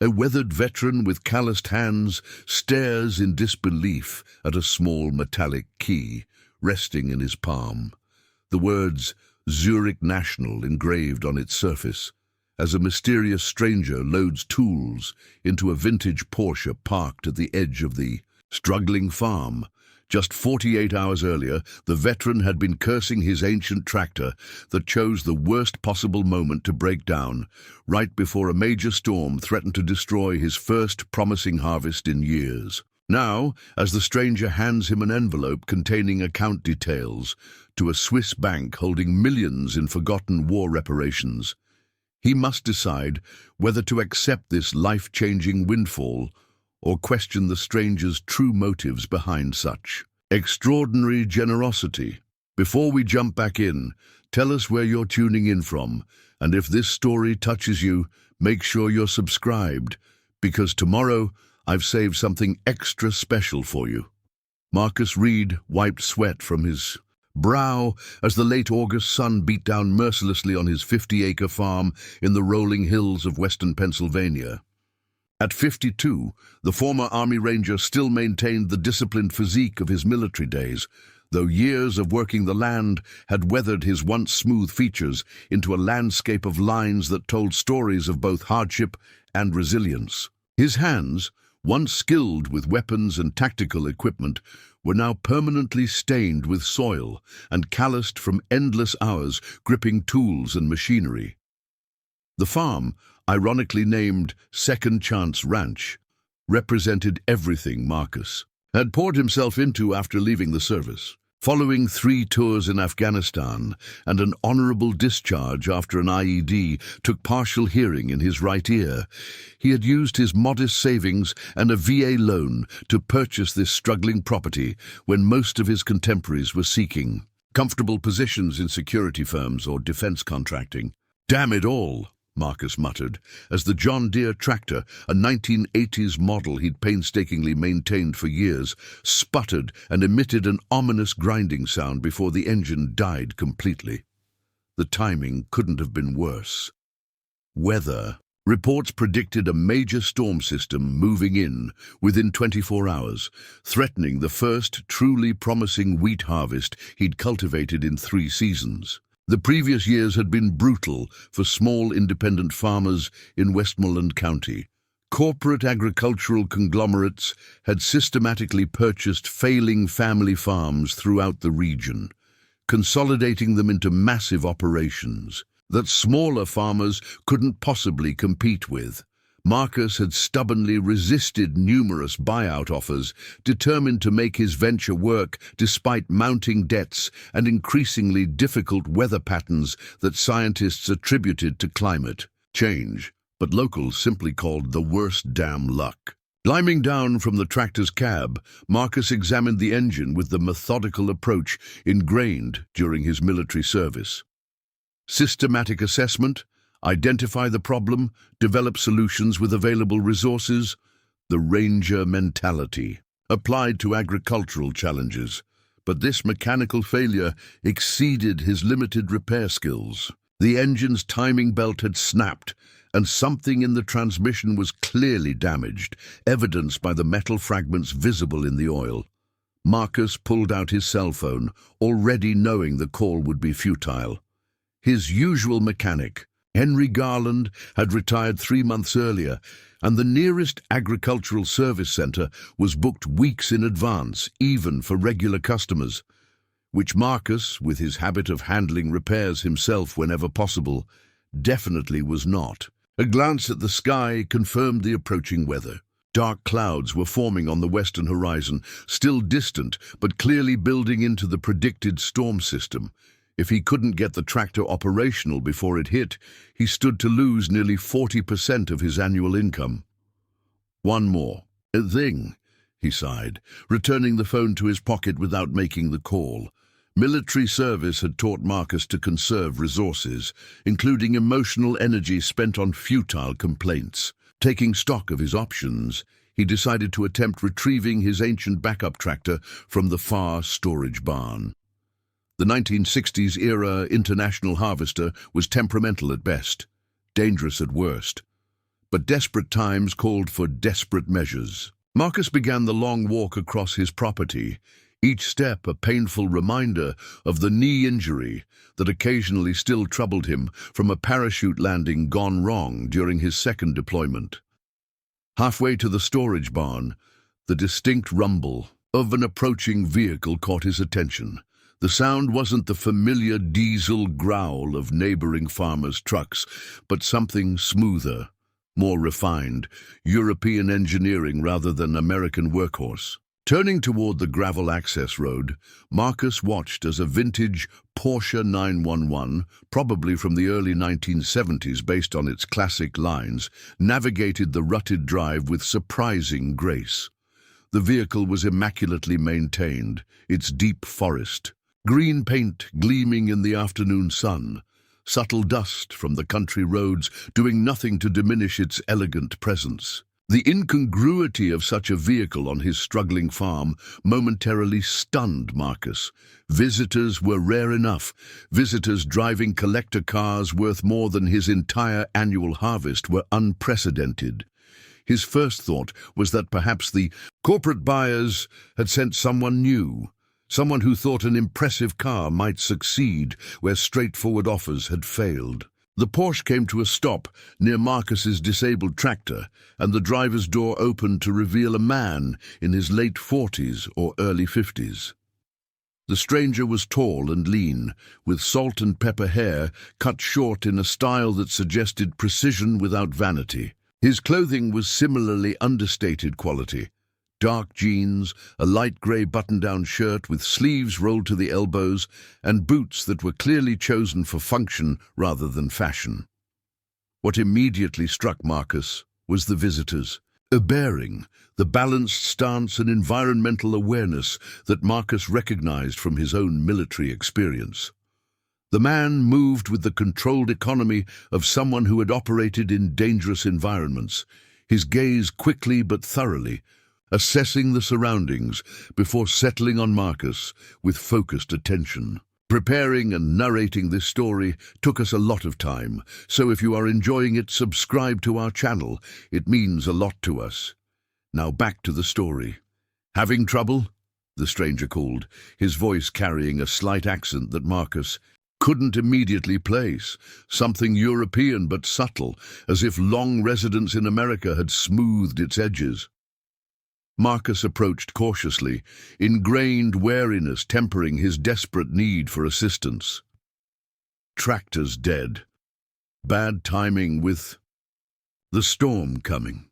A weathered veteran with calloused hands stares in disbelief at a small metallic key resting in his palm. The words Zurich National engraved on its surface, as a mysterious stranger loads tools into a vintage Porsche parked at the edge of the struggling farm. Just 48 hours earlier, the veteran had been cursing his ancient tractor that chose the worst possible moment to break down, right before a major storm threatened to destroy his first promising harvest in years. Now, as the stranger hands him an envelope containing account details to a Swiss bank holding millions in forgotten war reparations, he must decide whether to accept this life-changing windfall or question the stranger's true motives behind such extraordinary generosity. Before we jump back in, tell us where you're tuning in from, and if this story touches you, make sure you're subscribed, because tomorrow I've saved something extra special for you. Marcus Reed wiped sweat from his brow as the late August sun beat down mercilessly on his 50-acre farm in the rolling hills of western Pennsylvania. At 52, the former Army Ranger still maintained the disciplined physique of his military days, though years of working the land had weathered his once smooth features into a landscape of lines that told stories of both hardship and resilience. His hands, once skilled with weapons and tactical equipment, were now permanently stained with soil and calloused from endless hours gripping tools and machinery. The farm, ironically named Second Chance Ranch, represented everything Marcus had poured himself into after leaving the service. Following 3 tours in Afghanistan and an honorable discharge after an IED took partial hearing in his right ear, he had used his modest savings and a VA loan to purchase this struggling property when most of his contemporaries were seeking comfortable positions in security firms or defense contracting. "Damn it all," Marcus muttered, as the John Deere tractor, a 1980s model he'd painstakingly maintained for years, sputtered and emitted an ominous grinding sound before the engine died completely. The timing couldn't have been worse. Weather. Reports predicted a major storm system moving in within 24 hours, threatening the first truly promising wheat harvest he'd cultivated in 3 seasons. The previous years had been brutal for small independent farmers in Westmoreland County. Corporate agricultural conglomerates had systematically purchased failing family farms throughout the region, consolidating them into massive operations that smaller farmers couldn't possibly compete with. Marcus had stubbornly resisted numerous buyout offers, determined to make his venture work despite mounting debts and increasingly difficult weather patterns that scientists attributed to climate change, but locals simply called the worst damn luck. Climbing down from the tractor's cab, Marcus examined the engine with the methodical approach ingrained during his military service. Systematic assessment, identify the problem, develop solutions with available resources. The ranger mentality applied to agricultural challenges, but this mechanical failure exceeded his limited repair skills. The engine's timing belt had snapped, and something in the transmission was clearly damaged, evidenced by the metal fragments visible in the oil. Marcus pulled out his cell phone, already knowing the call would be futile. His usual mechanic, Henry Garland, had retired 3 months earlier, and the nearest agricultural service center was booked weeks in advance, even for regular customers, which Marcus, with his habit of handling repairs himself whenever possible, definitely was not. A glance at the sky confirmed the approaching weather. Dark clouds were forming on the western horizon, still distant but clearly building into the predicted storm system. If he couldn't get the tractor operational before it hit, he stood to lose nearly 40% of his annual income. "One more thing," he sighed, returning the phone to his pocket without making the call. Military service had taught Marcus to conserve resources, including emotional energy spent on futile complaints. Taking stock of his options, he decided to attempt retrieving his ancient backup tractor from the far storage barn. The 1960s-era International harvester was temperamental at best, dangerous at worst. But desperate times called for desperate measures. Marcus began the long walk across his property, each step a painful reminder of the knee injury that occasionally still troubled him from a parachute landing gone wrong during his second deployment. Halfway to the storage barn, the distinct rumble of an approaching vehicle caught his attention. The sound wasn't the familiar diesel growl of neighboring farmers' trucks, but something smoother, more refined, European engineering rather than American workhorse. Turning toward the gravel access road, Marcus watched as a vintage Porsche 911, probably from the early 1970s based on its classic lines, navigated the rutted drive with surprising grace. The vehicle was immaculately maintained, its deep forest, green paint gleaming in the afternoon sun, subtle dust from the country roads doing nothing to diminish its elegant presence. The incongruity of such a vehicle on his struggling farm momentarily stunned Marcus. Visitors were rare enough, visitors driving collector cars worth more than his entire annual harvest were unprecedented. His first thought was that perhaps the corporate buyers had sent someone new, someone who thought an impressive car might succeed where straightforward offers had failed. The Porsche came to a stop near Marcus's disabled tractor, and the driver's door opened to reveal a man in his late 40s or early 50s. The stranger was tall and lean, with salt and pepper hair cut short in a style that suggested precision without vanity. His clothing was similarly understated quality. Dark jeans, a light grey button-down shirt with sleeves rolled to the elbows, and boots that were clearly chosen for function rather than fashion. What immediately struck Marcus was the visitors. A bearing, the balanced stance and environmental awareness that Marcus recognized from his own military experience. The man moved with the controlled economy of someone who had operated in dangerous environments, his gaze quickly but thoroughly, assessing the surroundings before settling on Marcus with focused attention. Preparing and narrating this story took us a lot of time, so if you are enjoying it, subscribe to our channel. It means a lot to us. Now back to the story. Having trouble? The stranger called, his voice carrying a slight accent that Marcus couldn't immediately place, something European but subtle, as if long residence in America had smoothed its edges. Marcus approached cautiously, ingrained wariness tempering his desperate need for assistance. Tractor's dead. Bad timing with the storm coming.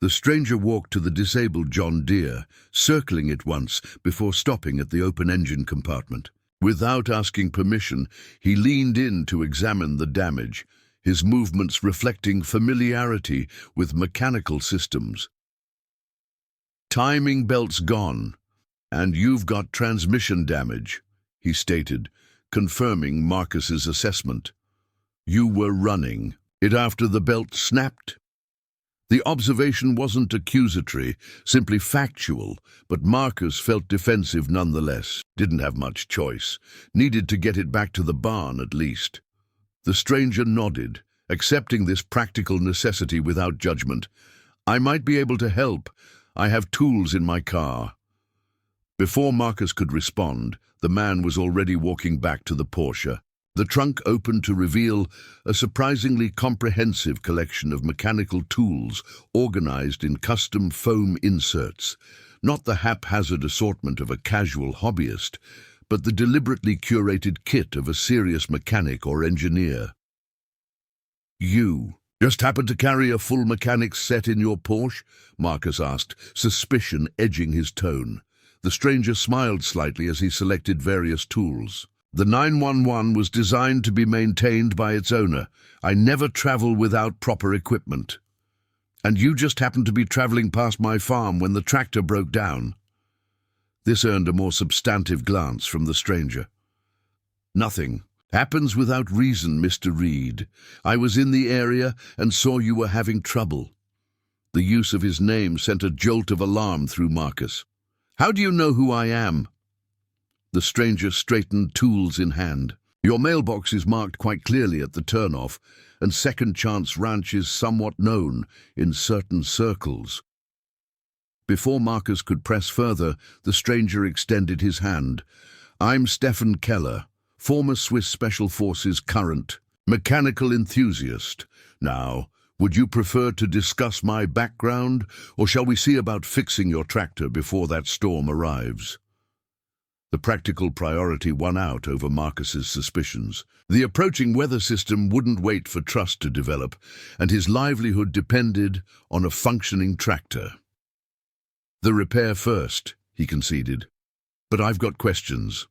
The stranger walked to the disabled John Deere, circling it once before stopping at the open engine compartment. Without asking permission, he leaned in to examine the damage, his movements reflecting familiarity with mechanical systems. "Timing belt's gone, and you've got transmission damage," he stated, confirming Marcus's assessment. "You were running it after the belt snapped?" The observation wasn't accusatory, simply factual, but Marcus felt defensive nonetheless. Didn't have much choice. Needed to get it back to the barn at least. The stranger nodded, accepting this practical necessity without judgment. "I might be able to help. I have tools in my car." Before Marcus could respond, the man was already walking back to the Porsche. The trunk opened to reveal a surprisingly comprehensive collection of mechanical tools organized in custom foam inserts. Not the haphazard assortment of a casual hobbyist, but the deliberately curated kit of a serious mechanic or engineer. "You just happen to carry a full mechanic's set in your Porsche?" Marcus asked, suspicion edging his tone. The stranger smiled slightly as he selected various tools. "The 911 was designed to be maintained by its owner. I never travel without proper equipment. And you just happened to be traveling past my farm when the tractor broke down." This earned a more substantive glance from the stranger. "Nothing happens without reason, Mr. Reed. I was in the area and saw you were having trouble." The use of his name sent a jolt of alarm through Marcus. "How do you know who I am?" The stranger straightened, tools in hand. Your mailbox is marked quite clearly at the turnoff, and Second Chance Ranch is somewhat known in certain circles. Before Marcus could press further, the stranger extended his hand. I'm Stefan Keller, former Swiss Special Forces current mechanical enthusiast. Now, would you prefer to discuss my background, or shall we see about fixing your tractor before that storm arrives? The practical priority won out over Marcus's suspicions. The approaching weather system wouldn't wait for trust to develop, and his livelihood depended on a functioning tractor. The repair first, he conceded. But I've got questions.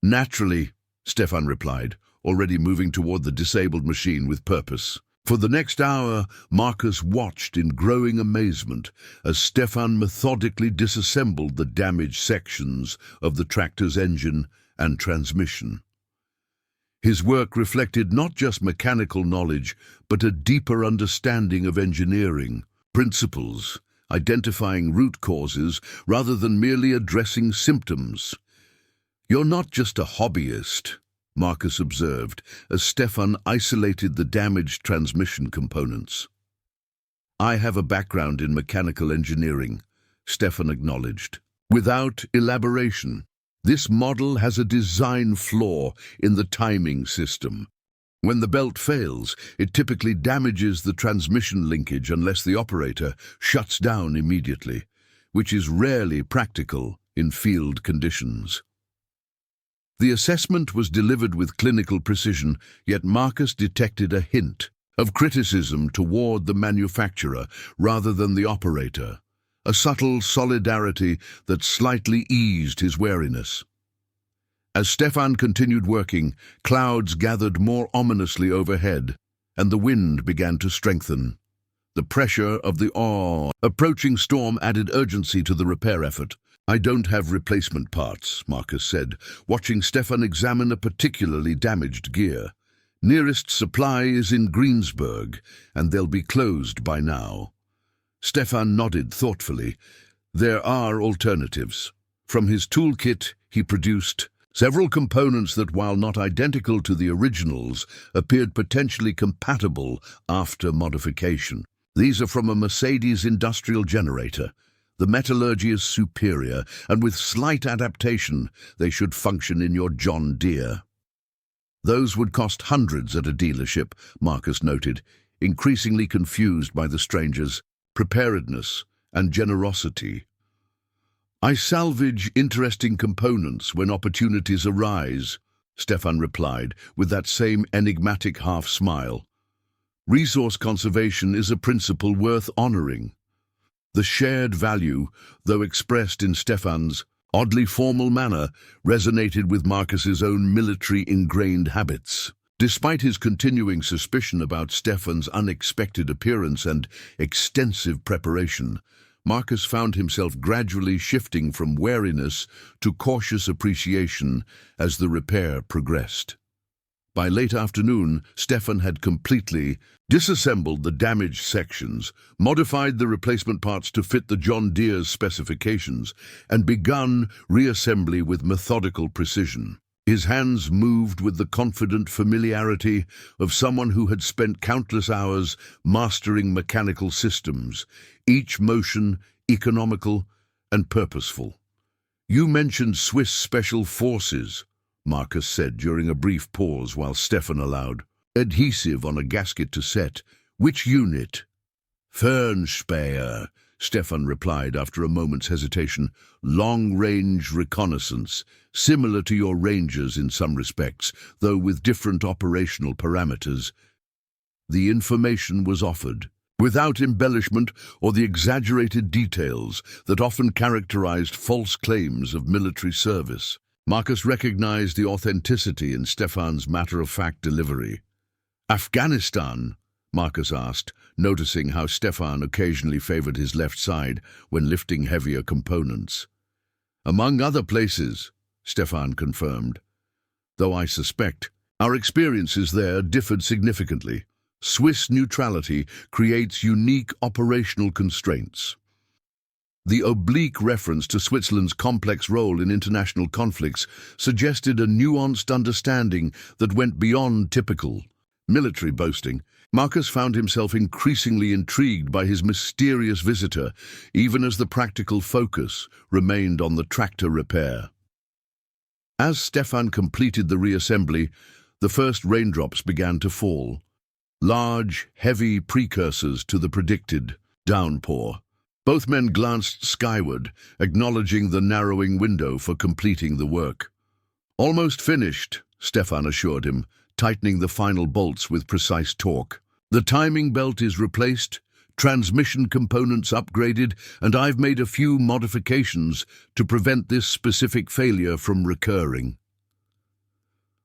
Naturally, Stefan replied, already moving toward the disabled machine with purpose. For the next hour, Marcus watched in growing amazement as Stefan methodically disassembled the damaged sections of the tractor's engine and transmission. His work reflected not just mechanical knowledge, but a deeper understanding of engineering principles, identifying root causes rather than merely addressing symptoms. You're not just a hobbyist, Marcus observed, as Stefan isolated the damaged transmission components. I have a background in mechanical engineering, Stefan acknowledged. Without elaboration, this model has a design flaw in the timing system. When the belt fails, it typically damages the transmission linkage unless the operator shuts down immediately, which is rarely practical in field conditions. The assessment was delivered with clinical precision, yet Marcus detected a hint of criticism toward the manufacturer rather than the operator, a subtle solidarity that slightly eased his wariness. As Stefan continued working, clouds gathered more ominously overhead, and the wind began to strengthen. The pressure of the approaching storm added urgency to the repair effort. I don't have replacement parts, Marcus said, watching Stefan examine a particularly damaged gear. Nearest supply is in Greensburg, and they'll be closed by now. Stefan nodded thoughtfully. There are alternatives. From his toolkit, he produced several components that, while not identical to the originals, appeared potentially compatible after modification. These are from a Mercedes industrial generator. The metallurgy is superior, and with slight adaptation, they should function in your John Deere. Those would cost hundreds at a dealership, Marcus noted, increasingly confused by the stranger's preparedness and generosity. I salvage interesting components when opportunities arise, Stefan replied, with that same enigmatic half-smile. Resource conservation is a principle worth honoring. The shared value, though expressed in Stefan's oddly formal manner, resonated with Marcus's own military-ingrained habits. Despite his continuing suspicion about Stefan's unexpected appearance and extensive preparation, Marcus found himself gradually shifting from wariness to cautious appreciation as the repair progressed. By late afternoon, Stefan had completely disassembled the damaged sections, modified the replacement parts to fit the John Deere's specifications, and begun reassembly with methodical precision. His hands moved with the confident familiarity of someone who had spent countless hours mastering mechanical systems, each motion economical and purposeful. You mentioned Swiss Special Forces, Marcus said during a brief pause while Stefan allowed. Adhesive on a gasket to set. Which unit? Fernspeyer, Stefan replied after a moment's hesitation. Long-range reconnaissance, similar to your Rangers in some respects, though with different operational parameters. The information was offered, without embellishment or the exaggerated details that often characterized false claims of military service. Marcus recognized the authenticity in Stefan's matter-of-fact delivery. Afghanistan? Marcus asked, noticing how Stefan occasionally favored his left side when lifting heavier components. Among other places, Stefan confirmed. Though I suspect our experiences there differed significantly. Swiss neutrality creates unique operational constraints. The oblique reference to Switzerland's complex role in international conflicts suggested a nuanced understanding that went beyond typical military boasting. Marcus found himself increasingly intrigued by his mysterious visitor, even as the practical focus remained on the tractor repair. As Stefan completed the reassembly, the first raindrops began to fall, large, heavy precursors to the predicted downpour. Both men glanced skyward, acknowledging the narrowing window for completing the work. "Almost finished," Stefan assured him, tightening the final bolts with precise torque. "The timing belt is replaced, transmission components upgraded, and I've made a few modifications to prevent this specific failure from recurring."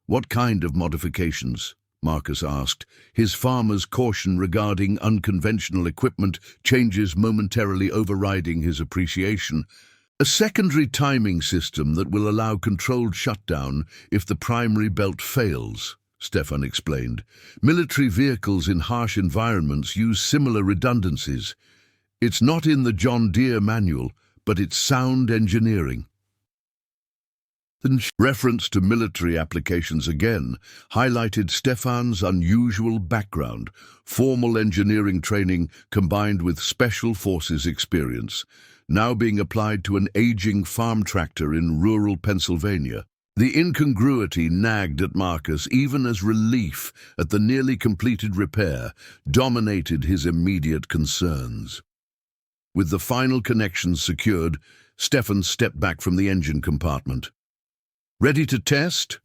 "What kind of modifications?" Marcus asked, his farmer's caution regarding unconventional equipment changes momentarily overriding his appreciation. "A secondary timing system that will allow controlled shutdown if the primary belt fails," Stefan explained. "Military vehicles in harsh environments use similar redundancies. It's not in the John Deere manual, but it's sound engineering." The reference to military applications again highlighted Stefan's unusual background, formal engineering training combined with special forces experience, now being applied to an aging farm tractor in rural Pennsylvania. The incongruity nagged at Marcus even as relief at the nearly completed repair dominated his immediate concerns. With the final connections secured, Stefan stepped back from the engine compartment. "Ready to test?"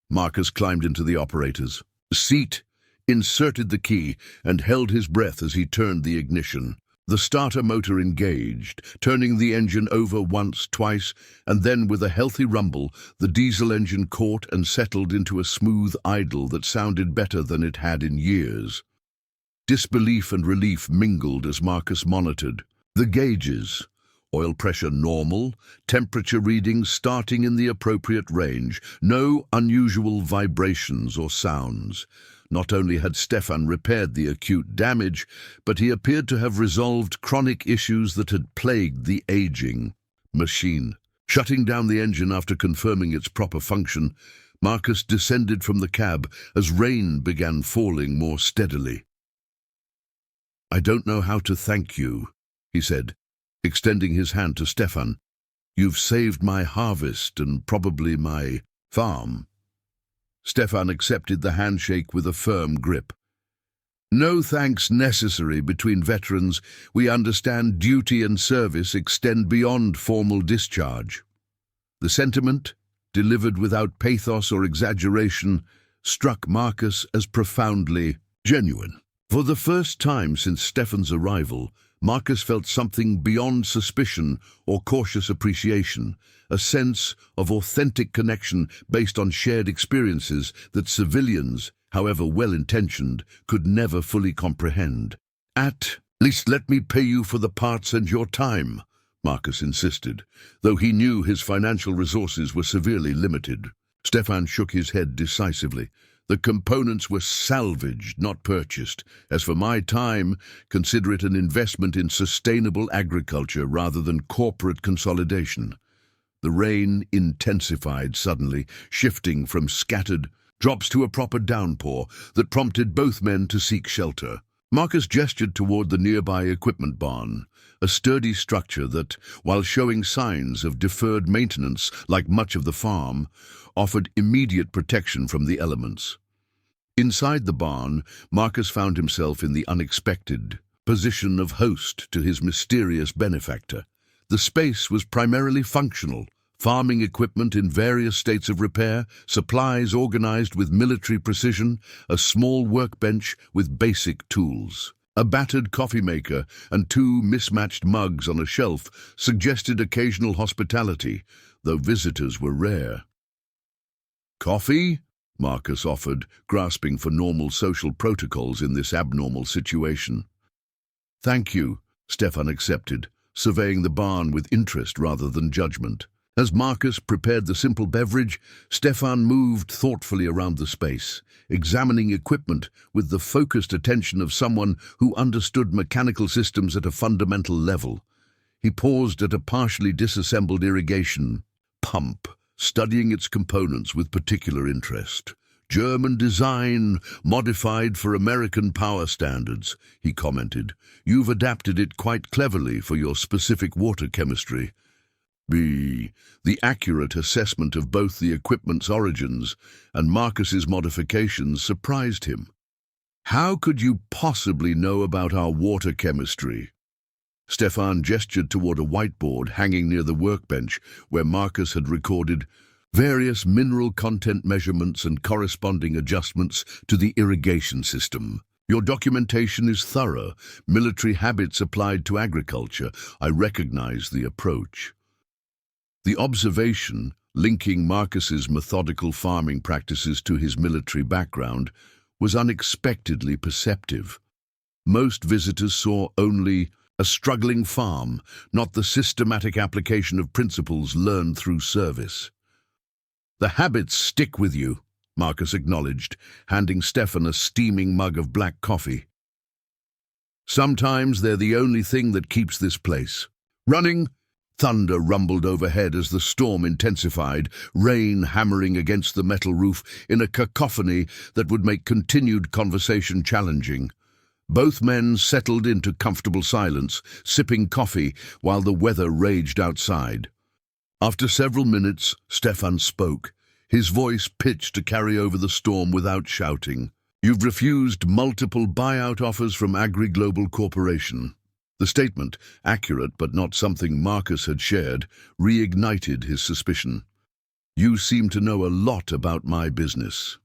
Marcus climbed into the operator's seat, inserted the key, and held his breath as he turned the ignition. The starter motor engaged, turning the engine over once, twice, and then with a healthy rumble, the diesel engine caught and settled into a smooth idle that sounded better than it had in years. Disbelief and relief mingled as Marcus monitored the gauges. Oil pressure normal, temperature readings starting in the appropriate range, no unusual vibrations or sounds. Not only had Stefan repaired the acute damage, but he appeared to have resolved chronic issues that had plagued the aging machine. Shutting down the engine after confirming its proper function, Marcus descended from the cab as rain began falling more steadily. "I don't know how to thank you," he said, extending his hand to Stefan. "You've saved my harvest and probably my farm." Stefan accepted the handshake with a firm grip. "No thanks necessary between veterans. We understand duty and service extend beyond formal discharge." The sentiment, delivered without pathos or exaggeration, struck Marcus as profoundly genuine. For the first time since Stefan's arrival, Marcus felt something beyond suspicion or cautious appreciation, a sense of authentic connection based on shared experiences that civilians, however well-intentioned, could never fully comprehend. "At least let me pay you for the parts and your time," Marcus insisted, though he knew his financial resources were severely limited. Stefan shook his head decisively. "The components were salvaged, not purchased. As for my time, consider it an investment in sustainable agriculture rather than corporate consolidation." The rain intensified suddenly, shifting from scattered drops to a proper downpour that prompted both men to seek shelter. Marcus gestured toward the nearby equipment barn, a sturdy structure that, while showing signs of deferred maintenance like much of the farm, offered immediate protection from the elements. Inside the barn, Marcus found himself in the unexpected position of host to his mysterious benefactor. The space was primarily functional, farming equipment in various states of repair, supplies organized with military precision, a small workbench with basic tools. A battered coffee maker and two mismatched mugs on a shelf suggested occasional hospitality, though visitors were rare. "Coffee?" Marcus offered, grasping for normal social protocols in this abnormal situation. "Thank you," Stefan accepted, surveying the barn with interest rather than judgment. As Marcus prepared the simple beverage, Stefan moved thoughtfully around the space, examining equipment with the focused attention of someone who understood mechanical systems at a fundamental level. He paused at a partially disassembled irrigation pump, studying its components with particular interest. "German design, modified for American power standards," he commented. "You've adapted it quite cleverly for your specific water chemistry." The accurate assessment of both the equipment's origins and Marcus's modifications surprised him. "How could you possibly know about our water chemistry?" Stefan gestured toward a whiteboard hanging near the workbench where Marcus had recorded various mineral content measurements and corresponding adjustments to the irrigation system. "Your documentation is thorough. Military habits applied to agriculture. I recognize the approach." The observation, linking Marcus's methodical farming practices to his military background, was unexpectedly perceptive. Most visitors saw only a struggling farm, not the systematic application of principles learned through service. "The habits stick with you," Marcus acknowledged, handing Stefan a steaming mug of black coffee. "Sometimes they're the only thing that keeps this place running." Thunder rumbled overhead as the storm intensified, rain hammering against the metal roof in a cacophony that would make continued conversation challenging. Both men settled into comfortable silence, sipping coffee while the weather raged outside. After several minutes, Stefan spoke, his voice pitched to carry over the storm without shouting. "You've refused multiple buyout offers from Agri-Global Corporation." The statement, accurate but not something Marcus had shared, reignited his suspicion. "You seem to know a lot about my business."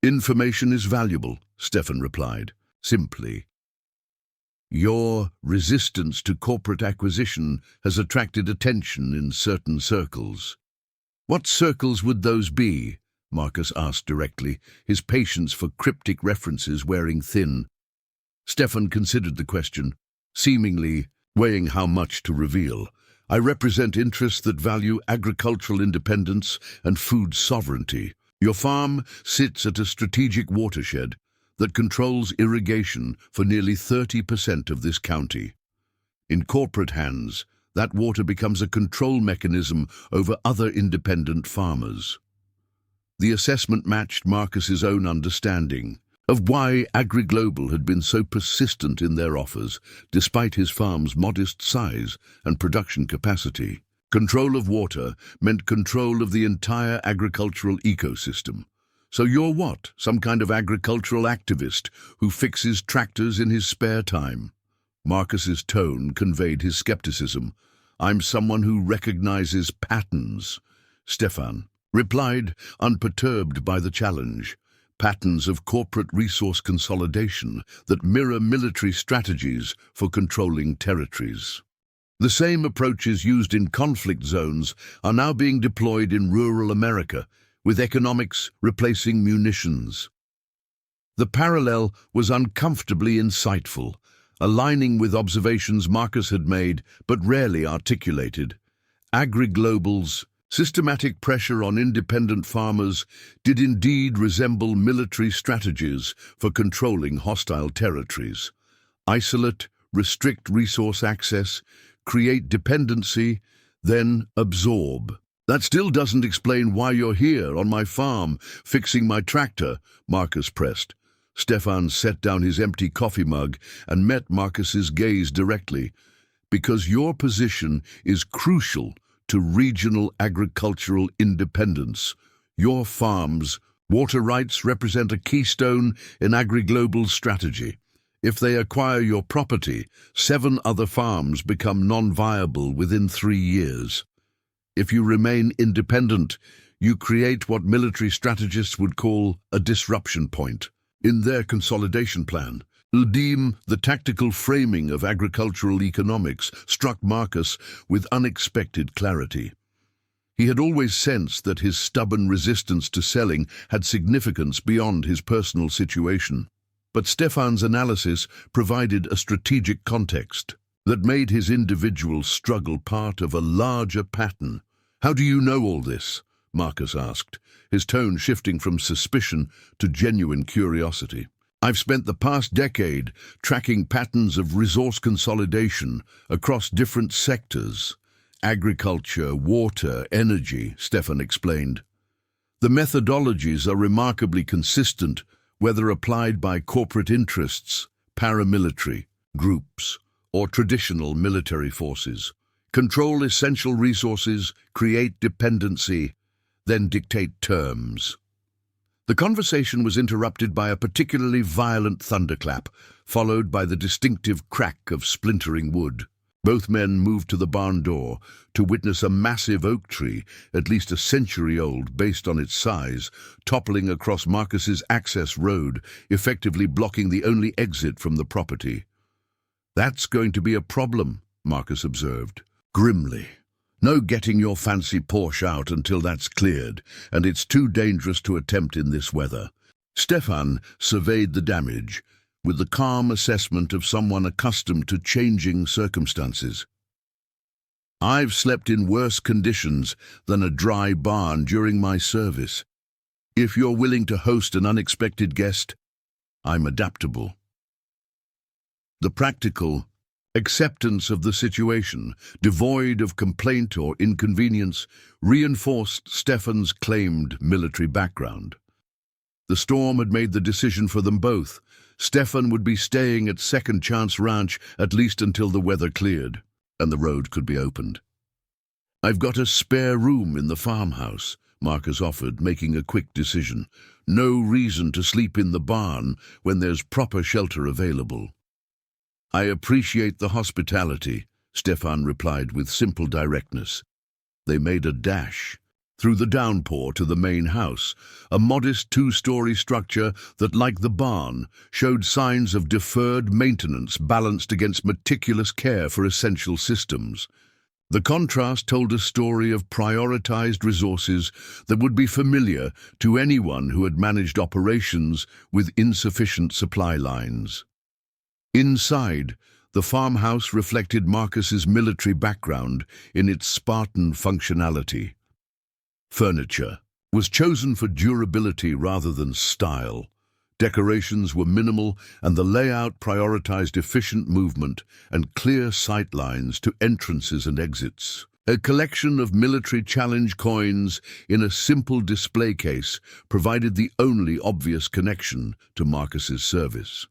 "Information is valuable," Stefan replied, simply. "Your resistance to corporate acquisition has attracted attention in certain circles." "What circles would those be?" Marcus asked directly, his patience for cryptic references wearing thin. Stefan considered the question, seemingly weighing how much to reveal. "I represent interests that value agricultural independence and food sovereignty. Your farm sits at a strategic watershed that controls irrigation for nearly 30% of this county. In corporate hands, that water becomes a control mechanism over other independent farmers." The assessment matched Marcus's own understanding of why Agri-Global had been so persistent in their offers, despite his farm's modest size and production capacity. Control of water meant control of the entire agricultural ecosystem. "So you're what, some kind of agricultural activist who fixes tractors in his spare time?" Marcus's tone conveyed his skepticism. "I'm someone who recognizes patterns," Stefan replied, unperturbed by the challenge. "Patterns of corporate resource consolidation that mirror military strategies for controlling territories. The same approaches used in conflict zones are now being deployed in rural America, with economics replacing munitions." The parallel was uncomfortably insightful, aligning with observations Marcus had made but rarely articulated. Agri-Global's systematic pressure on independent farmers did indeed resemble military strategies for controlling hostile territories. Isolate, restrict resource access, create dependency, then absorb. "That still doesn't explain why you're here on my farm, fixing my tractor," Marcus pressed. Stefan set down his empty coffee mug and met Marcus's gaze directly. "Because your position is crucial to regional agricultural independence. Your farm's water rights represent a keystone in Agri-Global's strategy. If they acquire your property, 7 other farms become non-viable within 3 years. If you remain independent, you create what military strategists would call a disruption point. In their consolidation plan, the tactical framing of agricultural economics struck Marcus with unexpected clarity. He had always sensed that his stubborn resistance to selling had significance beyond his personal situation. But Stefan's analysis provided a strategic context that made his individual struggle part of a larger pattern. "How do you know all this?" Marcus asked, his tone shifting from suspicion to genuine curiosity. I've spent the past decade tracking patterns of resource consolidation across different sectors. Agriculture, water, energy, Stefan explained. The methodologies are remarkably consistent, whether applied by corporate interests, paramilitary groups, or traditional military forces. Control essential resources, create dependency, then dictate terms. The conversation was interrupted by a particularly violent thunderclap, followed by the distinctive crack of splintering wood. Both men moved to the barn door to witness a massive oak tree, at least a century old based on its size, toppling across Marcus's access road, effectively blocking the only exit from the property. "That's going to be a problem," Marcus observed, grimly. "No getting your fancy Porsche out until that's cleared, and it's too dangerous to attempt in this weather." Stefan surveyed the damage with the calm assessment of someone accustomed to changing circumstances. "I've slept in worse conditions than a dry barn during my service. If you're willing to host an unexpected guest, I'm adaptable." The practical acceptance of the situation, devoid of complaint or inconvenience, reinforced Stefan's claimed military background. The storm had made the decision for them both. Stefan would be staying at Second Chance Ranch at least until the weather cleared and the road could be opened. "I've got a spare room in the farmhouse," Marcus offered, making a quick decision. "No reason to sleep in the barn when there's proper shelter available." "I appreciate the hospitality," Stefan replied with simple directness. They made a dash through the downpour to the main house, a modest two-story structure that, like the barn, showed signs of deferred maintenance balanced against meticulous care for essential systems. The contrast told a story of prioritized resources that would be familiar to anyone who had managed operations with insufficient supply lines. Inside, the farmhouse reflected Marcus's military background in its Spartan functionality. Furniture was chosen for durability rather than style. Decorations were minimal, and the layout prioritized efficient movement and clear sight lines to entrances and exits. A collection of military challenge coins in a simple display case provided the only obvious connection to Marcus's service.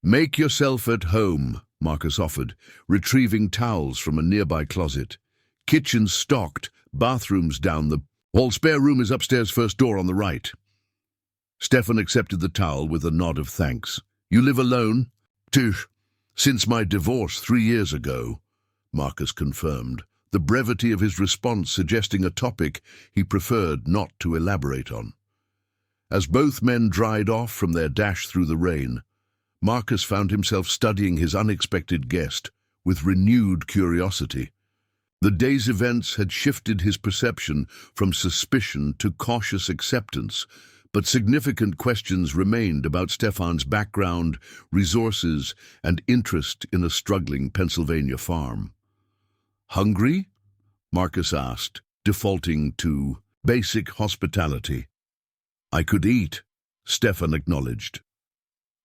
"Make yourself at home," Marcus offered, retrieving towels from a nearby closet. "Kitchen stocked, bathrooms down the hall. Spare room is upstairs, first door on the right." Stefan accepted the towel with a nod of thanks. "You live alone?" "Since my divorce 3 years ago," Marcus confirmed, the brevity of his response suggesting a topic he preferred not to elaborate on. As both men dried off from their dash through the rain, Marcus found himself studying his unexpected guest with renewed curiosity. The day's events had shifted his perception from suspicion to cautious acceptance, but significant questions remained about Stefan's background, resources, and interest in a struggling Pennsylvania farm. "Hungry?" Marcus asked, defaulting to basic hospitality. "I could eat," Stefan acknowledged.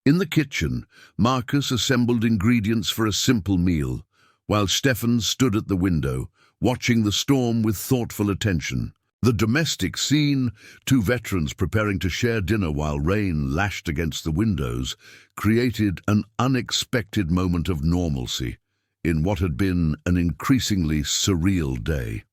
In the kitchen, Marcus assembled ingredients for a simple meal, while Stefan stood at the window, watching the storm with thoughtful attention. The domestic scene, two veterans preparing to share dinner while rain lashed against the windows, created an unexpected moment of normalcy in what had been an increasingly surreal day.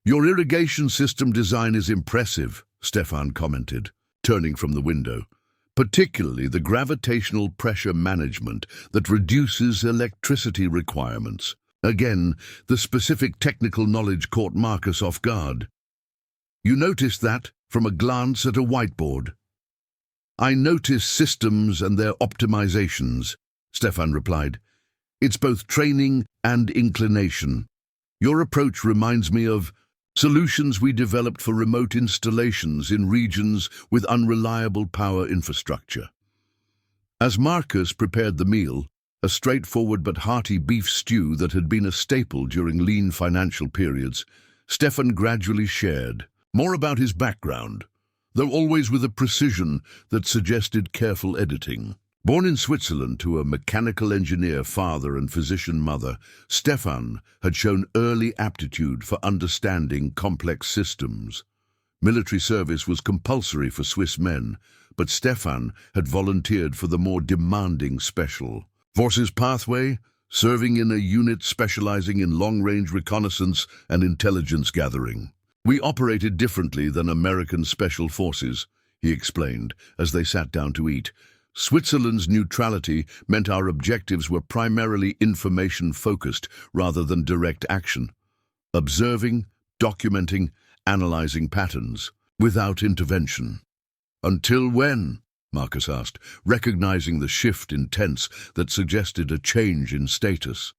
"Your irrigation system design is impressive," Stefan commented, turning from the window. "Particularly the gravitational pressure management that reduces electricity requirements." Again, the specific technical knowledge caught Marcus off guard. "You noticed that from a glance at a whiteboard?" "I notice systems and their optimizations," Stefan replied. "It's both training and inclination. Your approach reminds me of solutions we developed for remote installations in regions with unreliable power infrastructure." As Marcus prepared the meal, a straightforward but hearty beef stew that had been a staple during lean financial periods, Stefan gradually shared more about his background, though always with a precision that suggested careful editing. Born in Switzerland to a mechanical engineer father and physician mother, Stefan had shown early aptitude for understanding complex systems. Military service was compulsory for Swiss men, but Stefan had volunteered for the more demanding Special Forces pathway, serving in a unit specializing in long-range reconnaissance and intelligence gathering. "We operated differently than American Special Forces," he explained as they sat down to eat. "Switzerland's neutrality meant our objectives were primarily information-focused rather than direct action, observing, documenting, analyzing patterns, without intervention." "Until when?" Marcus asked, recognizing the shift in tense that suggested a change in status.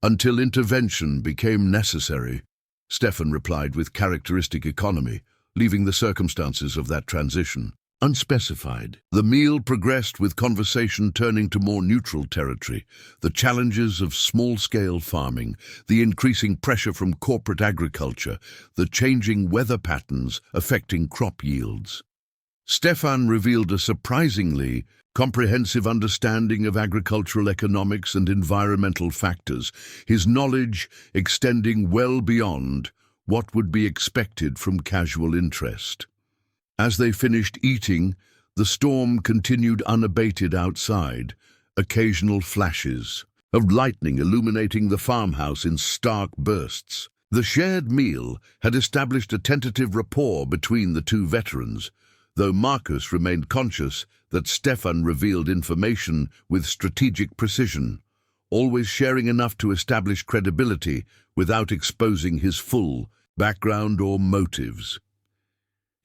"Until intervention became necessary," Stefan replied with characteristic economy, leaving the circumstances of that transition unspecified. The meal progressed with conversation turning to more neutral territory, the challenges of small-scale farming, the increasing pressure from corporate agriculture, the changing weather patterns affecting crop yields. Stefan revealed a surprisingly comprehensive understanding of agricultural economics and environmental factors, his knowledge extending well beyond what would be expected from casual interest. As they finished eating, the storm continued unabated outside, occasional flashes of lightning illuminating the farmhouse in stark bursts. The shared meal had established a tentative rapport between the two veterans, though Marcus remained conscious that Stefan revealed information with strategic precision, always sharing enough to establish credibility without exposing his full background or motives.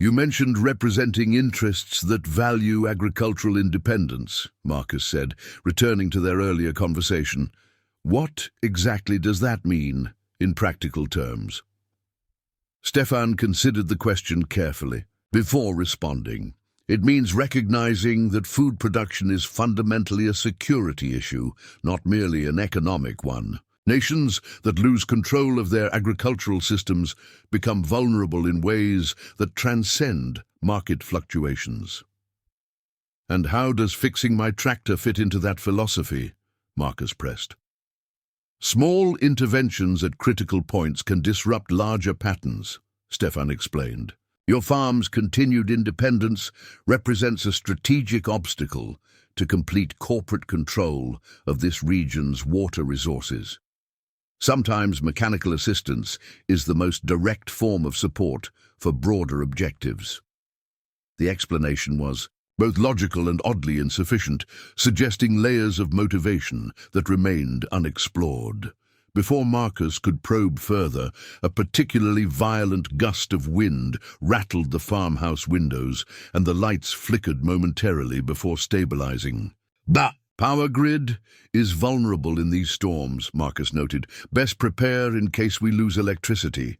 "You mentioned representing interests that value agricultural independence," Marcus said, returning to their earlier conversation. "What exactly does that mean in practical terms?" Stefan considered the question carefully before responding. "It means recognizing that food production is fundamentally a security issue, not merely an economic one. Nations that lose control of their agricultural systems become vulnerable in ways that transcend market fluctuations." "And how does fixing my tractor fit into that philosophy?" Marcus pressed. "Small interventions at critical points can disrupt larger patterns," Stefan explained. "Your farm's continued independence represents a strategic obstacle to complete corporate control of this region's water resources. Sometimes mechanical assistance is the most direct form of support for broader objectives." The explanation was both logical and oddly insufficient, suggesting layers of motivation that remained unexplored. Before Marcus could probe further, a particularly violent gust of wind rattled the farmhouse windows, and the lights flickered momentarily before stabilizing. "The power grid is vulnerable in these storms," Marcus noted. "Best prepare in case we lose electricity."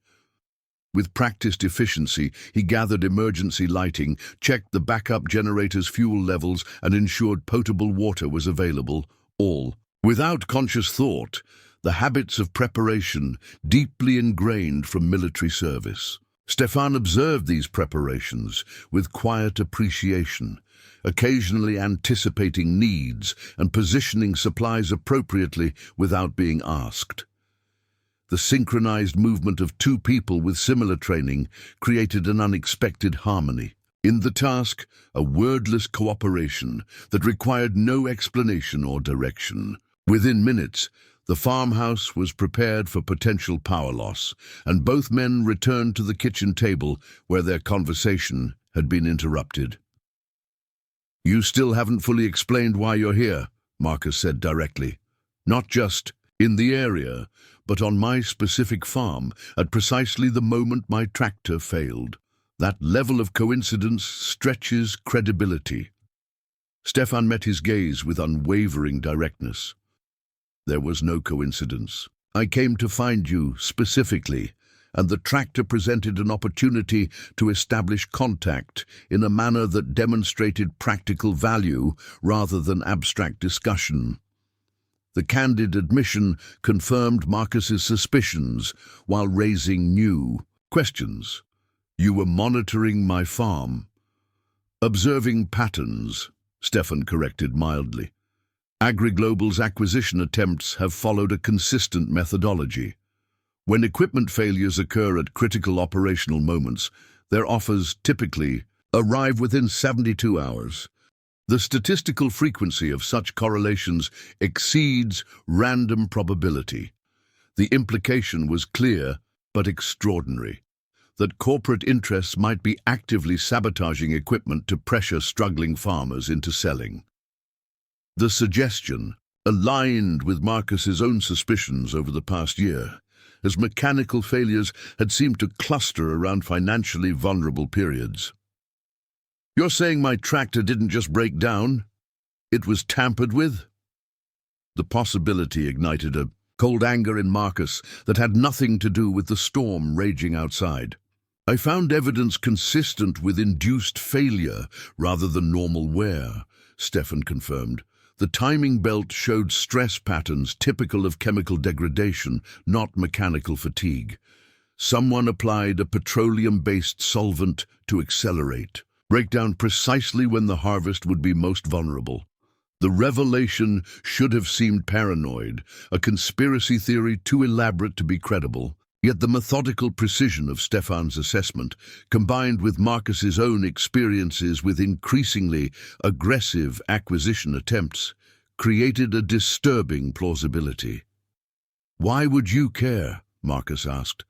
With practiced efficiency, he gathered emergency lighting, checked the backup generator's fuel levels, and ensured potable water was available, all without conscious thought. The habits of preparation deeply ingrained from military service. Stefan observed these preparations with quiet appreciation, occasionally anticipating needs and positioning supplies appropriately without being asked. The synchronized movement of two people with similar training created an unexpected harmony. In the task, a wordless cooperation that required no explanation or direction. Within minutes, the farmhouse was prepared for potential power loss, and both men returned to the kitchen table where their conversation had been interrupted. "You still haven't fully explained why you're here," Marcus said directly. "Not just in the area, but on my specific farm at precisely the moment my tractor failed. That level of coincidence stretches credibility." Stefan met his gaze with unwavering directness. "There was no coincidence. I came to find you specifically, and the tractor presented an opportunity to establish contact in a manner that demonstrated practical value rather than abstract discussion." The candid admission confirmed Marcus's suspicions while raising new questions. "You were monitoring my farm," Observing patterns, Stefan corrected mildly. AgriGlobal's acquisition attempts have followed a consistent methodology. When equipment failures occur at critical operational moments, their offers typically arrive within 72 hours. The statistical frequency of such correlations exceeds random probability. The implication was clear but extraordinary, that corporate interests might be actively sabotaging equipment to pressure struggling farmers into selling. The suggestion aligned with Marcus's own suspicions over the past year, as mechanical failures had seemed to cluster around financially vulnerable periods. "You're saying my tractor didn't just break down? It was tampered with?" The possibility ignited a cold anger in Marcus that had nothing to do with the storm raging outside. "I found evidence consistent with induced failure rather than normal wear," Stefan confirmed. "The timing belt showed stress patterns typical of chemical degradation, not mechanical fatigue. Someone applied a petroleum-based solvent to accelerate, break down precisely when the harvest would be most vulnerable." The revelation should have seemed paranoid, a conspiracy theory too elaborate to be credible. Yet the methodical precision of Stefan's assessment, combined with Marcus's own experiences with increasingly aggressive acquisition attempts, created a disturbing plausibility. "Why would you care?" Marcus asked,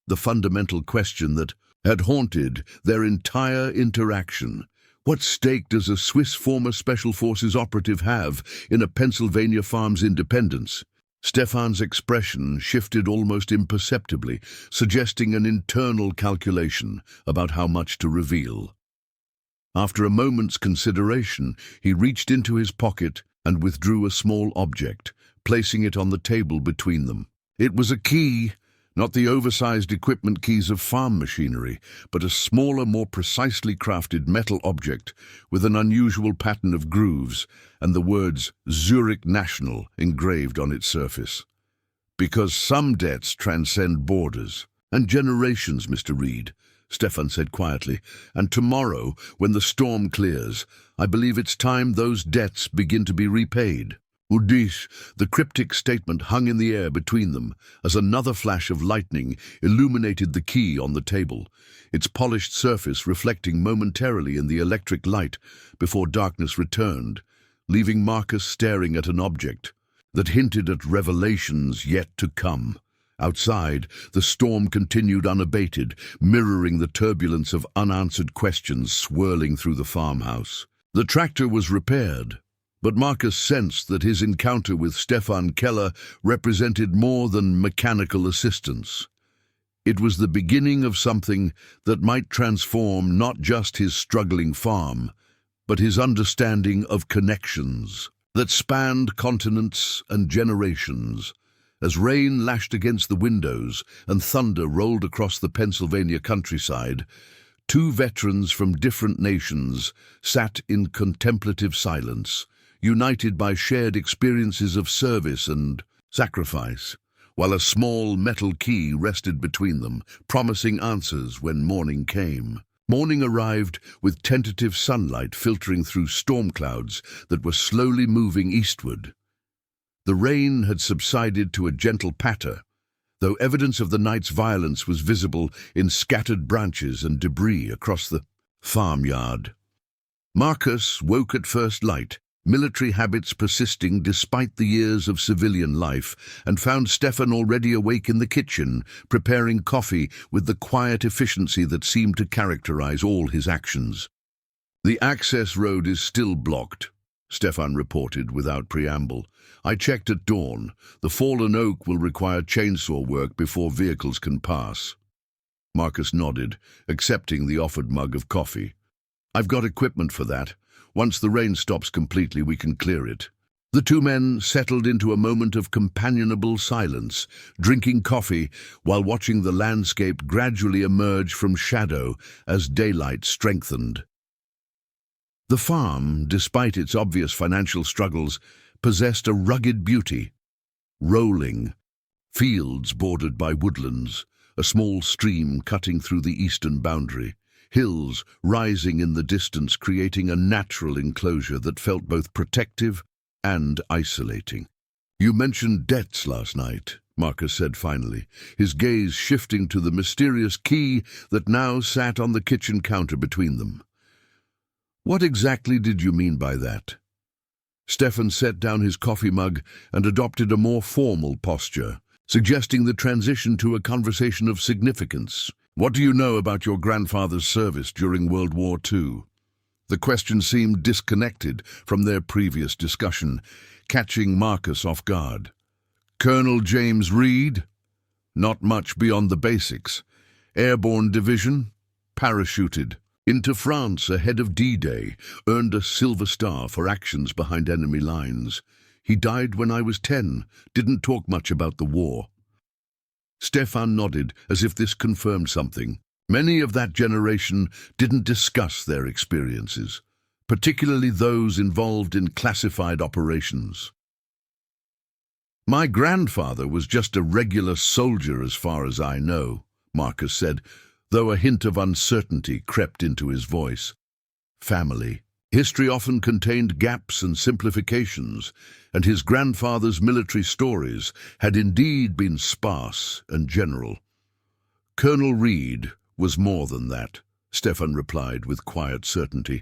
the fundamental question that had haunted their entire interaction. What stake does a Swiss former Special Forces operative have in a Pennsylvania farm's independence? Stefan's expression shifted almost imperceptibly, suggesting an internal calculation about how much to reveal. After a moment's consideration, he reached into his pocket and withdrew a small object, placing it on the table between them. It was a key, not the oversized equipment keys of farm machinery, but a smaller, more precisely crafted metal object with an unusual pattern of grooves and the words Zurich National engraved on its surface. "Because some debts transcend borders and generations, Mr. Reed," Stefan said quietly, "and tomorrow, when the storm clears, I believe it's time those debts begin to be repaid." Udish, the cryptic statement hung in the air between them as another flash of lightning illuminated the key on the table, its polished surface reflecting momentarily in the electric light before darkness returned, leaving Marcus staring at an object that hinted at revelations yet to come. Outside, the storm continued unabated, mirroring the turbulence of unanswered questions swirling through the farmhouse. The tractor was repaired, but Marcus sensed that his encounter with Stefan Keller represented more than mechanical assistance. It was the beginning of something that might transform not just his struggling farm, but his understanding of connections that spanned continents and generations. As rain lashed against the windows and thunder rolled across the Pennsylvania countryside, two veterans from different nations sat in contemplative silence, united by shared experiences of service and sacrifice, while a small metal key rested between them, promising answers when morning came. Morning arrived with tentative sunlight filtering through storm clouds that were slowly moving eastward. The rain had subsided to a gentle patter, though evidence of the night's violence was visible in scattered branches and debris across the farmyard. Marcus woke at first light, military habits persisting despite the years of civilian life, and found Stefan already awake in the kitchen, preparing coffee with the quiet efficiency that seemed to characterize all his actions. "The access road is still blocked," Stefan reported without preamble. "I checked at dawn. The fallen oak will require chainsaw work before vehicles can pass." Marcus nodded, accepting the offered mug of coffee. "I've got equipment for that. Once the rain stops completely, we can clear it." The two men settled into a moment of companionable silence, drinking coffee while watching the landscape gradually emerge from shadow as daylight strengthened. The farm, despite its obvious financial struggles, possessed a rugged beauty. Rolling fields bordered by woodlands, a small stream cutting through the eastern boundary, hills rising in the distance creating a natural enclosure that felt both protective and isolating. "You mentioned debts last night," Marcus said finally, his gaze shifting to the mysterious key that now sat on the kitchen counter between them. "What exactly did you mean by that?" Stefan set down his coffee mug and adopted a more formal posture, suggesting the transition to a conversation of significance. "What do you know about your grandfather's service during World War II?" The question seemed disconnected from their previous discussion, catching Marcus off guard. "Colonel James Reed? Not much beyond the basics. Airborne Division? Parachuted. Into France ahead of D-Day, earned a Silver Star for actions behind enemy lines. He died when I was 10, didn't talk much about the war." Stefan nodded as if this confirmed something. Many of that generation didn't discuss their experiences, particularly those involved in classified operations. "My grandfather was just a regular soldier as far as I know," Marcus said, though a hint of uncertainty crept into his voice. "Family. History often contained gaps and simplifications, and his grandfather's military stories had indeed been sparse and general." "Colonel Reed was more than that," Stefan replied with quiet certainty.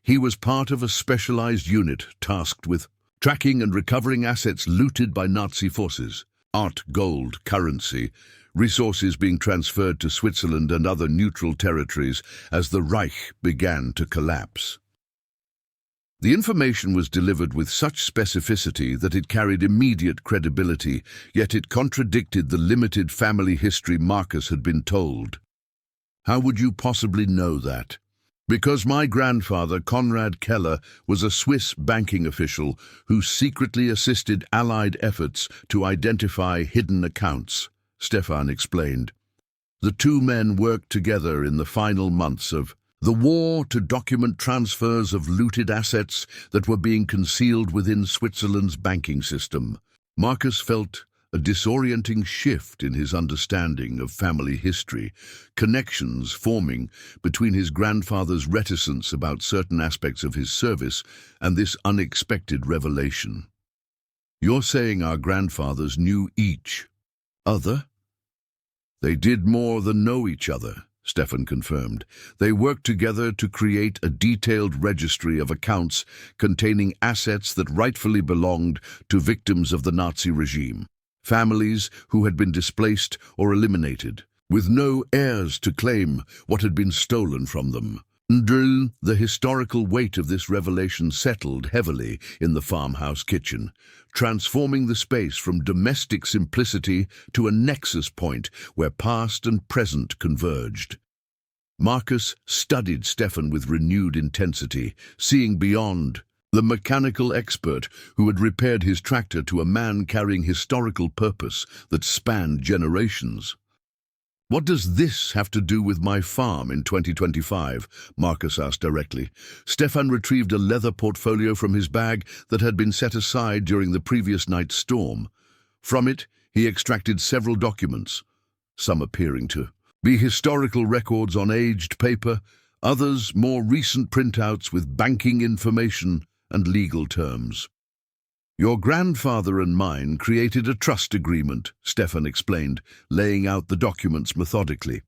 "He was part of a specialized unit tasked with tracking and recovering assets looted by Nazi forces, art gold currency, resources being transferred to Switzerland and other neutral territories as the Reich began to collapse." The information was delivered with such specificity that it carried immediate credibility, yet it contradicted the limited family history Marcus had been told. "How would you possibly know that?" "Because my grandfather, Konrad Keller, was a Swiss banking official who secretly assisted Allied efforts to identify hidden accounts," Stefan explained. "The two men worked together in the final months of the war to document transfers of looted assets that were being concealed within Switzerland's banking system." Marcus felt a disorienting shift in his understanding of family history, connections forming between his grandfather's reticence about certain aspects of his service and this unexpected revelation. "You're saying our grandfathers knew each other?" "They did more than know each other," Stefan confirmed. "They worked together to create a detailed registry of accounts containing assets that rightfully belonged to victims of the Nazi regime, families who had been displaced or eliminated, with no heirs to claim what had been stolen from them." The historical weight of this revelation settled heavily in the farmhouse kitchen, transforming the space from domestic simplicity to a nexus point where past and present converged. Marcus studied Stefan with renewed intensity, seeing beyond the mechanical expert who had repaired his tractor to a man carrying historical purpose that spanned generations. "What does this have to do with my farm in 2025? Marcus asked directly. Stefan retrieved a leather portfolio from his bag that had been set aside during the previous night's storm. From it, he extracted several documents, some appearing to be historical records on aged paper, others more recent printouts with banking information and legal terms. "Your grandfather and mine created a trust agreement," Stefan explained, laying out the documents methodically.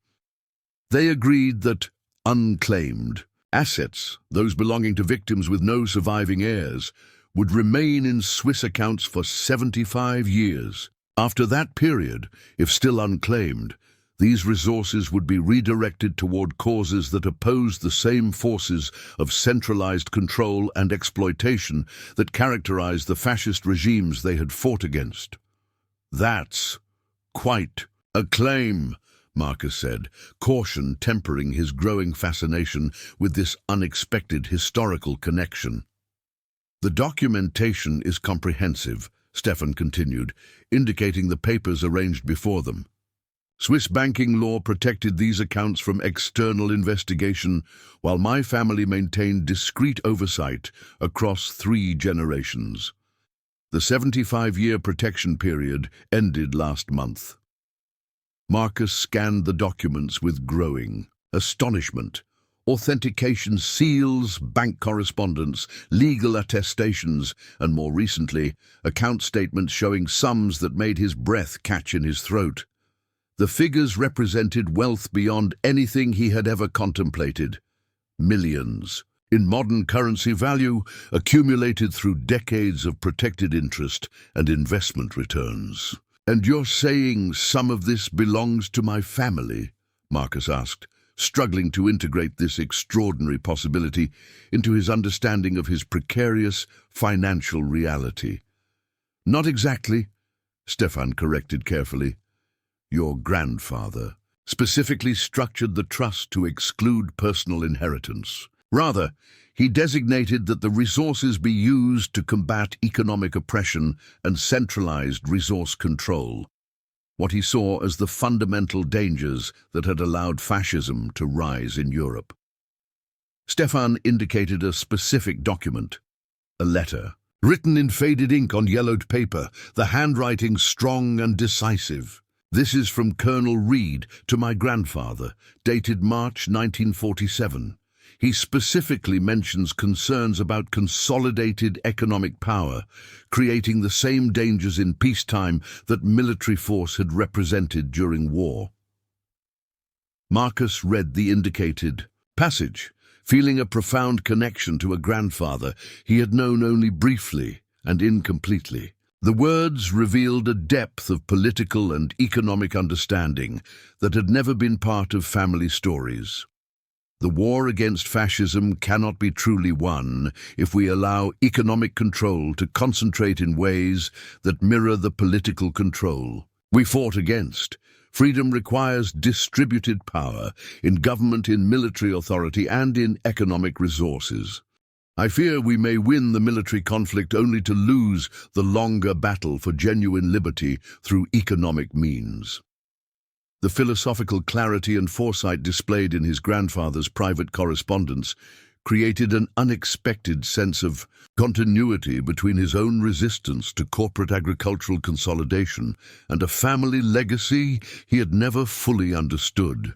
"They agreed that unclaimed assets, those belonging to victims with no surviving heirs, would remain in Swiss accounts for 75 years. After that period, if still unclaimed, these resources would be redirected toward causes that opposed the same forces of centralized control and exploitation that characterized the fascist regimes they had fought against." "That's quite a claim," Marcus said, caution tempering his growing fascination with this unexpected historical connection. "The documentation is comprehensive," Stefan continued, indicating the papers arranged before them. "Swiss banking law protected these accounts from external investigation, while my family maintained discreet oversight across 3 generations. The 75-year protection period ended last month." Marcus scanned the documents with growing astonishment, authentication seals, bank correspondence, legal attestations, and more recently, account statements showing sums that made his breath catch in his throat. The figures represented wealth beyond anything he had ever contemplated. Millions, in modern currency value, accumulated through decades of protected interest and investment returns. "And you're saying some of this belongs to my family?" Marcus asked, struggling to integrate this extraordinary possibility into his understanding of his precarious financial reality. "Not exactly," Stefan corrected carefully. "Your grandfather specifically structured the trust to exclude personal inheritance. Rather, he designated that the resources be used to combat economic oppression and centralized resource control, what he saw as the fundamental dangers that had allowed fascism to rise in Europe." Stefan indicated a specific document, a letter, written in faded ink on yellowed paper, the handwriting strong and decisive. "This is from Colonel Reed to my grandfather, dated March 1947. He specifically mentions concerns about consolidated economic power, creating the same dangers in peacetime that military force had represented during war." Marcus read the indicated passage, feeling a profound connection to a grandfather he had known only briefly and incompletely. The words revealed a depth of political and economic understanding that had never been part of family stories. The war against fascism cannot be truly won if we allow economic control to concentrate in ways that mirror the political control we fought against. Freedom requires distributed power in government, in military authority, and in economic resources. I fear we may win the military conflict only to lose the longer battle for genuine liberty through economic means. The philosophical clarity and foresight displayed in his grandfather's private correspondence created an unexpected sense of continuity between his own resistance to corporate agricultural consolidation and a family legacy he had never fully understood.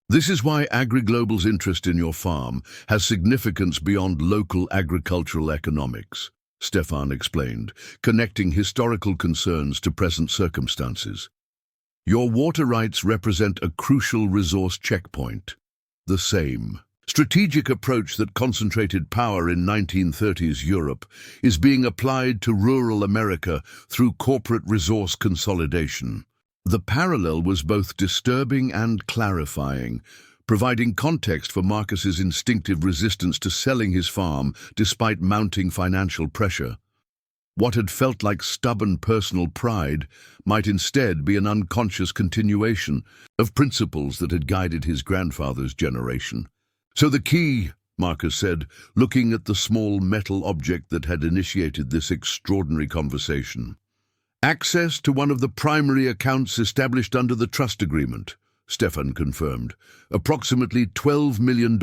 "This is why AgriGlobal's interest in your farm has significance beyond local agricultural economics," Stefan explained, connecting historical concerns to present circumstances. "Your water rights represent a crucial resource checkpoint. The same strategic approach that concentrated power in 1930s Europe is being applied to rural America through corporate resource consolidation." The parallel was both disturbing and clarifying, providing context for Marcus's instinctive resistance to selling his farm despite mounting financial pressure. What had felt like stubborn personal pride might instead be an unconscious continuation of principles that had guided his grandfather's generation. "So the key," Marcus said, looking at the small metal object that had initiated this extraordinary conversation. "Access to one of the primary accounts established under the trust agreement," Stefan confirmed. "Approximately $12 million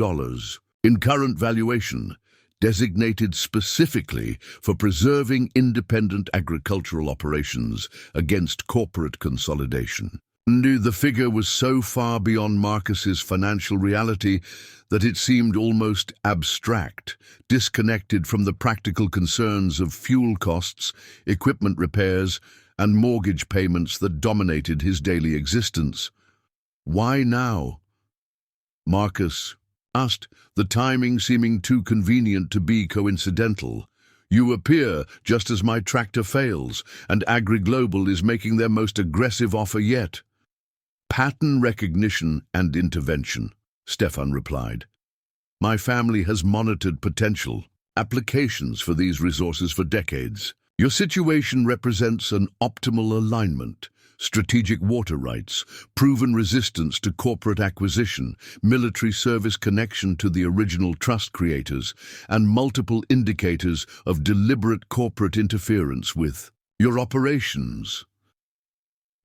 in current valuation, designated specifically for preserving independent agricultural operations against corporate consolidation." The figure was so far beyond Marcus's financial reality that it seemed almost abstract, disconnected from the practical concerns of fuel costs, equipment repairs, and mortgage payments that dominated his daily existence. "Why now?" Marcus asked, the timing seeming too convenient to be coincidental. "You appear just as my tractor fails, and AgriGlobal is making their most aggressive offer yet." "Pattern recognition and intervention," Stefan replied. "My family has monitored potential applications for these resources for decades. Your situation represents an optimal alignment: strategic water rights, proven resistance to corporate acquisition, military service connection to the original trust creators, and multiple indicators of deliberate corporate interference with your operations."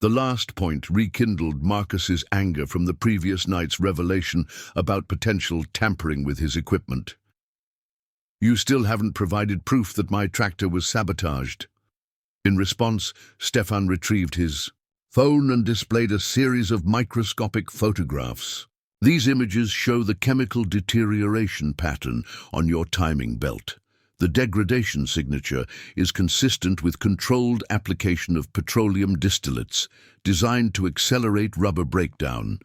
The last point rekindled Marcus's anger from the previous night's revelation about potential tampering with his equipment. "You still haven't provided proof that my tractor was sabotaged." In response, Stefan retrieved his phone and displayed a series of microscopic photographs. These images show the chemical deterioration pattern on your timing belt. The degradation signature is consistent with controlled application of petroleum distillates designed to accelerate rubber breakdown,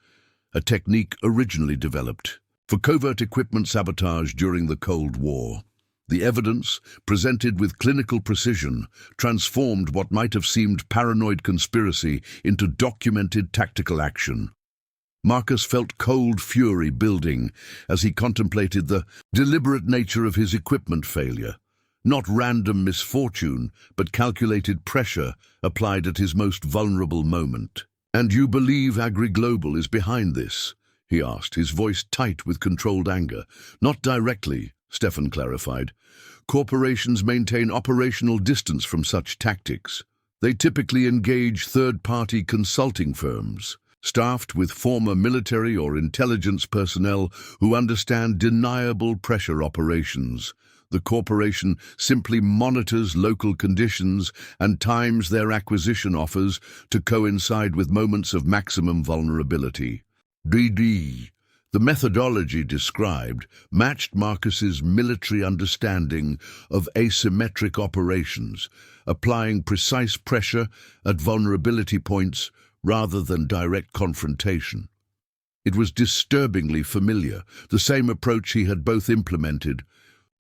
a technique originally developed for covert equipment sabotage during the Cold War. The evidence, presented with clinical precision, transformed what might have seemed paranoid conspiracy into documented tactical action. Marcus felt cold fury building as he contemplated the deliberate nature of his equipment failure. Not random misfortune, but calculated pressure applied at his most vulnerable moment. "And you believe AgriGlobal is behind this?" he asked, his voice tight with controlled anger. "Not directly," Stefan clarified. "Corporations maintain operational distance from such tactics. They typically engage third-party consulting firms, staffed with former military or intelligence personnel who understand deniable pressure operations. The corporation simply monitors local conditions and times their acquisition offers to coincide with moments of maximum vulnerability." The methodology described matched Marcus's military understanding of asymmetric operations, applying precise pressure at vulnerability points rather than direct confrontation. It was disturbingly familiar, the same approach he had both implemented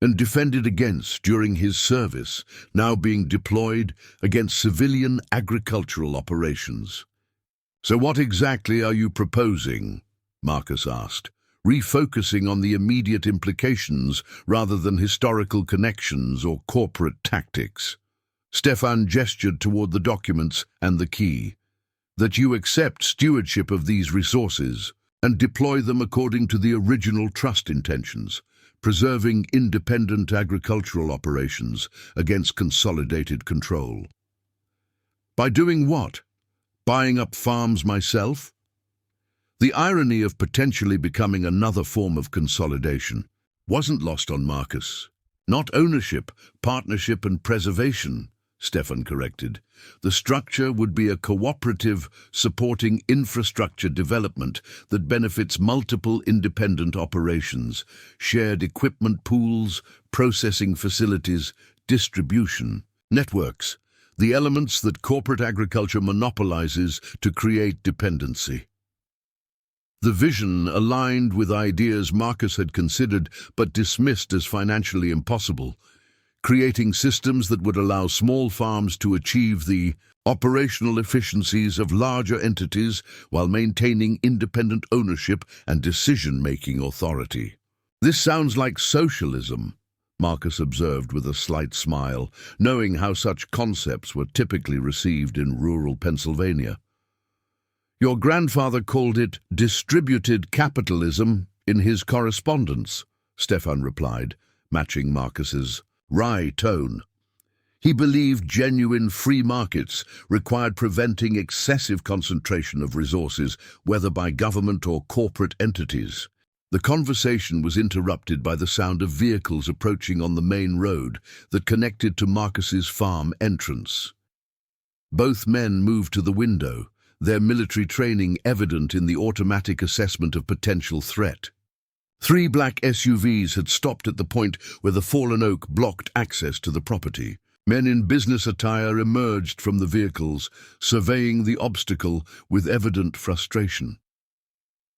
and defended against during his service, now being deployed against civilian agricultural operations. "So what exactly are you proposing?" Marcus asked, refocusing on the immediate implications rather than historical connections or corporate tactics. Stefan gestured toward the documents and the key. "That you accept stewardship of these resources and deploy them according to the original trust intentions, preserving independent agricultural operations against consolidated control." "By doing what? Buying up farms myself?" The irony of potentially becoming another form of consolidation wasn't lost on Marcus. "Not ownership, partnership and preservation," Stefan corrected. "The structure would be a cooperative supporting infrastructure development that benefits multiple independent operations, shared equipment pools, processing facilities, distribution networks, the elements that corporate agriculture monopolizes to create dependency." The vision aligned with ideas Marcus had considered but dismissed as financially impossible, creating systems that would allow small farms to achieve the operational efficiencies of larger entities while maintaining independent ownership and decision-making authority. "This sounds like socialism," Marcus observed with a slight smile, knowing how such concepts were typically received in rural Pennsylvania. "Your grandfather called it distributed capitalism in his correspondence," Stefan replied, matching Marcus's wry tone. He believed genuine free markets required preventing excessive concentration of resources, whether by government or corporate entities. The conversation was interrupted by the sound of vehicles approaching on the main road that connected to Marcus's farm entrance. Both men moved to the window, their military training evident in the automatic assessment of potential threat. 3 black SUVs had stopped at the point where the fallen oak blocked access to the property. Men in business attire emerged from the vehicles, surveying the obstacle with evident frustration.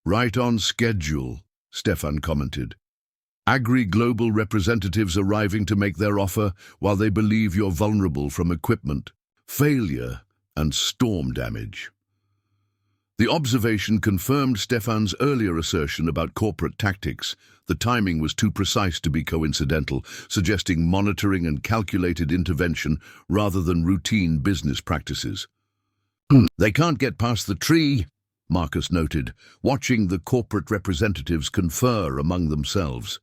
"Right on schedule," Stefan commented. "AgriGlobal representatives arriving to make their offer while they believe you're vulnerable from equipment failure and storm damage." The observation confirmed Stefan's earlier assertion about corporate tactics. The timing was too precise to be coincidental, suggesting monitoring and calculated intervention rather than routine business practices. "They can't get past the tree," Marcus noted, watching the corporate representatives confer among themselves.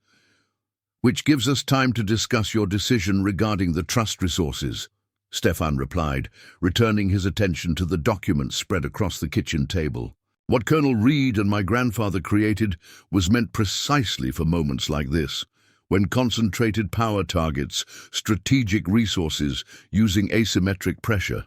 "Which gives us time to discuss your decision regarding the trust resources," Stefan replied, returning his attention to the documents spread across the kitchen table. "What Colonel Reed and my grandfather created was meant precisely for moments like this, when concentrated power targets strategic resources using asymmetric pressure.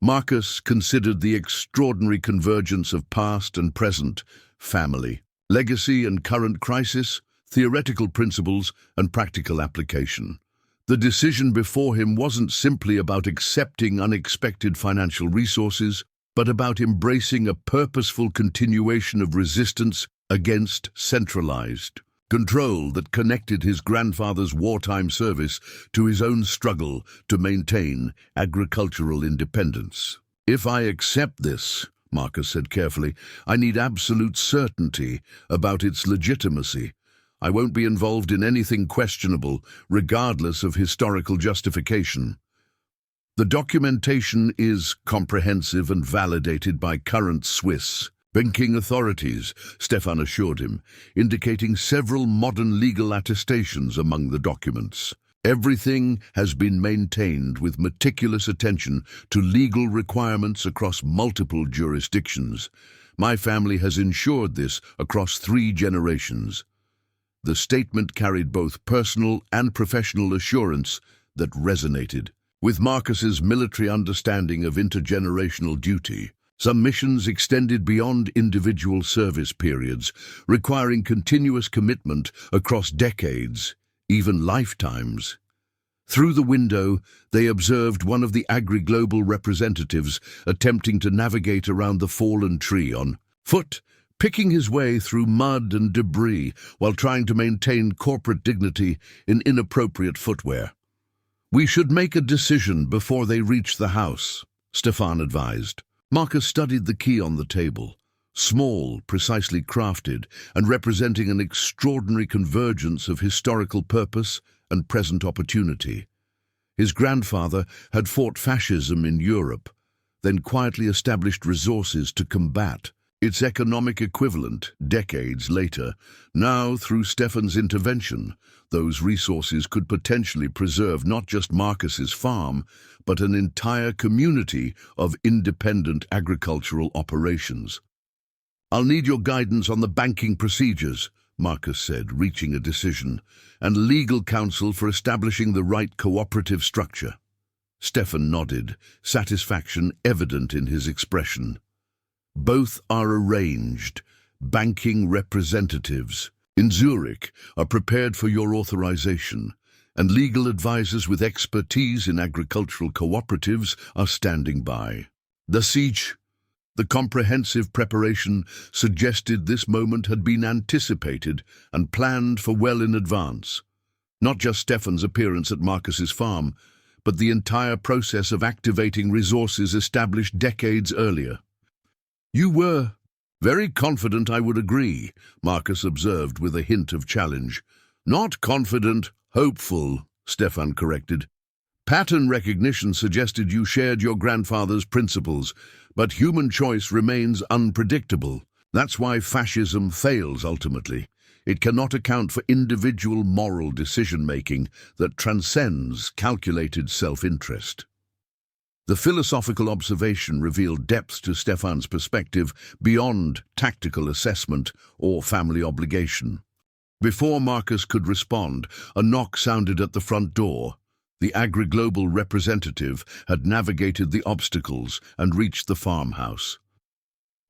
Marcus considered the extraordinary convergence of past and present, family, legacy and current crisis, theoretical principles and practical application. The decision before him wasn't simply about accepting unexpected financial resources, but about embracing a purposeful continuation of resistance against centralized control that connected his grandfather's wartime service to his own struggle to maintain agricultural independence. "If I accept this," Marcus said carefully, "I need absolute certainty about its legitimacy. I won't be involved in anything questionable, regardless of historical justification." The documentation is comprehensive and validated by current Swiss banking authorities, Stefan assured him, indicating several modern legal attestations among the documents. Everything has been maintained with meticulous attention to legal requirements across multiple jurisdictions. My family has ensured this across 3 generations. The statement carried both personal and professional assurance that resonated with Marcus's military understanding of intergenerational duty. Some missions extended beyond individual service periods, requiring continuous commitment across decades, even lifetimes. Through the window, they observed one of the Agri-Global representatives attempting to navigate around the fallen tree on foot, picking his way through mud and debris while trying to maintain corporate dignity in inappropriate footwear. "We should make a decision before they reach the house," Stefan advised. Marcus studied the key on the table, small, precisely crafted, and representing an extraordinary convergence of historical purpose and present opportunity. His grandfather had fought fascism in Europe, then quietly established resources to combat its economic equivalent decades later. Now, through Stefan's intervention, those resources could potentially preserve not just Marcus's farm, but an entire community of independent agricultural operations. "I'll need your guidance on the banking procedures," Marcus said, reaching a decision, "and legal counsel for establishing the right cooperative structure." Stefan nodded, satisfaction evident in his expression. "Both are arranged. Banking representatives in Zurich are prepared for your authorization, and legal advisors with expertise in agricultural cooperatives are standing by." The comprehensive preparation suggested this moment had been anticipated and planned for well in advance. Not just Stefan's appearance at Marcus's farm, but the entire process of activating resources established decades earlier. "You were very confident I would agree," Marcus observed with a hint of challenge. "Not confident, hopeful," Stefan corrected. "Pattern recognition suggested you shared your grandfather's principles, but human choice remains unpredictable. That's why fascism fails ultimately. It cannot account for individual moral decision-making that transcends calculated self-interest." The philosophical observation revealed depth to Stefan's perspective beyond tactical assessment or family obligation. Before Marcus could respond, a knock sounded at the front door. The Agri-Global representative had navigated the obstacles and reached the farmhouse.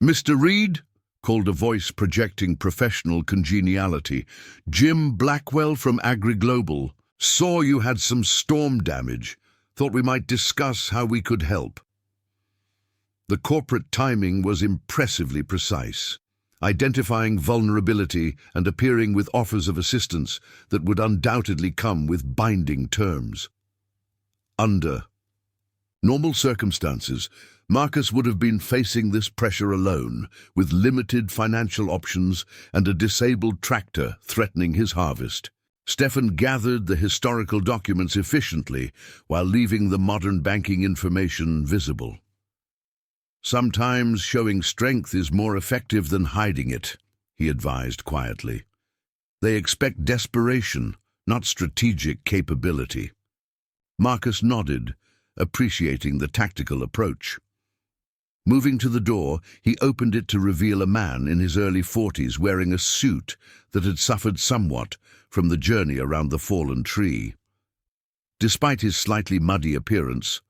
"Mr. Reed?" called a voice projecting professional congeniality. "Jim Blackwell from Agri-Global. Saw you had some storm damage. Thought we might discuss how we could help." The corporate timing was impressively precise, identifying vulnerability and appearing with offers of assistance that would undoubtedly come with binding terms. Under normal circumstances, Marcus would have been facing this pressure alone, with limited financial options and a disabled tractor threatening his harvest. Stefan gathered the historical documents efficiently while leaving the modern banking information visible. "Sometimes showing strength is more effective than hiding it," he advised quietly. "They expect desperation, not strategic capability." Marcus nodded, appreciating the tactical approach. Moving to the door, he opened it to reveal a man in his early 40s wearing a suit that had suffered somewhat from the journey around the fallen tree. Despite his slightly muddy appearance,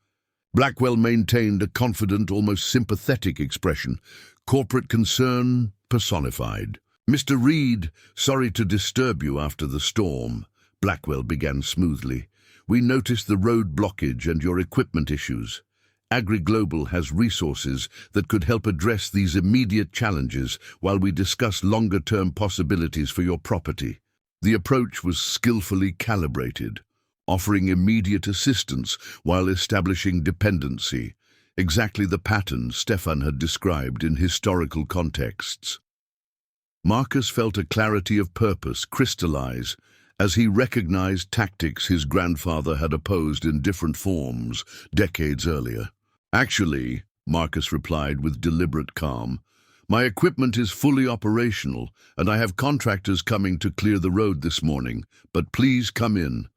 Blackwell maintained a confident, almost sympathetic expression, corporate concern personified. "Mr. Reed, sorry to disturb you after the storm," Blackwell began smoothly. "We noticed the road blockage and your equipment issues. AgriGlobal has resources that could help address these immediate challenges while we discuss longer-term possibilities for your property." The approach was skillfully calibrated, offering immediate assistance while establishing dependency, exactly the pattern Stefan had described in historical contexts. Marcus felt a clarity of purpose crystallize as he recognized tactics his grandfather had opposed in different forms decades earlier. "Actually," Marcus replied with deliberate calm, "my equipment is fully operational and I have contractors coming to clear the road this morning, but please come in.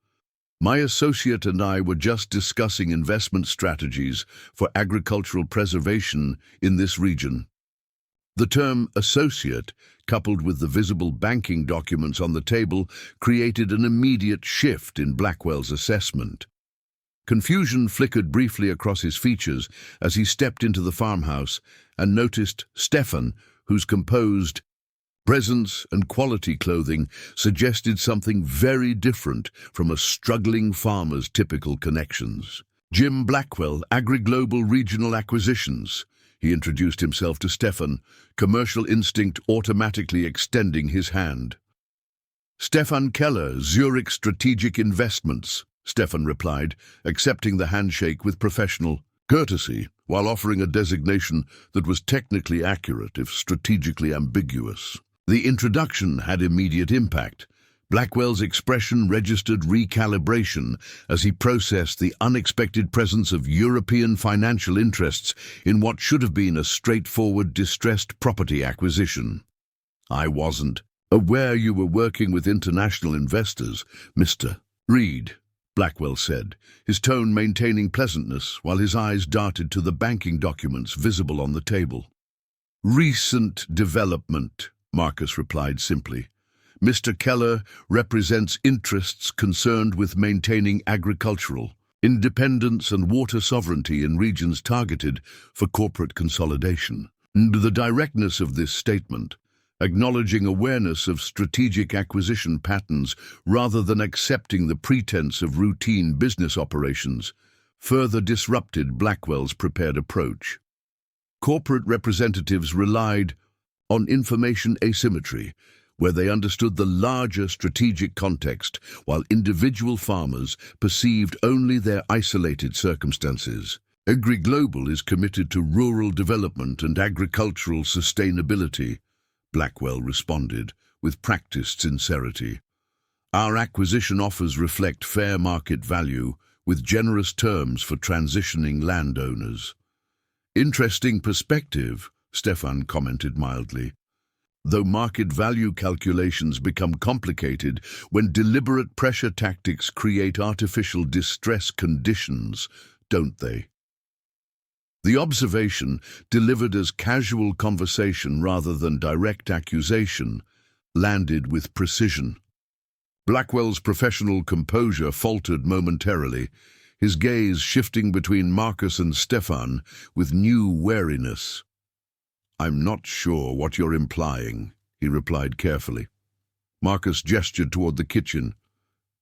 My associate and I were just discussing investment strategies for agricultural preservation in this region." The term associate, coupled with the visible banking documents on the table, created an immediate shift in Blackwell's assessment. Confusion flickered briefly across his features as he stepped into the farmhouse and noticed Stefan, whose composed presence and quality clothing suggested something very different from a struggling farmer's typical connections. "Jim Blackwell, AgriGlobal Regional Acquisitions," he introduced himself to Stefan, commercial instinct automatically extending his hand. "Stefan Keller, Zurich Strategic Investments," Stefan replied, accepting the handshake with professional courtesy, while offering a designation that was technically accurate if strategically ambiguous. The introduction had immediate impact. Blackwell's expression registered recalibration as he processed the unexpected presence of European financial interests in what should have been a straightforward distressed property acquisition. "I wasn't aware you were working with international investors, Mr. Reed," Blackwell said, his tone maintaining pleasantness while his eyes darted to the banking documents visible on the table. "Recent development," Marcus replied simply. "Mr. Keller represents interests concerned with maintaining agricultural independence and water sovereignty in regions targeted for corporate consolidation." And the directness of this statement, acknowledging awareness of strategic acquisition patterns rather than accepting the pretense of routine business operations, further disrupted Blackwell's prepared approach. Corporate representatives relied on information asymmetry, where they understood the larger strategic context, while individual farmers perceived only their isolated circumstances. "AgriGlobal is committed to rural development and agricultural sustainability," Blackwell responded, with practiced sincerity. "Our acquisition offers reflect fair market value, with generous terms for transitioning landowners." "Interesting perspective," Stefan commented mildly. "Though market value calculations become complicated when deliberate pressure tactics create artificial distress conditions, don't they?" The observation, delivered as casual conversation rather than direct accusation, landed with precision. Blackwell's professional composure faltered momentarily, his gaze shifting between Marcus and Stefan with new wariness. "I'm not sure what you're implying," he replied carefully. Marcus gestured toward the kitchen.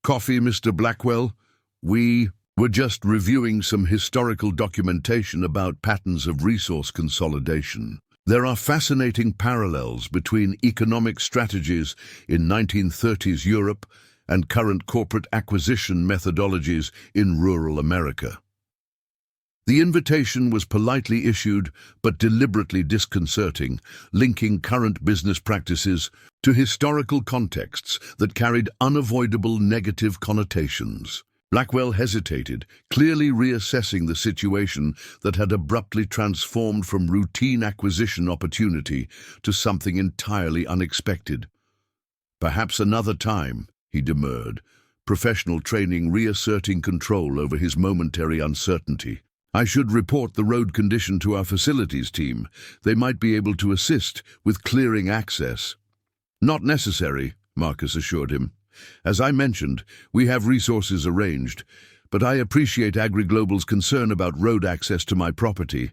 "Coffee, Mr. Blackwell? We were just reviewing some historical documentation about patterns of resource consolidation. There are fascinating parallels between economic strategies in 1930s Europe and current corporate acquisition methodologies in rural America." The invitation was politely issued but deliberately disconcerting, linking current business practices to historical contexts that carried unavoidable negative connotations. Blackwell hesitated, clearly reassessing the situation that had abruptly transformed from routine acquisition opportunity to something entirely unexpected. "Perhaps another time," he demurred, professional training reasserting control over his momentary uncertainty. "I should report the road condition to our facilities team. They might be able to assist with clearing access." "Not necessary," Marcus assured him. "As I mentioned, we have resources arranged. but I appreciate AgriGlobal's concern about road access to my property.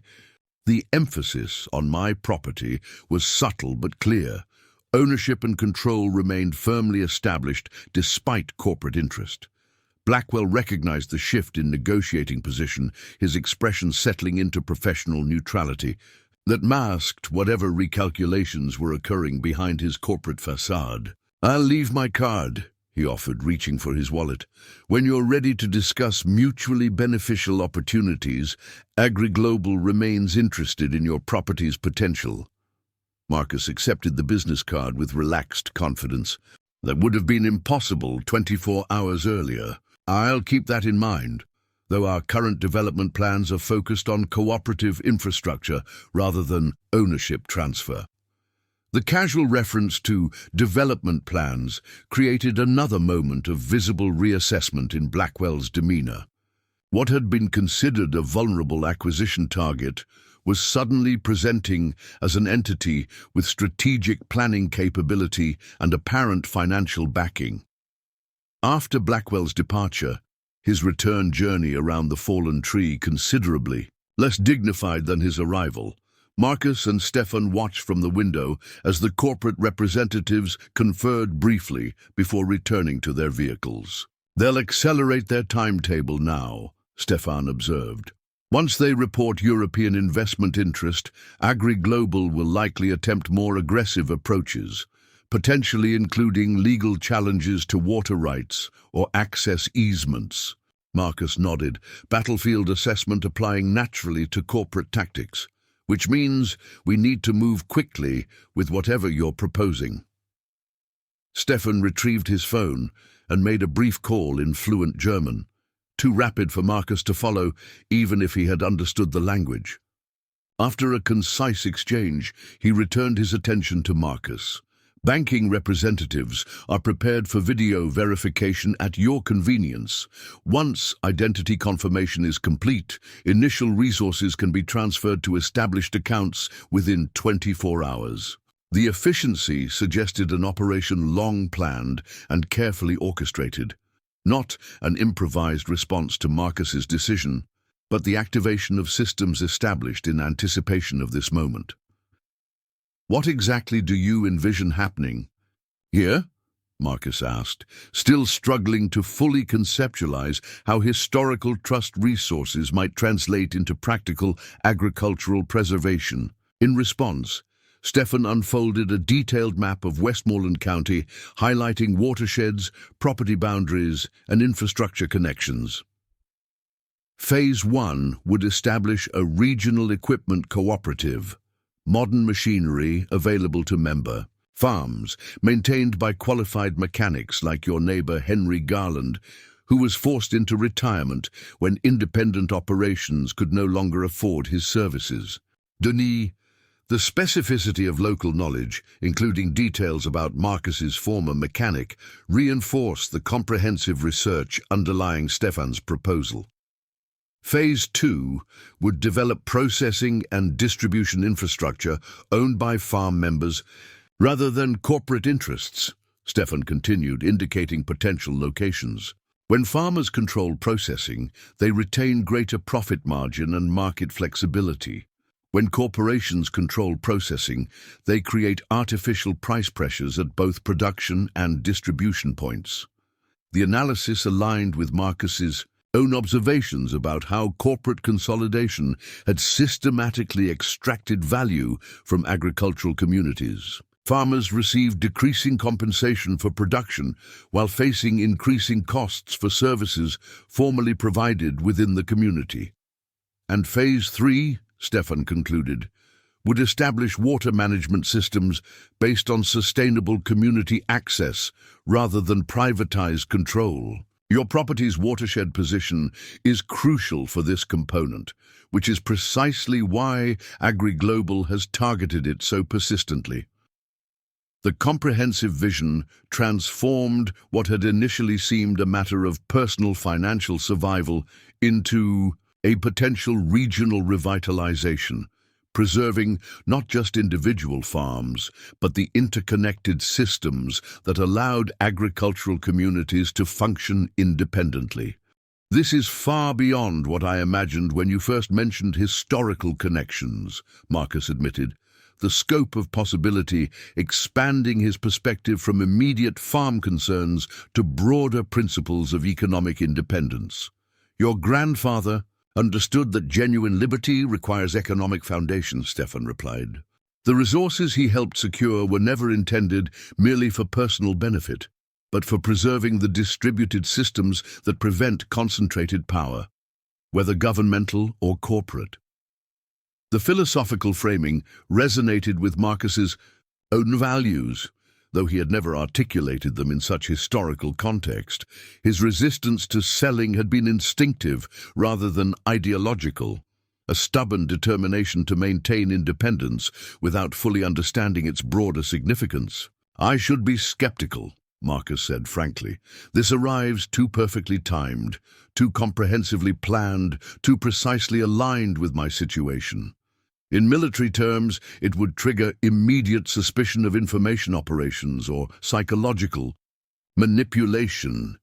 The emphasis on my property was subtle but clear. Ownership and control remained firmly established despite corporate interest. Blackwell recognized the shift in negotiating position, his expression settling into professional neutrality that masked whatever recalculations were occurring behind his corporate facade. "I'll leave my card," he offered, reaching for his wallet. "When you're ready to discuss mutually beneficial opportunities, AgriGlobal remains interested in your property's potential." Marcus accepted the business card with relaxed confidence. That would have been impossible 24 hours earlier. "I'll keep that in mind, though our current development plans are focused on cooperative infrastructure rather than ownership transfer." The casual reference to development plans created another moment of visible reassessment in Blackwell's demeanor. What had been considered a vulnerable acquisition target was suddenly presenting as an entity with strategic planning capability and apparent financial backing. After Blackwell's departure, his return journey around the fallen tree considerably less dignified than his arrival. Marcus and Stefan watched from the window as the corporate representatives conferred briefly before returning to their vehicles. "They'll accelerate their timetable now," Stefan observed. "Once they report European investment interest, AgriGlobal will likely attempt more aggressive approaches, potentially including legal challenges to water rights or access easements." Marcus nodded, battlefield assessment applying naturally to corporate tactics. "Which means we need to move quickly with whatever you're proposing." Stefan retrieved his phone and made a brief call in fluent German, too rapid for Marcus to follow, even if he had understood the language. After a concise exchange, he returned his attention to Marcus. "Banking representatives are prepared for video verification at your convenience. Once identity confirmation is complete, initial resources can be transferred to established accounts within 24 hours. The efficiency suggested an operation long planned and carefully orchestrated, not an improvised response to Marcus's decision, but the activation of systems established in anticipation of this moment. "What exactly do you envision happening here?" Marcus asked, still struggling to fully conceptualize how historical trust resources might translate into practical agricultural preservation. In response, Stefan unfolded a detailed map of Westmoreland County, highlighting watersheds, property boundaries, and infrastructure connections. Phase 1 would establish a regional equipment cooperative, modern machinery available to member farms, maintained by qualified mechanics like your neighbor Henry Garland, who was forced into retirement when independent operations could no longer afford his services. Denis, the specificity of local knowledge, including details about Marcus's former mechanic, reinforced the comprehensive research underlying Stefan's proposal. Phase 2 would develop processing and distribution infrastructure owned by farm members rather than corporate interests, Stefan continued, indicating potential locations. When farmers control processing, they retain greater profit margin and market flexibility. When corporations control processing, they create artificial price pressures at both production and distribution points. The analysis aligned with Marcus's own observations about how corporate consolidation had systematically extracted value from agricultural communities. Farmers received decreasing compensation for production while facing increasing costs for services formerly provided within the community. And Phase 3, Stefan concluded, would establish water management systems based on sustainable community access rather than privatized control. Your property's watershed position is crucial for this component, which is precisely why AgriGlobal has targeted it so persistently. The comprehensive vision transformed what had initially seemed a matter of personal financial survival into a potential regional revitalization, preserving not just individual farms, but the interconnected systems that allowed agricultural communities to function independently. This is far beyond what I imagined when you first mentioned historical connections, Marcus admitted, the scope of possibility expanding his perspective from immediate farm concerns to broader principles of economic independence. Your grandfather understood that genuine liberty requires economic foundations, Stefan replied. The resources he helped secure were never intended merely for personal benefit, but for preserving the distributed systems that prevent concentrated power, whether governmental or corporate. The philosophical framing resonated with Marcus's own values, though he had never articulated them in such historical context. His resistance to selling had been instinctive rather than ideological, a stubborn determination to maintain independence without fully understanding its broader significance. I should be skeptical, Marcus said frankly. This arrives too perfectly timed, too comprehensively planned, too precisely aligned with my situation. In military terms, it would trigger immediate suspicion of information operations or psychological manipulation.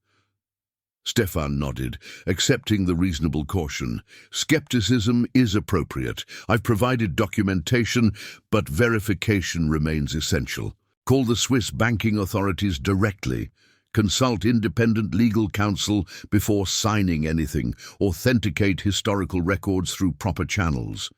Stefan nodded, accepting the reasonable caution. Skepticism is appropriate. I've provided documentation, but verification remains essential. Call the Swiss banking authorities directly. Consult independent legal counsel before signing anything. Authenticate historical records through proper channels.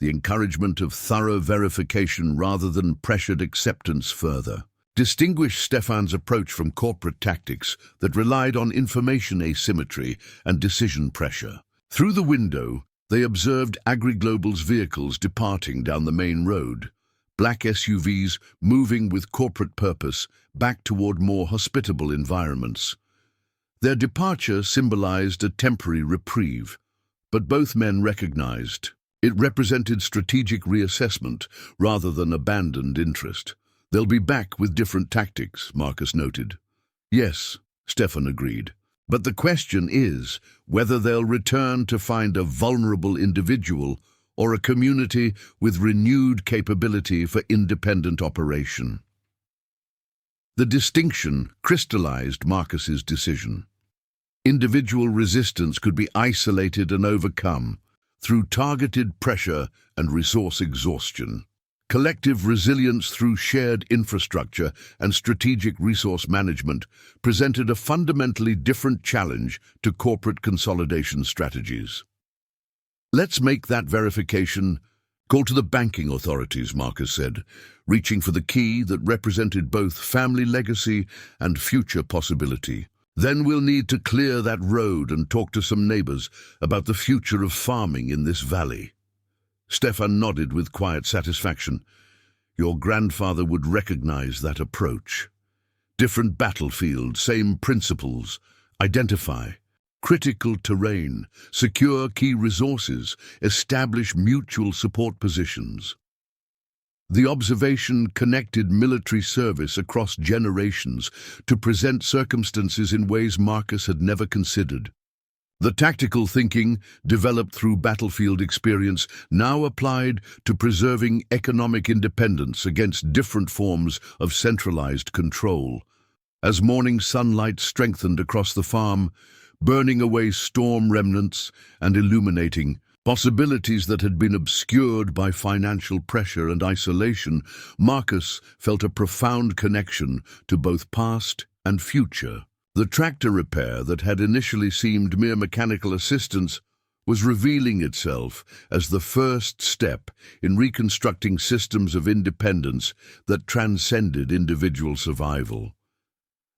The encouragement of thorough verification rather than pressured acceptance further. Distinguish Stefan's approach from corporate tactics that relied on information asymmetry and decision pressure. Through the window, they observed AgriGlobal's vehicles departing down the main road, black SUVs moving with corporate purpose back toward more hospitable environments. Their departure symbolized a temporary reprieve, but both men recognized it represented strategic reassessment rather than abandoned interest. They'll be back with different tactics, Marcus noted. Yes, Stefan agreed. But the question is whether they'll return to find a vulnerable individual or a community with renewed capability for independent operation. The distinction crystallized Marcus's decision. Individual resistance could be isolated and overcome through targeted pressure and resource exhaustion. Collective resilience through shared infrastructure and strategic resource management presented a fundamentally different challenge to corporate consolidation strategies. Let's make that verification. Call to the banking authorities, Marcus said, reaching for the key that represented both family legacy and future possibility. Then we'll need to clear that road and talk to some neighbors about the future of farming in this valley. Stefan nodded with quiet satisfaction. Your grandfather would recognize that approach. Different battlefield, same principles. Identify critical terrain, secure key resources, establish mutual support positions. The observation connected military service across generations to present circumstances in ways Marcus had never considered. The tactical thinking, developed through battlefield experience, now applied to preserving economic independence against different forms of centralized control. As morning sunlight strengthened across the farm, burning away storm remnants and illuminating possibilities that had been obscured by financial pressure and isolation, Marcus felt a profound connection to both past and future. The tractor repair that had initially seemed mere mechanical assistance was revealing itself as the first step in reconstructing systems of independence that transcended individual survival.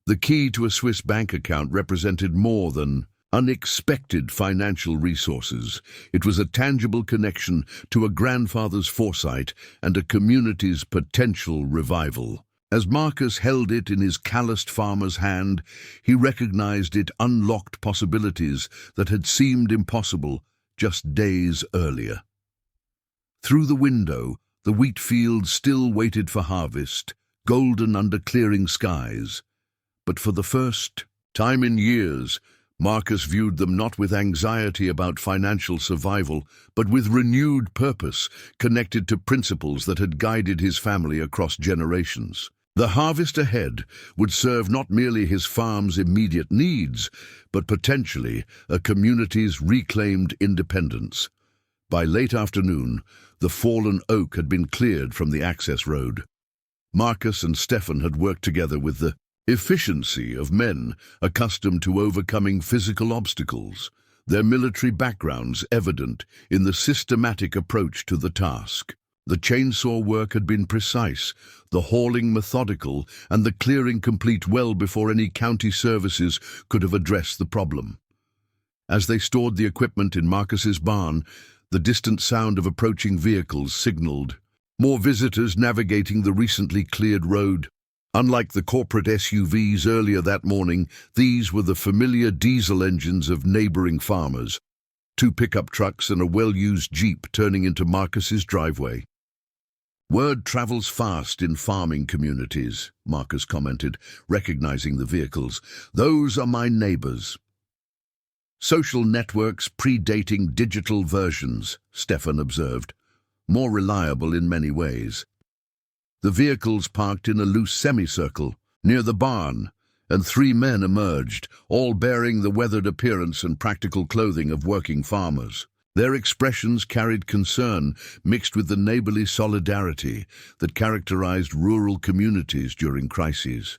The key to a Swiss bank account represented more than unexpected financial resources. It was a tangible connection to a grandfather's foresight and a community's potential revival. As Marcus held it in his calloused farmer's hand, he recognized it unlocked possibilities that had seemed impossible just days earlier. Through the window, the wheat fields still waited for harvest, golden under clearing skies. But for the first time in years, Marcus viewed them not with anxiety about financial survival, but with renewed purpose connected to principles that had guided his family across generations. The harvest ahead would serve not merely his farm's immediate needs, but potentially a community's reclaimed independence. By late afternoon, the fallen oak had been cleared from the access road. Marcus and Stefan had worked together with the efficiency of men accustomed to overcoming physical obstacles, their military backgrounds evident in the systematic approach to the task. The chainsaw work had been precise, the hauling methodical, and the clearing complete well before any county services could have addressed the problem. As they stored the equipment in Marcus's barn, the distant sound of approaching vehicles signaled more visitors navigating the recently cleared road. Unlike the corporate SUVs earlier that morning, these were the familiar diesel engines of neighboring farmers. 2 pickup trucks and a well-used Jeep turning into Marcus's driveway. "Word travels fast in farming communities," Marcus commented, recognizing the vehicles. "Those are my neighbors." "Social networks predating digital versions," Stefan observed. "More reliable in many ways." The vehicles parked in a loose semicircle near the barn, and 3 men emerged, all bearing the weathered appearance and practical clothing of working farmers. Their expressions carried concern, mixed with the neighborly solidarity that characterized rural communities during crises.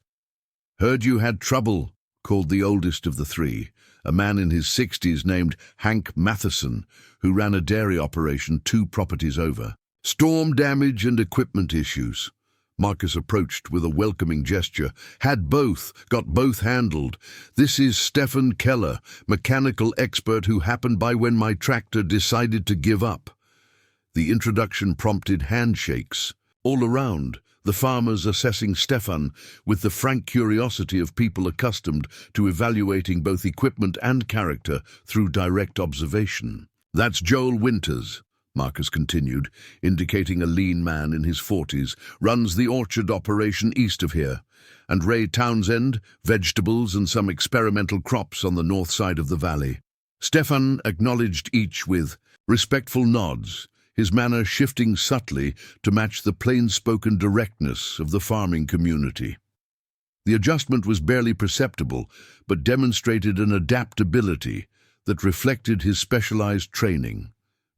"Heard you had trouble," called the oldest of the 3, a man in his 60s named Hank Matheson, who ran a dairy operation 2 properties over. "Storm damage and equipment issues." Marcus approached with a welcoming gesture. Got both handled. "This is Stefan Keller, mechanical expert who happened by when my tractor decided to give up." The introduction prompted handshakes. All around, the farmers assessing Stefan with the frank curiosity of people accustomed to evaluating both equipment and character through direct observation. "That's Joel Winters," Marcus continued, indicating a lean man in his 40s, "runs the orchard operation east of here. And Ray Townsend, vegetables and some experimental crops on the north side of the valley." Stefan acknowledged each with respectful nods, his manner shifting subtly to match the plain-spoken directness of the farming community. The adjustment was barely perceptible, but demonstrated an adaptability that reflected his specialized training,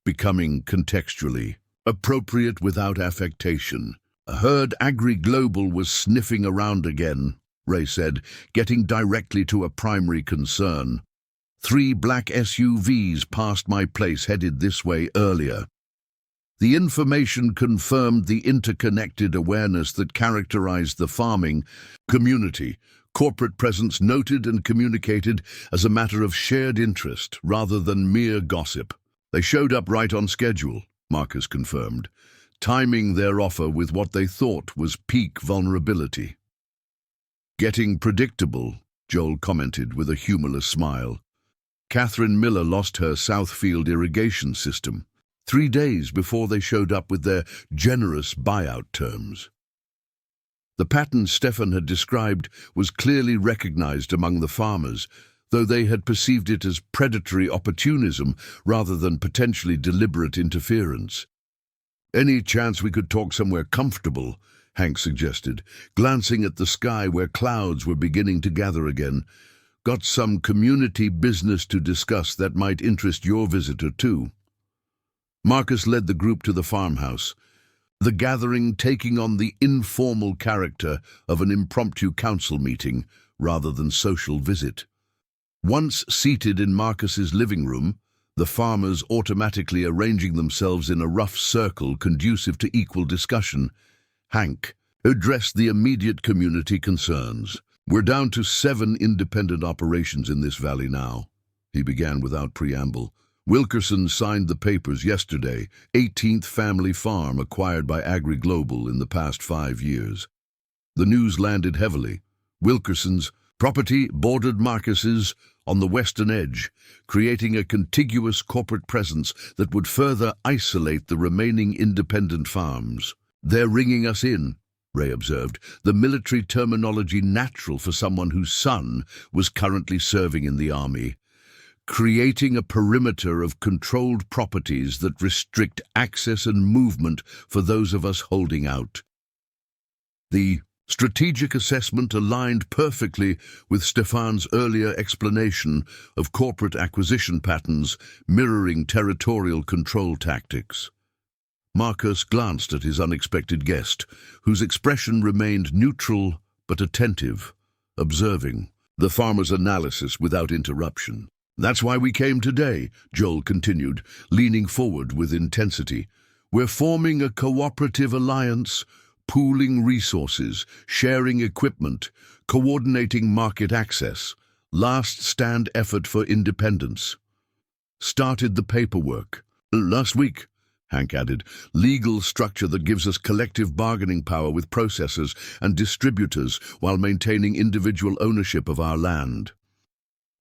becoming contextually appropriate without affectation. "I heard Agri-Global was sniffing around again," Ray said, getting directly to a primary concern. 3 black SUVs passed my place headed this way earlier." The information confirmed the interconnected awareness that characterized the farming community, corporate presence noted and communicated as a matter of shared interest rather than mere gossip. "They showed up right on schedule," Marcus confirmed, timing their offer with what they thought was peak vulnerability. "Getting predictable," Joel commented with a humorless smile. "Catherine Miller lost her Southfield irrigation system 3 days before they showed up with their generous buyout terms." The pattern Stefan had described was clearly recognized among the farmers, though they had perceived it as predatory opportunism rather than potentially deliberate interference. "Any chance we could talk somewhere comfortable?" Hank suggested, glancing at the sky where clouds were beginning to gather again. "Got some community business to discuss that might interest your visitor too." Marcus led the group to the farmhouse, the gathering taking on the informal character of an impromptu council meeting rather than social visit. Once seated in Marcus's living room, the farmers automatically arranging themselves in a rough circle conducive to equal discussion, Hank addressed the immediate community concerns. "We're down to 7 independent operations in this valley now," he began without preamble. "Wilkerson signed the papers yesterday, 18th family farm acquired by Agri-Global in the past 5 years. The news landed heavily. Wilkerson's property bordered Marcus's on the western edge, creating a contiguous corporate presence that would further isolate the remaining independent farms. "They're ringing us in," Ray observed, the military terminology natural for someone whose son was currently serving in the army. "Creating a perimeter of controlled properties that restrict access and movement for those of us holding out." The Strategic assessment aligned perfectly with Stefan's earlier explanation of corporate acquisition patterns mirroring territorial control tactics. Marcus glanced at his unexpected guest, whose expression remained neutral but attentive, observing the farmer's analysis without interruption. "That's why we came today," Joel continued, leaning forward with intensity. "We're forming a cooperative alliance, pooling resources, sharing equipment, coordinating market access. Last stand effort for independence. Started the paperwork last week," Hank added. "Legal structure that gives us collective bargaining power with processors and distributors while maintaining individual ownership of our land."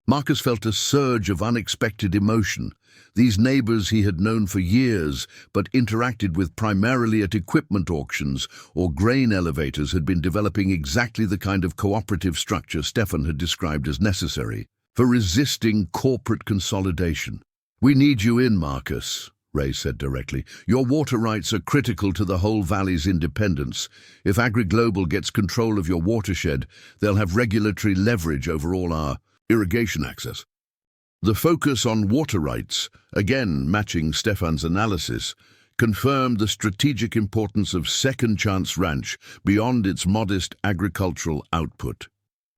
Marcus felt a surge of unexpected emotion. These neighbors he had known for years, but interacted with primarily at equipment auctions or grain elevators, had been developing exactly the kind of cooperative structure Stefan had described as necessary for resisting corporate consolidation. "We need you in, Marcus," Ray said directly. "Your water rights are critical to the whole valley's independence. If AgriGlobal gets control of your watershed, they'll have regulatory leverage over all our irrigation access." The focus on water rights, again matching Stefan's analysis, confirmed the strategic importance of Second Chance Ranch beyond its modest agricultural output.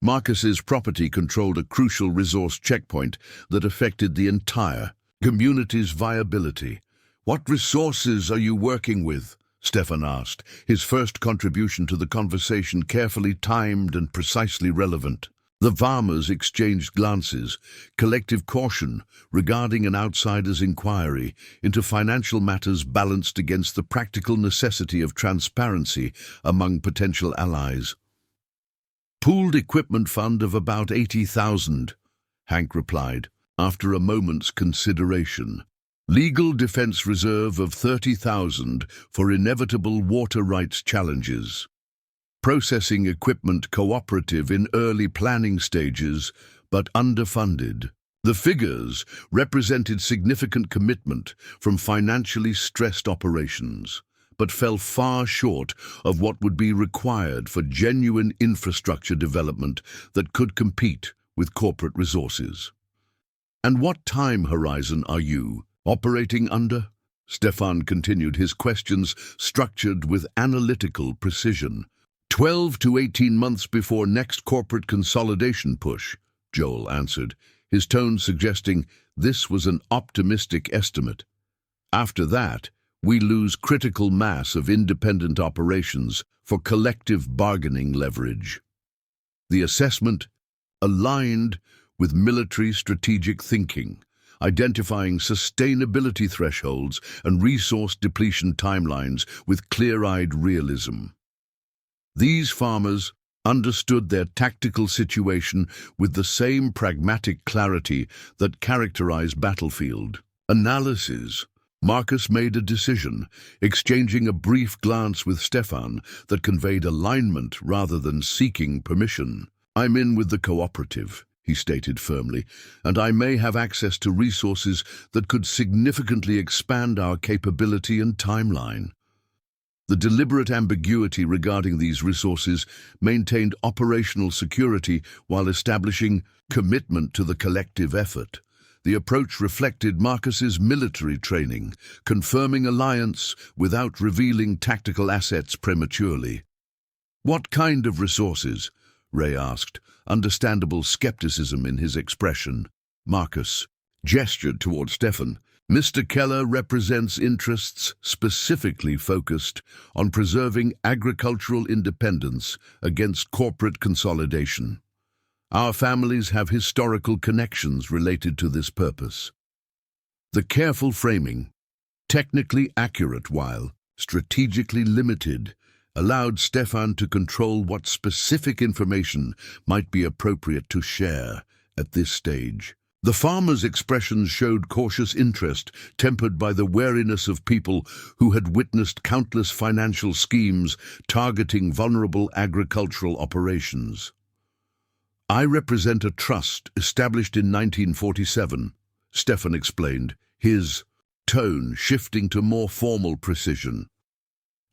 Marcus's property controlled a crucial resource checkpoint that affected the entire community's viability. "What resources are you working with?" Stefan asked, his first contribution to the conversation carefully timed and precisely relevant. The farmers exchanged glances, collective caution regarding an outsider's inquiry into financial matters balanced against the practical necessity of transparency among potential allies. "Pooled equipment fund of about 80,000, Hank replied, after a moment's consideration. "Legal defense reserve of 30,000 for inevitable water rights challenges. Processing equipment cooperative in early planning stages, but underfunded." The figures represented significant commitment from financially stressed operations, but fell far short of what would be required for genuine infrastructure development that could compete with corporate resources. "And what time horizon are you operating under?" Stefan continued, his questions structured with analytical precision. 12 to 18 months before next corporate consolidation push," Joel answered, his tone suggesting this was an optimistic estimate. "After that, we lose critical mass of independent operations for collective bargaining leverage." The assessment aligned with military strategic thinking, identifying sustainability thresholds and resource depletion timelines with clear-eyed realism. These farmers understood their tactical situation with the same pragmatic clarity that characterized battlefield analysis. Marcus made a decision, exchanging a brief glance with Stefan that conveyed alignment rather than seeking permission. "I'm in with the cooperative," he stated firmly, "and I may have access to resources that could significantly expand our capability and timeline." The deliberate ambiguity regarding these resources maintained operational security while establishing commitment to the collective effort. The approach reflected Marcus's military training, confirming alliance without revealing tactical assets prematurely. "What kind of resources?" Ray asked, understandable skepticism in his expression. Marcus gestured toward Stefan. "Mr. Keller represents interests specifically focused on preserving agricultural independence against corporate consolidation. Our families have historical connections related to this purpose." The careful framing, technically accurate while strategically limited, allowed Stefan to control what specific information might be appropriate to share at this stage. The farmer's expressions showed cautious interest, tempered by the wariness of people who had witnessed countless financial schemes targeting vulnerable agricultural operations. "I represent a trust established in 1947, Stefan explained, his tone shifting to more formal precision.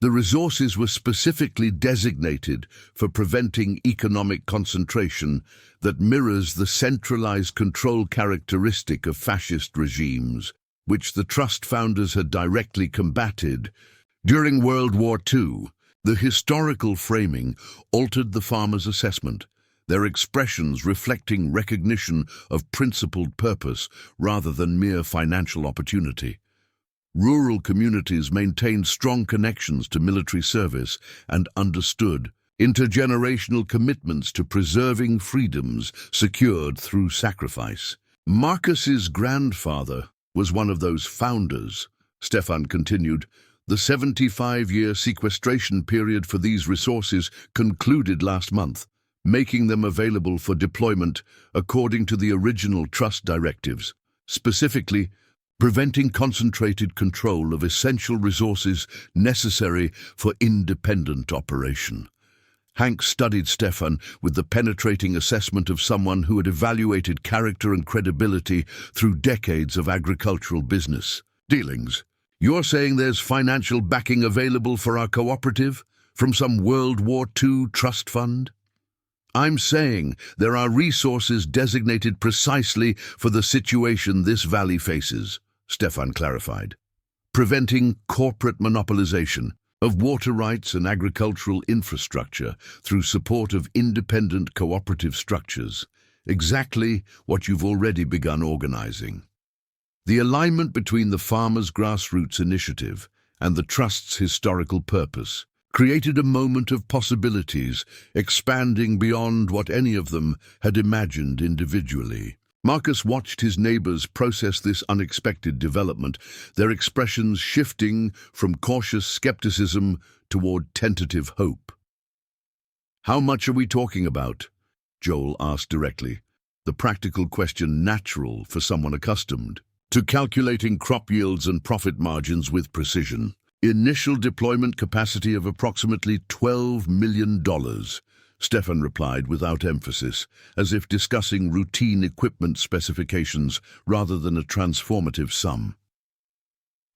The resources were specifically designated for preventing economic concentration that mirrors the centralized control characteristic of fascist regimes, which the trust founders had directly combated. During World War II, the historical framing altered the farmers' assessment, their expressions reflecting recognition of principled purpose rather than mere financial opportunity. Rural communities maintained strong connections to military service and understood intergenerational commitments to preserving freedoms secured through sacrifice. Marcus's grandfather was one of those founders. Stefan continued, the 75-year sequestration period for these resources concluded last month, making them available for deployment according to the original trust directives, specifically preventing concentrated control of essential resources necessary for independent operation. Hank studied Stefan with the penetrating assessment of someone who had evaluated character and credibility through decades of agricultural business dealings. You're saying there's financial backing available for our cooperative from some World War II trust fund? I'm saying there are resources designated precisely for the situation this valley faces, Stefan clarified. Preventing corporate monopolization of water rights and agricultural infrastructure through support of independent cooperative structures, exactly what you've already begun organizing. The alignment between the Farmers' Grassroots Initiative and the Trust's historical purpose created a moment of possibilities, expanding beyond what any of them had imagined individually. Marcus watched his neighbors process this unexpected development, their expressions shifting from cautious skepticism toward tentative hope. How much are we talking about? Joel asked directly, the practical question natural for someone accustomed to calculating crop yields and profit margins with precision. Initial deployment capacity of approximately $12 million, Stefan replied without emphasis, as if discussing routine equipment specifications rather than a transformative sum.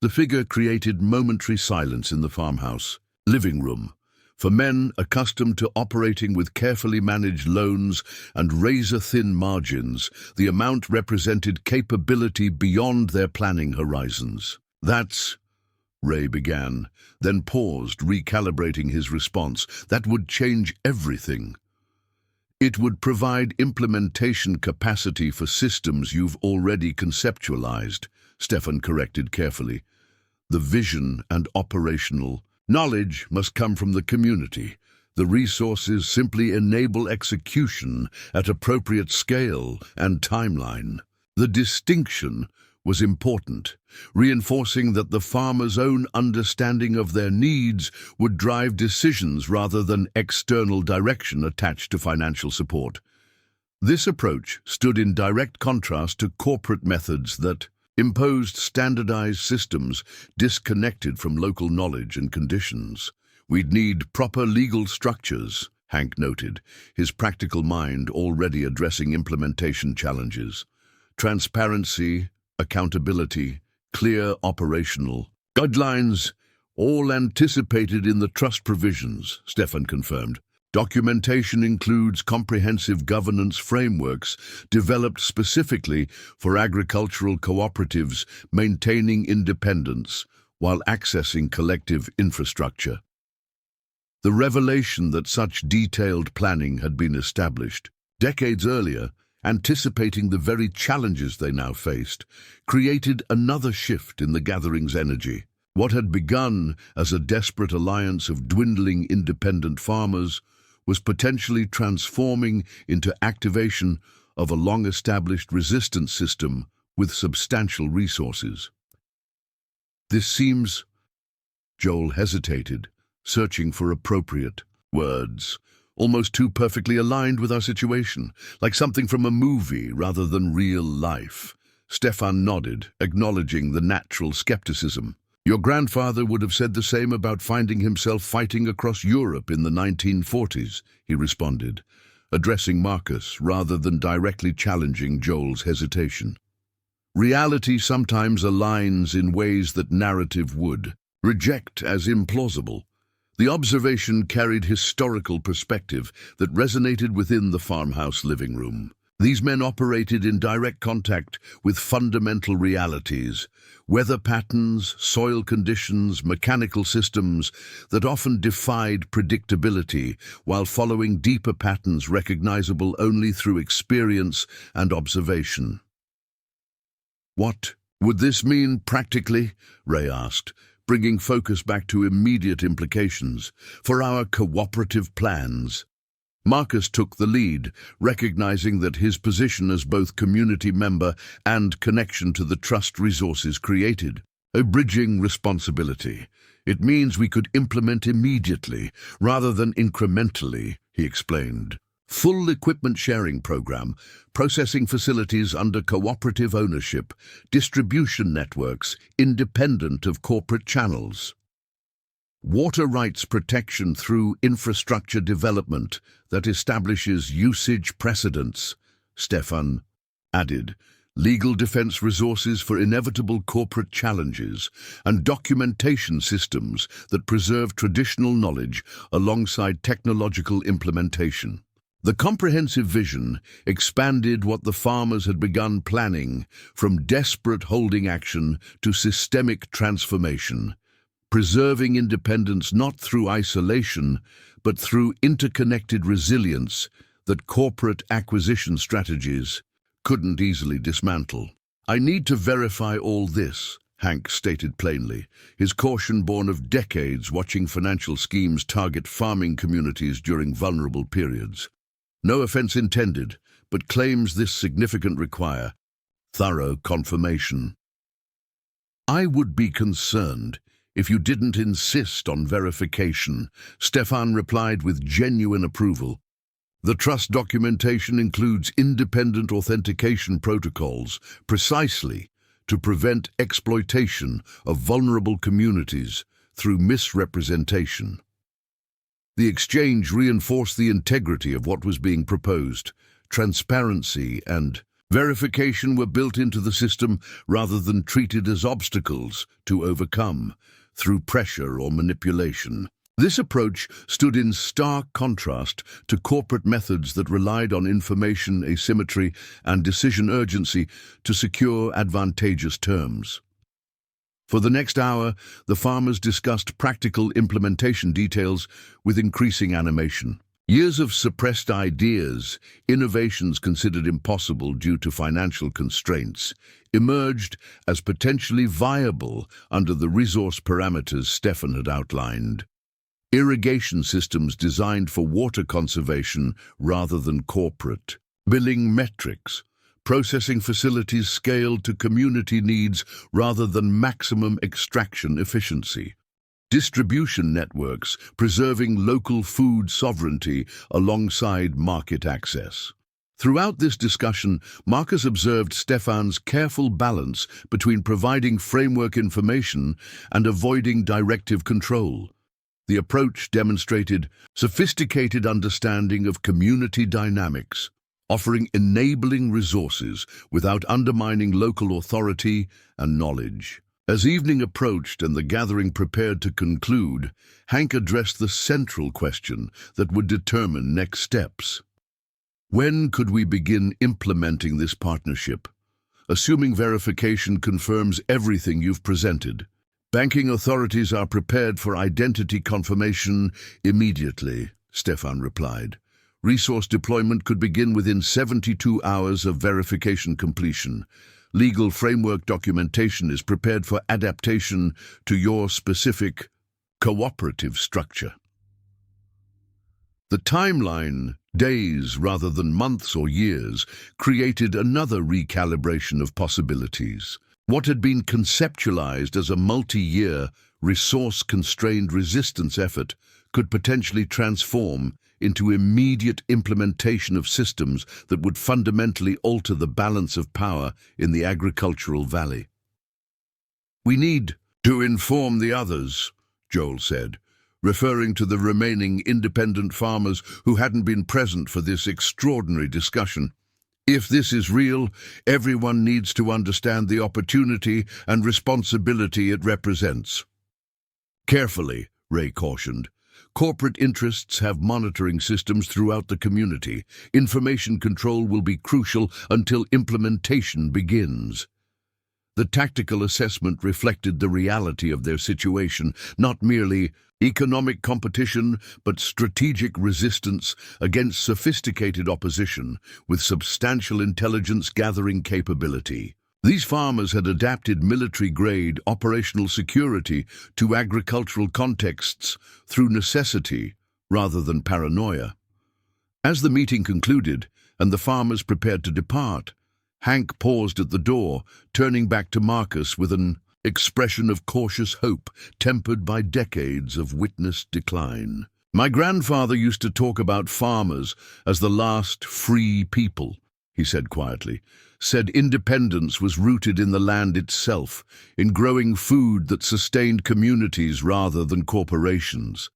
The figure created momentary silence in the farmhouse living room. For men accustomed to operating with carefully managed loans and razor-thin margins, the amount represented capability beyond their planning horizons. That's, Ray began, then paused, recalibrating his response. That would change everything. It would provide implementation capacity for systems you've already conceptualized, Stefan corrected carefully. The vision and operational knowledge must come from the community. The resources simply enable execution at appropriate scale and timeline. The distinction was important, reinforcing that the farmer's own understanding of their needs would drive decisions rather than external direction attached to financial support. This approach stood in direct contrast to corporate methods that imposed standardized systems disconnected from local knowledge and conditions. We'd need proper legal structures, Hank noted, his practical mind already addressing implementation challenges. Transparency, accountability, clear operational guidelines, all anticipated in the trust provisions, Stefan confirmed. Documentation includes comprehensive governance frameworks developed specifically for agricultural cooperatives maintaining independence while accessing collective infrastructure. The revelation that such detailed planning had been established decades earlier, anticipating the very challenges they now faced, created another shift in the gathering's energy. What had begun as a desperate alliance of dwindling independent farmers was potentially transforming into activation of a long-established resistance system with substantial resources. This seems, Joel hesitated, searching for appropriate words, almost too perfectly aligned with our situation, like something from a movie rather than real life. Stefan nodded, acknowledging the natural skepticism. Your grandfather would have said the same about finding himself fighting across Europe in the 1940s, he responded, addressing Marcus rather than directly challenging Joel's hesitation. Reality sometimes aligns in ways that narrative would reject as implausible. The observation carried historical perspective that resonated within the farmhouse living room. These men operated in direct contact with fundamental realities, weather patterns, soil conditions, mechanical systems that often defied predictability, while following deeper patterns recognizable only through experience and observation. "What would this mean practically?" Ray asked, bringing focus back to immediate implications for our cooperative plans. Marcus took the lead, recognizing that his position as both community member and connection to the trust resources created a bridging responsibility. "It means we could implement immediately, rather than incrementally," he explained. "Full equipment sharing program, processing facilities under cooperative ownership, distribution networks independent of corporate channels. Water rights protection through infrastructure development that establishes usage precedents," Stefan added. "Legal defense resources for inevitable corporate challenges, and documentation systems that preserve traditional knowledge alongside technological implementation." The comprehensive vision expanded what the farmers had begun planning, from desperate holding action to systemic transformation, preserving independence not through isolation, but through interconnected resilience that corporate acquisition strategies couldn't easily dismantle. "I need to verify all this," Hank stated plainly, his caution born of decades watching financial schemes target farming communities during vulnerable periods. No offense intended, but claims this significant require thorough confirmation. "I would be concerned if you didn't insist on verification," Stefan replied with genuine approval. "The trust documentation includes independent authentication protocols precisely to prevent exploitation of vulnerable communities through misrepresentation." The exchange reinforced the integrity of what was being proposed. Transparency and verification were built into the system rather than treated as obstacles to overcome through pressure or manipulation. This approach stood in stark contrast to corporate methods that relied on information asymmetry and decision urgency to secure advantageous terms. For the next hour, the farmers discussed practical implementation details with increasing animation. Years of suppressed ideas, innovations considered impossible due to financial constraints, emerged as potentially viable under the resource parameters Stefan had outlined. Irrigation systems designed for water conservation rather than corporate. Billing metrics. Processing facilities scaled to community needs rather than maximum extraction efficiency. Distribution networks preserving local food sovereignty alongside market access. Throughout this discussion, Marcus observed Stefan's careful balance between providing framework information and avoiding directive control. The approach demonstrated sophisticated understanding of community dynamics, offering enabling resources without undermining local authority and knowledge. As evening approached and the gathering prepared to conclude, Hank addressed the central question that would determine next steps. "When could we begin implementing this partnership? Assuming verification confirms everything you've presented. Banking authorities are prepared for identity confirmation immediately," Stefan replied. "Resource deployment could begin within 72 hours of verification completion. Legal framework documentation is prepared for adaptation to your specific cooperative structure." The timeline, days rather than months or years, created another recalibration of possibilities. What had been conceptualized as a multi-year, resource-constrained resistance effort could potentially transform into immediate implementation of systems that would fundamentally alter the balance of power in the agricultural valley. "We need to inform the others," Joel said, referring to the remaining independent farmers who hadn't been present for this extraordinary discussion. "If this is real, everyone needs to understand the opportunity and responsibility it represents." "Carefully," Ray cautioned. Corporate interests have monitoring systems throughout the community. Information control will be crucial until implementation begins. The tactical assessment reflected the reality of their situation, not merely economic competition, but strategic resistance against sophisticated opposition with substantial intelligence-gathering capability. These farmers had adapted military-grade operational security to agricultural contexts through necessity rather than paranoia. As the meeting concluded and the farmers prepared to depart, Hank paused at the door, turning back to Marcus with an expression of cautious hope tempered by decades of witnessed decline. "My grandfather used to talk about farmers as the last free people," he said quietly. "Said independence was rooted in the land itself, in growing food that sustained communities rather than corporations."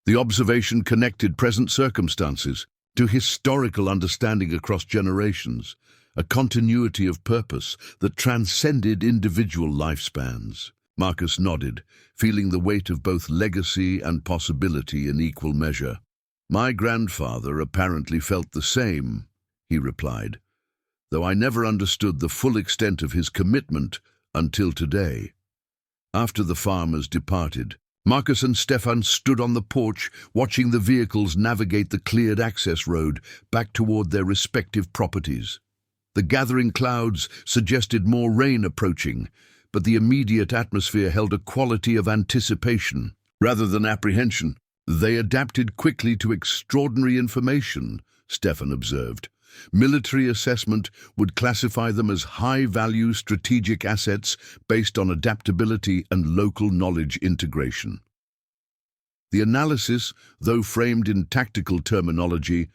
The observation connected present circumstances to historical understanding across generations, a continuity of purpose that transcended individual lifespans. Marcus nodded, feeling the weight of both legacy and possibility in equal measure. "My grandfather apparently felt the same," he replied, "though I never understood the full extent of his commitment until today." After the farmers departed, Marcus and Stefan stood on the porch, watching the vehicles navigate the cleared access road back toward their respective properties. The gathering clouds suggested more rain approaching, but the immediate atmosphere held a quality of anticipation rather than apprehension. "They adapted quickly to extraordinary information," Stefan observed. "Military assessment would classify them as high-value strategic assets based on adaptability and local knowledge integration." The analysis, though framed in tactical terminology,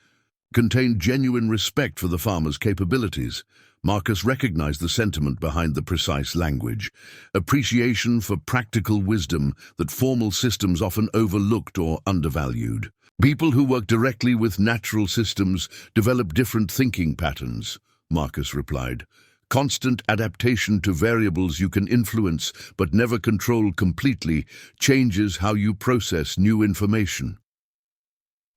contained genuine respect for the farmers' capabilities. Marcus recognized the sentiment behind the precise language, appreciation for practical wisdom that formal systems often overlooked or undervalued. "People who work directly with natural systems develop different thinking patterns," Marcus replied. "Constant adaptation to variables you can influence but never control completely changes how you process new information."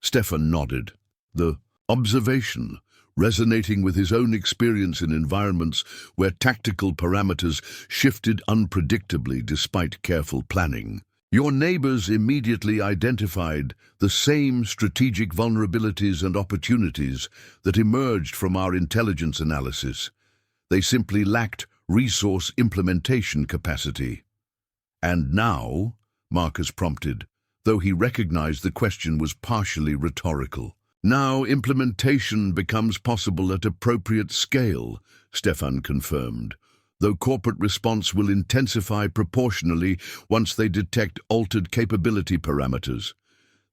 Stefan nodded, the observation resonating with his own experience in environments where tactical parameters shifted unpredictably despite careful planning. "Your neighbors immediately identified the same strategic vulnerabilities and opportunities that emerged from our intelligence analysis. They simply lacked resource implementation capacity." "And now?" Marcus prompted, though he recognized the question was partially rhetorical. "Now implementation becomes possible at appropriate scale," Stefan confirmed, "though corporate response will intensify proportionally once they detect altered capability parameters.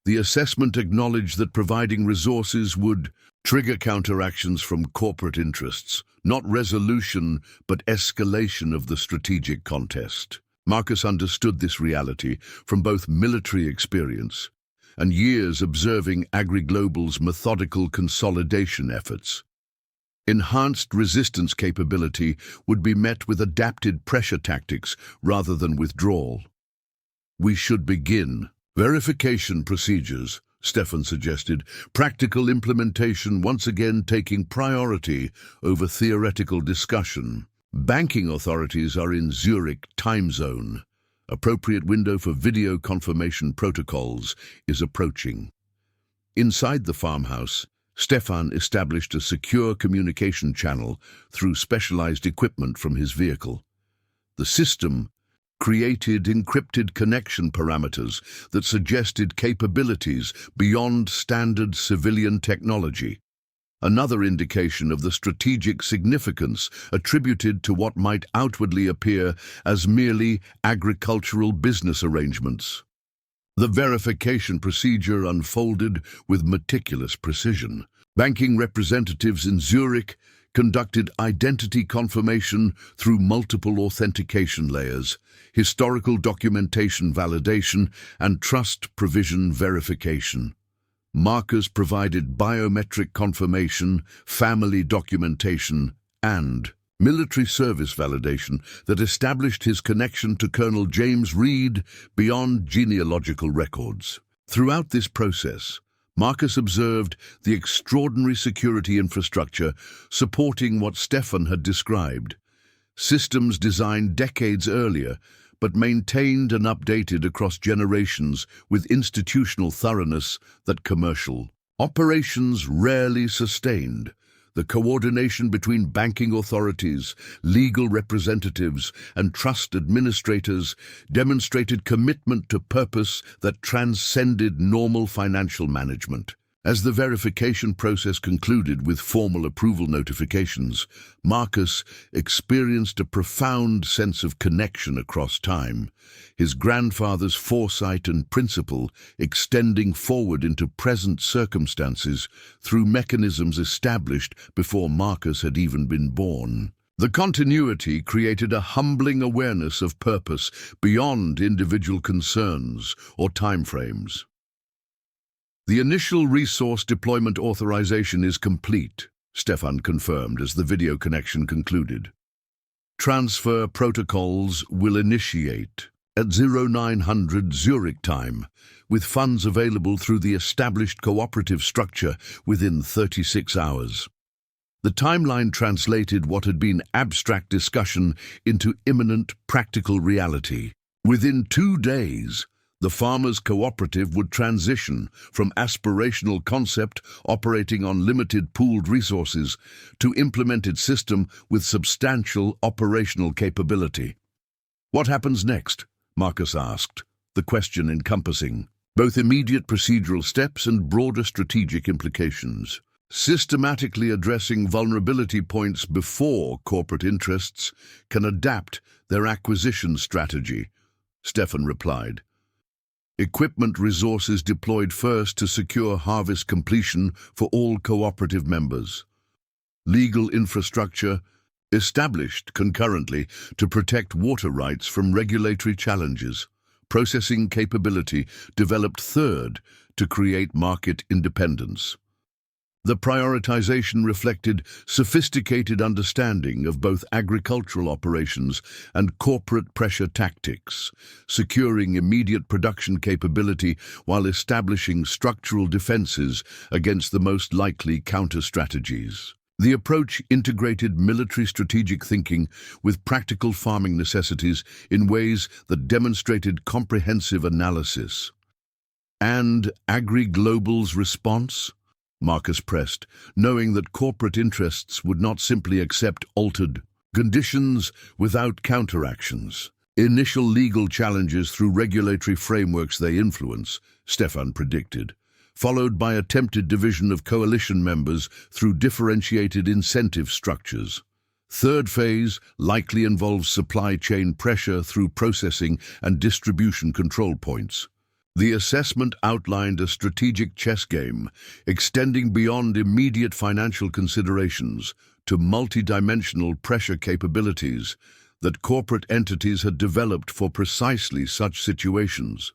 The assessment acknowledged that providing resources would trigger counteractions from corporate interests, not resolution but escalation of the strategic contest." Marcus understood this reality from both military experience and years observing AgriGlobal's methodical consolidation efforts. Enhanced resistance capability would be met with adapted pressure tactics rather than withdrawal. "We should begin verification procedures," Stefan suggested, "practical implementation once again taking priority over theoretical discussion. Banking authorities are in Zurich time zone. Appropriate window for video confirmation protocols is approaching." Inside the farmhouse, Stefan established a secure communication channel through specialized equipment from his vehicle. The system created encrypted connection parameters that suggested capabilities beyond standard civilian technology, another indication of the strategic significance attributed to what might outwardly appear as merely agricultural business arrangements. The verification procedure unfolded with meticulous precision. Banking representatives in Zurich conducted identity confirmation through multiple authentication layers, historical documentation validation, and trust provision verification. Marcus provided biometric confirmation, family documentation, and military service validation that established his connection to Colonel James Reed beyond genealogical records. Throughout this process, Marcus observed the extraordinary security infrastructure supporting what Stefan had described. Systems designed decades earlier, but maintained and updated across generations with institutional thoroughness that commercial operations rarely sustained. The coordination between banking authorities, legal representatives, and trust administrators demonstrated commitment to purpose that transcended normal financial management. As the verification process concluded with formal approval notifications, Marcus experienced a profound sense of connection across time, his grandfather's foresight and principle extending forward into present circumstances through mechanisms established before Marcus had even been born. The continuity created a humbling awareness of purpose beyond individual concerns or timeframes. The initial resource deployment authorization is complete, Stefan confirmed as the video connection concluded. Transfer protocols will initiate at 0900 Zurich time, with funds available through the established cooperative structure within 36 hours. The timeline translated what had been abstract discussion into imminent practical reality. Within 2 days, the farmers' cooperative would transition from aspirational concept operating on limited pooled resources to implemented system with substantial operational capability. What happens next? Marcus asked, the question encompassing both immediate procedural steps and broader strategic implications. Systematically addressing vulnerability points before corporate interests can adapt their acquisition strategy, Stefan replied. Equipment resources deployed first to secure harvest completion for all cooperative members. Legal infrastructure established concurrently to protect water rights from regulatory challenges. Processing capability developed third to create market independence. The prioritization reflected sophisticated understanding of both agricultural operations and corporate pressure tactics, securing immediate production capability while establishing structural defenses against the most likely counter-strategies. The approach integrated military strategic thinking with practical farming necessities in ways that demonstrated comprehensive analysis. And Agri-Global's response? Marcus pressed, knowing that corporate interests would not simply accept altered conditions without counteractions. Initial legal challenges through regulatory frameworks they influence, Stefan predicted, followed by attempted division of coalition members through differentiated incentive structures. Third phase likely involves supply chain pressure through processing and distribution control points. The assessment outlined a strategic chess game, extending beyond immediate financial considerations to multidimensional pressure capabilities that corporate entities had developed for precisely such situations.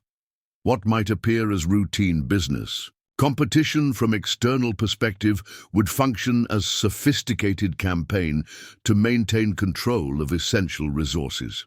What might appear as routine business, competition from external perspective would function as sophisticated campaign to maintain control of essential resources.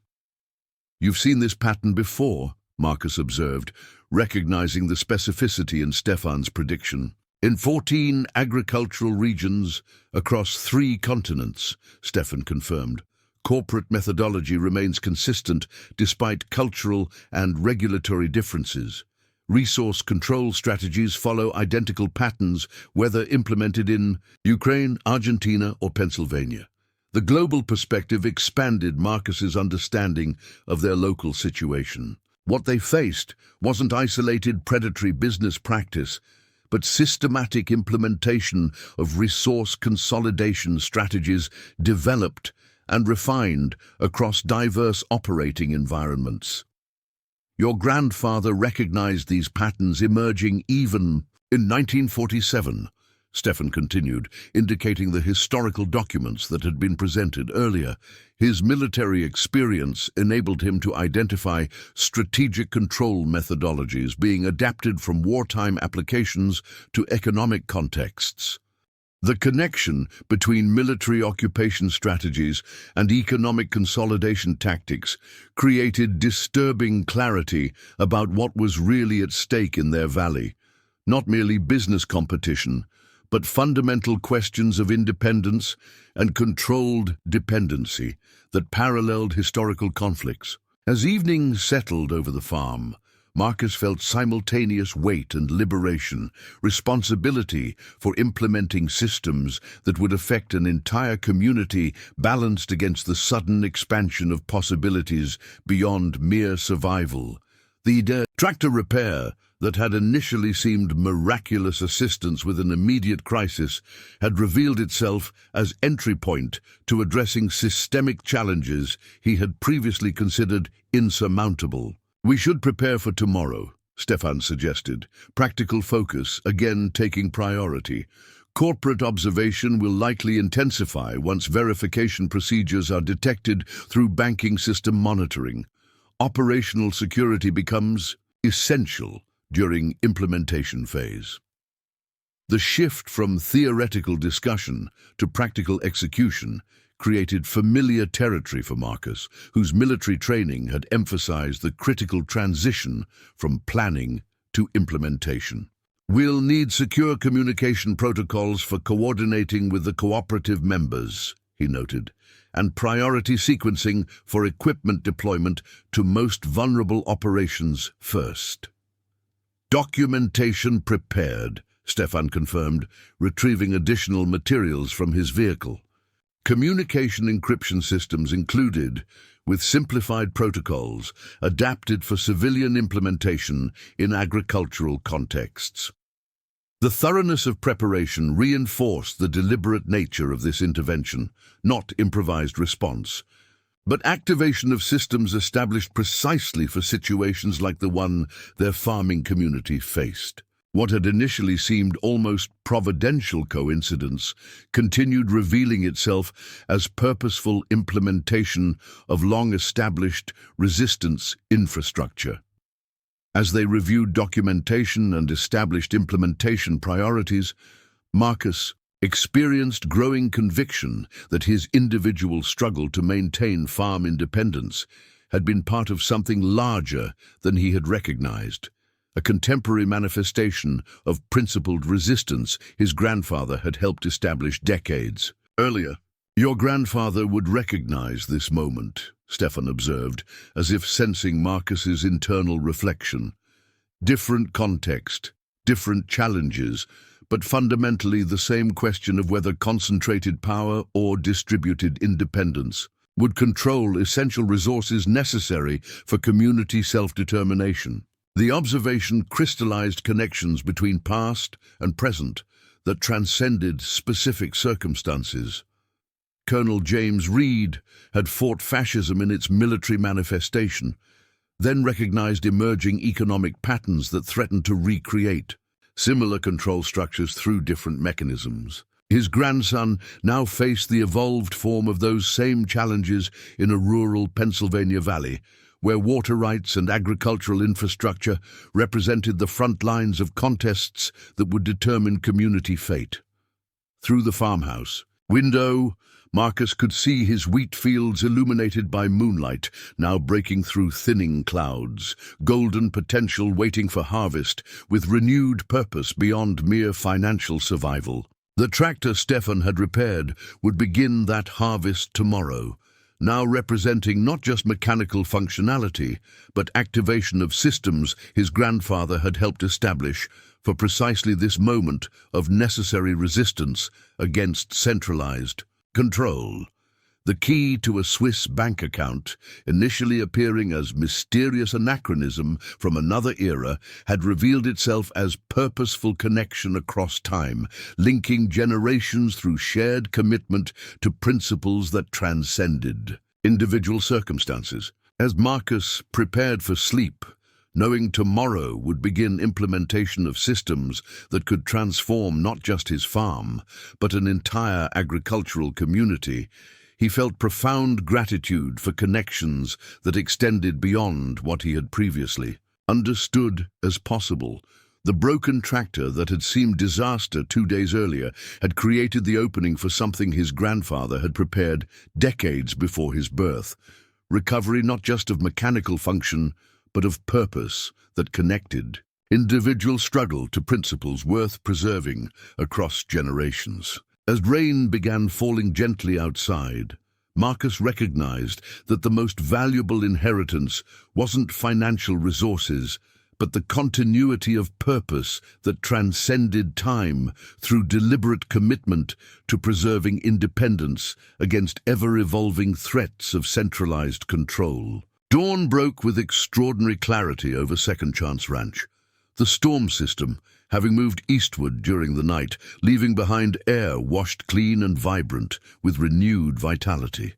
You've seen this pattern before, Marcus observed, recognizing the specificity in Stefan's prediction. In 14 agricultural regions across 3 continents, Stefan confirmed. Corporate methodology remains consistent despite cultural and regulatory differences. Resource control strategies follow identical patterns whether implemented in Ukraine, Argentina, or Pennsylvania. The global perspective expanded Marcus's understanding of their local situation. What they faced wasn't isolated predatory business practice, but systematic implementation of resource consolidation strategies developed and refined across diverse operating environments. Your grandfather recognized these patterns emerging even in 1947, Stefan continued, indicating the historical documents that had been presented earlier. His military experience enabled him to identify strategic control methodologies being adapted from wartime applications to economic contexts. The connection between military occupation strategies and economic consolidation tactics created disturbing clarity about what was really at stake in their valley. Not merely business competition, but fundamental questions of independence and controlled dependency that paralleled historical conflicts. As evening settled over the farm, Marcus felt simultaneous weight and liberation, responsibility for implementing systems that would affect an entire community balanced against the sudden expansion of possibilities beyond mere survival. The tractor repair that had initially seemed miraculous assistance with an immediate crisis had revealed itself as entry point to addressing systemic challenges he had previously considered insurmountable. "We should prepare for tomorrow," Stefan suggested, practical focus again taking priority. "Corporate observation will likely intensify once verification procedures are detected through banking system monitoring. Operational security becomes essential during implementation phase." The shift from theoretical discussion to practical execution created familiar territory for Marcus, whose military training had emphasized the critical transition from planning to implementation. "We'll need secure communication protocols for coordinating with the cooperative members," he noted, "and priority sequencing for equipment deployment to most vulnerable operations first." "Documentation prepared," Stefan confirmed, retrieving additional materials from his vehicle. Communication encryption systems included, with simplified protocols adapted for civilian implementation in agricultural contexts. The thoroughness of preparation reinforced the deliberate nature of this intervention, not improvised response, but activation of systems established precisely for situations like the one their farming community faced. What had initially seemed almost providential coincidence continued revealing itself as purposeful implementation of long-established resistance infrastructure. As they reviewed documentation and established implementation priorities, Marcus experienced growing conviction that his individual struggle to maintain farm independence had been part of something larger than he had recognized. A contemporary manifestation of principled resistance his grandfather had helped establish decades earlier. "Your grandfather would recognize this moment," Stefan observed, as if sensing Marcus's internal reflection. Different context, different challenges, but fundamentally the same question of whether concentrated power or distributed independence would control essential resources necessary for community self-determination. The observation crystallized connections between past and present that transcended specific circumstances. Colonel James Reed had fought fascism in its military manifestation, then recognized emerging economic patterns that threatened to recreate similar control structures through different mechanisms. His grandson now faced the evolved form of those same challenges in a rural Pennsylvania valley, where water rights and agricultural infrastructure represented the front lines of contests that would determine community fate. Through the farmhouse window, Marcus could see his wheat fields illuminated by moonlight, now breaking through thinning clouds, golden potential waiting for harvest, with renewed purpose beyond mere financial survival. The tractor Stefan had repaired would begin that harvest tomorrow, now representing not just mechanical functionality, but activation of systems his grandfather had helped establish for precisely this moment of necessary resistance against centralized control. The key to a Swiss bank account, initially appearing as mysterious anachronism from another era, had revealed itself as purposeful connection across time, linking generations through shared commitment to principles that transcended individual circumstances. As Marcus prepared for sleep, knowing tomorrow would begin implementation of systems that could transform not just his farm, but an entire agricultural community, he felt profound gratitude for connections that extended beyond what he had previously understood as possible. The broken tractor that had seemed disaster 2 days earlier had created the opening for something his grandfather had prepared decades before his birth. Recovery not just of mechanical function, but of purpose that connected individual struggle to principles worth preserving across generations. As rain began falling gently outside, Marcus recognized that the most valuable inheritance wasn't financial resources, but the continuity of purpose that transcended time through deliberate commitment to preserving independence against ever-evolving threats of centralized control. Dawn broke with extraordinary clarity over Second Chance Ranch. The storm system, having moved eastward during the night, leaving behind air washed clean and vibrant with renewed vitality.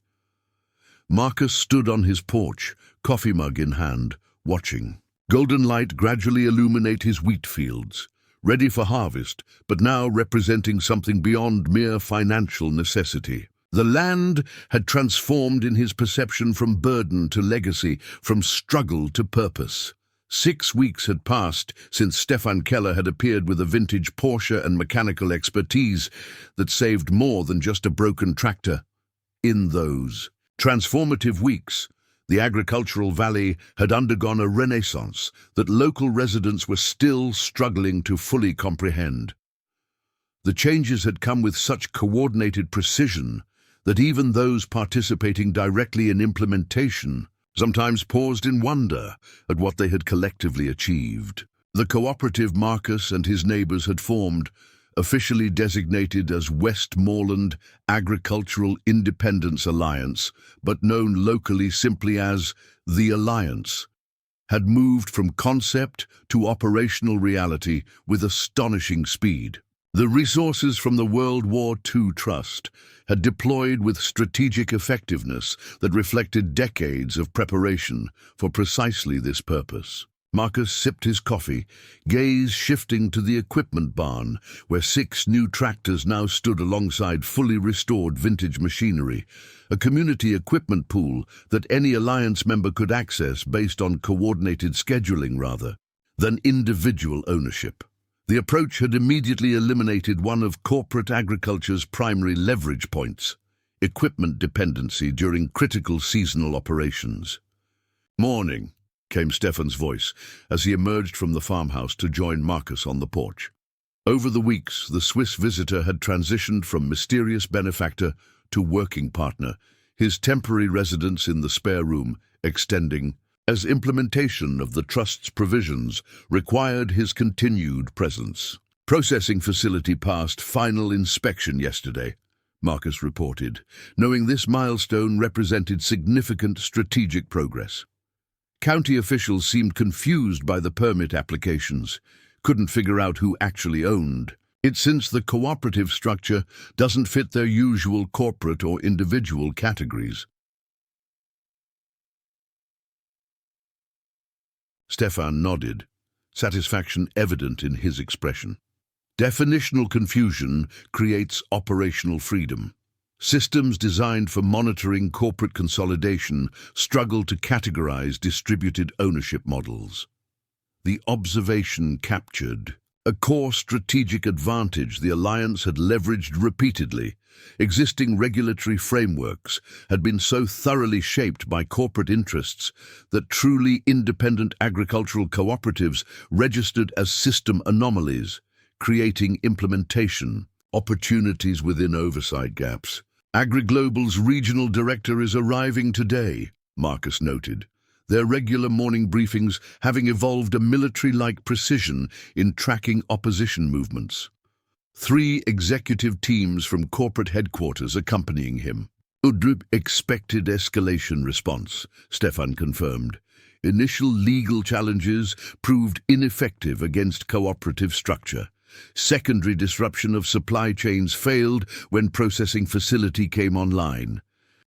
Marcus stood on his porch, coffee mug in hand, watching. Golden light gradually illuminate his wheat fields, ready for harvest, but now representing something beyond mere financial necessity. The land had transformed in his perception from burden to legacy, from struggle to purpose. 6 weeks had passed since Stefan Keller had appeared with a vintage Porsche and mechanical expertise that saved more than just a broken tractor. In those transformative weeks, the agricultural valley had undergone a renaissance that local residents were still struggling to fully comprehend. The changes had come with such coordinated precision that even those participating directly in implementation sometimes paused in wonder at what they had collectively achieved. The cooperative Marcus and his neighbors had formed, officially designated as Westmoreland Agricultural Independence Alliance, but known locally simply as the Alliance, had moved from concept to operational reality with astonishing speed. The resources from the World War II Trust had deployed with strategic effectiveness that reflected decades of preparation for precisely this purpose. Marcus sipped his coffee, gaze shifting to the equipment barn, where 6 new tractors now stood alongside fully restored vintage machinery, a community equipment pool that any Alliance member could access based on coordinated scheduling rather than individual ownership. The approach had immediately eliminated one of corporate agriculture's primary leverage points: equipment dependency during critical seasonal operations. "Morning," came Stefan's voice as he emerged from the farmhouse to join Marcus on the porch. Over the weeks, the Swiss visitor had transitioned from mysterious benefactor to working partner, his temporary residence in the spare room extending as implementation of the Trust's provisions required his continued presence. "Processing facility passed final inspection yesterday," Marcus reported, knowing this milestone represented significant strategic progress. County officials seemed confused by the permit applications, couldn't figure out who actually owned it since the cooperative structure doesn't fit their usual corporate or individual categories. Stefan nodded, satisfaction evident in his expression. Definitional confusion creates operational freedom. Systems designed for monitoring corporate consolidation struggle to categorize distributed ownership models. The observation captured a core strategic advantage the Alliance had leveraged repeatedly. Existing regulatory frameworks had been so thoroughly shaped by corporate interests that truly independent agricultural cooperatives registered as system anomalies, creating implementation opportunities within oversight gaps. "AgriGlobal's regional director is arriving today," Marcus noted, their regular morning briefings having evolved a military-like precision in tracking opposition movements. 3 executive teams from corporate headquarters accompanying him. "Udrip expected escalation response," Stefan confirmed. Initial legal challenges proved ineffective against cooperative structure. Secondary disruption of supply chains failed when processing facility came online.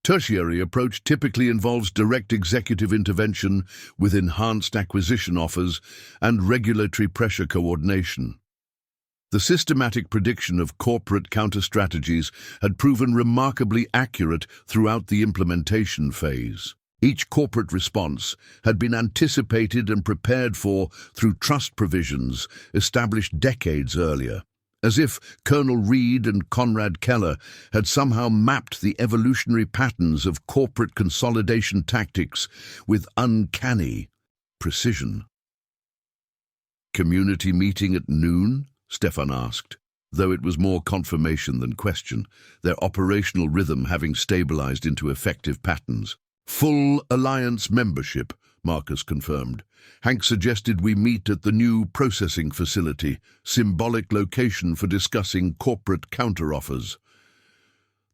Tertiary approach typically involves direct executive intervention with enhanced acquisition offers and regulatory pressure coordination. The systematic prediction of corporate counter-strategies had proven remarkably accurate throughout the implementation phase. Each corporate response had been anticipated and prepared for through trust provisions established decades earlier, as if Colonel Reed and Conrad Keller had somehow mapped the evolutionary patterns of corporate consolidation tactics with uncanny precision. "Community meeting at noon?" Stefan asked, though it was more confirmation than question, their operational rhythm having stabilized into effective patterns. "Full Alliance membership," Marcus confirmed. "Hank suggested we meet at the new processing facility, symbolic location for discussing corporate counteroffers."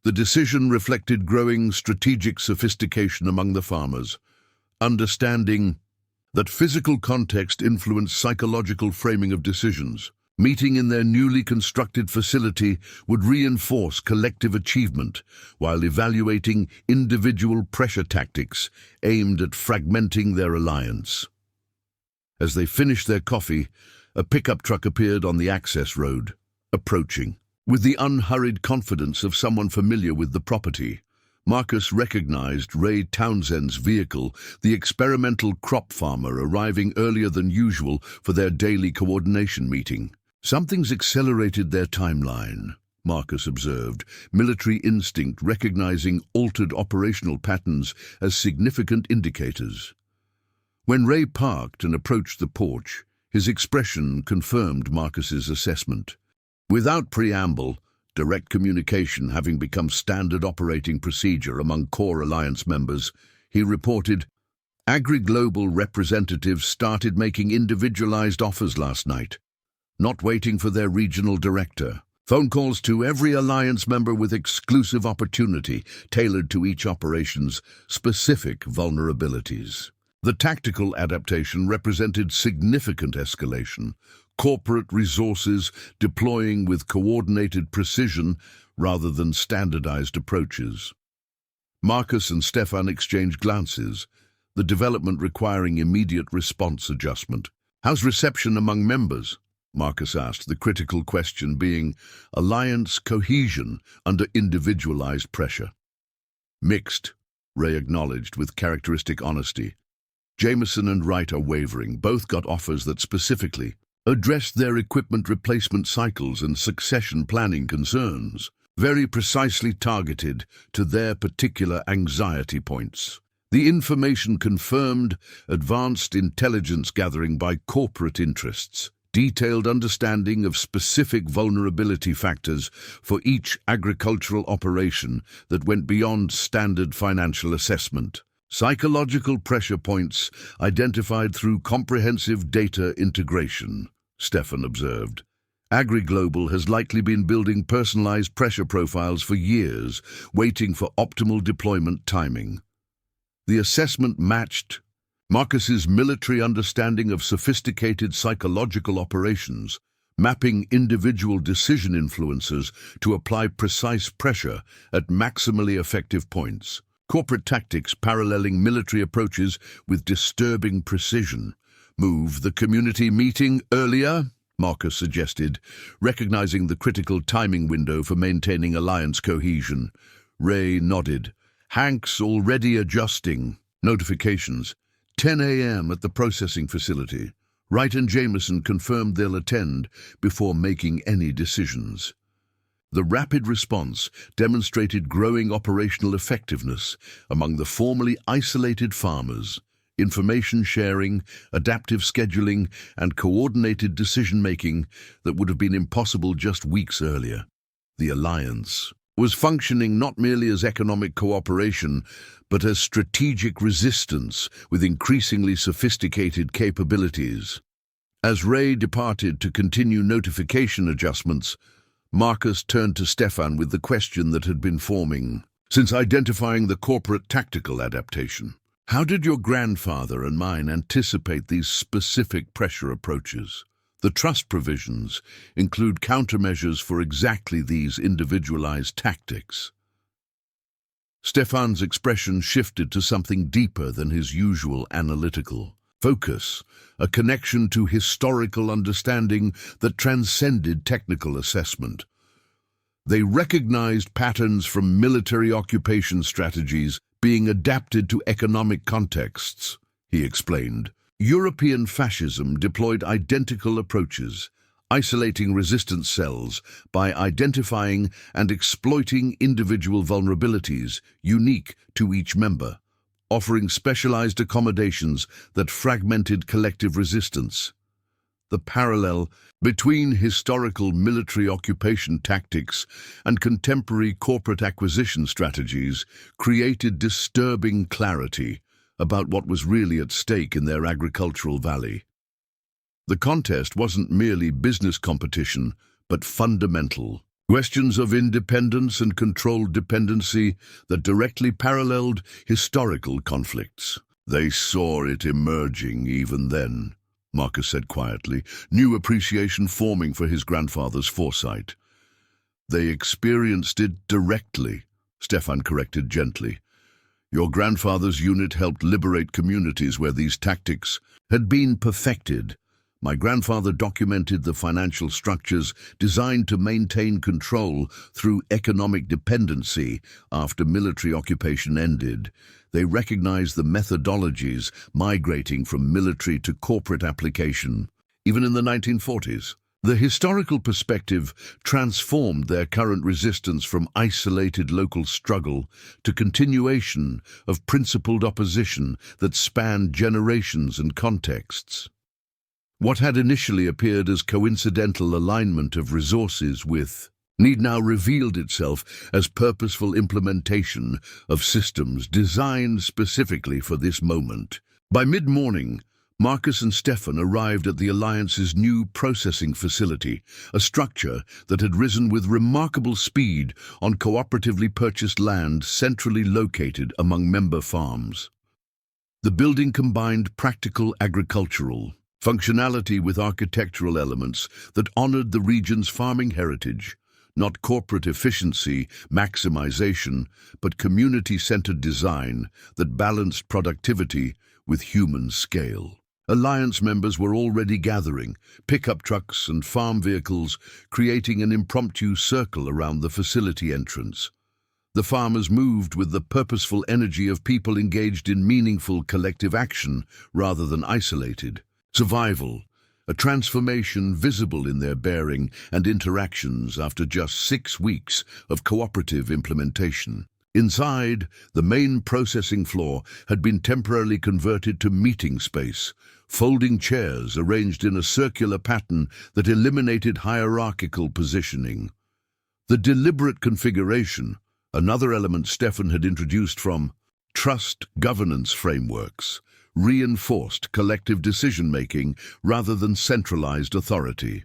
The decision reflected growing strategic sophistication among the farmers, understanding that physical context influenced psychological framing of decisions. Meeting in their newly constructed facility would reinforce collective achievement while evaluating individual pressure tactics aimed at fragmenting their alliance. As they finished their coffee, a pickup truck appeared on the access road, approaching. With the unhurried confidence of someone familiar with the property, Marcus recognized Ray Townsend's vehicle, the experimental crop farmer arriving earlier than usual for their daily coordination meeting. "Something's accelerated their timeline," Marcus observed, military instinct recognizing altered operational patterns as significant indicators. When Ray parked and approached the porch, his expression confirmed Marcus's assessment. Without preamble, direct communication having become standard operating procedure among core alliance members, he reported, "Agri-Global representatives started making individualized offers last night, not waiting for their regional director. Phone calls to every alliance member with exclusive opportunity, tailored to each operation's specific vulnerabilities." The tactical adaptation represented significant escalation, corporate resources deploying with coordinated precision rather than standardized approaches. Marcus and Stefan exchanged glances, the development requiring immediate response adjustment. "How's reception among members?" Marcus asked, the critical question being alliance cohesion under individualized pressure. "Mixed," Ray acknowledged with characteristic honesty. "Jameson and Wright are wavering. Both got offers that specifically addressed their equipment replacement cycles and succession planning concerns, very precisely targeted to their particular anxiety points. The information confirmed advanced intelligence gathering by corporate interests, detailed understanding of specific vulnerability factors for each agricultural operation that went beyond standard financial assessment. Psychological pressure points identified through comprehensive data integration," Stefan observed. "Agri-Global has likely been building personalized pressure profiles for years, waiting for optimal deployment timing." The assessment matched Marcus's military understanding of sophisticated psychological operations, mapping individual decision influences to apply precise pressure at maximally effective points. Corporate tactics paralleling military approaches with disturbing precision. "Move the community meeting earlier?" Marcus suggested, recognizing the critical timing window for maintaining alliance cohesion. Ray nodded. "Hank's already adjusting." Notifications. 10 a.m. at the processing facility. Wright and Jameson confirmed they'll attend before making any decisions. The rapid response demonstrated growing operational effectiveness among the formerly isolated farmers. Information sharing, adaptive scheduling, and coordinated decision-making that would have been impossible just weeks earlier. The alliance was functioning not merely as economic cooperation, but as strategic resistance with increasingly sophisticated capabilities. As Ray departed to continue notification adjustments, Marcus turned to Stefan with the question that had been forming since identifying the corporate tactical adaptation. "How did your grandfather and mine anticipate these specific pressure approaches? The trust provisions include countermeasures for exactly these individualized tactics." Stefan's expression shifted to something deeper than his usual analytical focus, a connection to historical understanding that transcended technical assessment. They recognized patterns from military occupation strategies being adapted to economic contexts, he explained. European fascism deployed identical approaches, isolating resistance cells by identifying and exploiting individual vulnerabilities unique to each member, offering specialized accommodations that fragmented collective resistance. The parallel between historical military occupation tactics and contemporary corporate acquisition strategies created disturbing clarity about what was really at stake in their agricultural valley. The contest wasn't merely business competition, but fundamental. Questions of independence and controlled dependency that directly paralleled historical conflicts. They saw it emerging even then, Marcus said quietly, new appreciation forming for his grandfather's foresight. They experienced it directly, Stefan corrected gently. Your grandfather's unit helped liberate communities where these tactics had been perfected. My grandfather documented the financial structures designed to maintain control through economic dependency after military occupation ended. They recognized the methodologies migrating from military to corporate application, even in the 1940s. The historical perspective transformed their current resistance from isolated local struggle to continuation of principled opposition that spanned generations and contexts. What had initially appeared as coincidental alignment of resources with need now revealed itself as purposeful implementation of systems designed specifically for this moment. By mid-morning, Marcus and Stefan arrived at the Alliance's new processing facility, a structure that had risen with remarkable speed on cooperatively purchased land centrally located among member farms. The building combined practical agricultural functionality with architectural elements that honored the region's farming heritage, not corporate efficiency, maximization, but community-centered design that balanced productivity with human scale. Alliance members were already gathering, pickup trucks and farm vehicles creating an impromptu circle around the facility entrance. The farmers moved with the purposeful energy of people engaged in meaningful collective action rather than isolated. Survival, a transformation visible in their bearing and interactions after just 6 weeks of cooperative implementation. Inside, the main processing floor had been temporarily converted to meeting space, folding chairs arranged in a circular pattern that eliminated hierarchical positioning. The deliberate configuration, another element Stefan had introduced from trust governance frameworks, reinforced collective decision-making rather than centralized authority.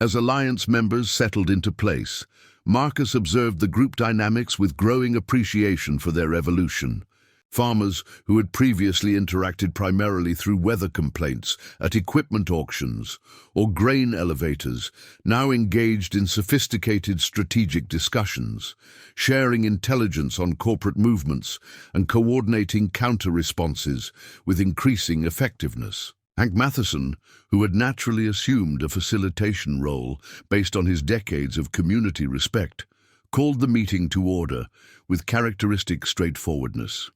As Alliance members settled into place, Marcus observed the group dynamics with growing appreciation for their evolution. Farmers who had previously interacted primarily through weather complaints at equipment auctions or grain elevators now engaged in sophisticated strategic discussions, sharing intelligence on corporate movements and coordinating counter-responses with increasing effectiveness. Hank Matheson, who had naturally assumed a facilitation role based on his decades of community respect, called the meeting to order with characteristic straightforwardness.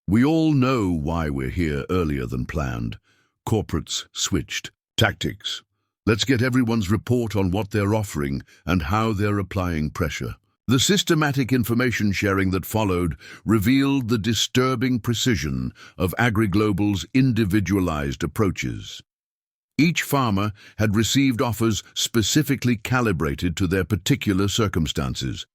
We all know why we're here earlier than planned. Corporates switched. Tactics. Let's get everyone's report on what they're offering and how they're applying pressure. The systematic information sharing that followed revealed the disturbing precision of AgriGlobal's individualized approaches. Each farmer had received offers specifically calibrated to their particular circumstances,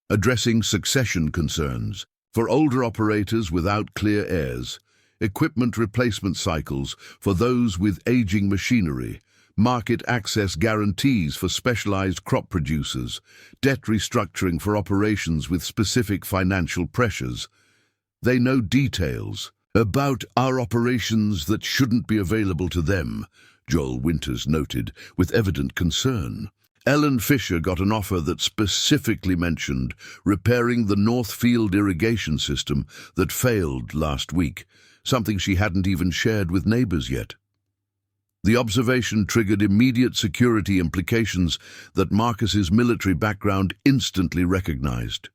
addressing succession concerns. For older operators without clear heirs, equipment replacement cycles for those with aging machinery, market access guarantees for specialized crop producers, debt restructuring for operations with specific financial pressures. They know details about our operations that shouldn't be available to them, Joel Winters noted with evident concern. Ellen Fisher got an offer that specifically mentioned repairing the Northfield irrigation system that failed last week, something she hadn't even shared with neighbors yet. The observation triggered immediate security implications that Marcus's military background instantly recognized.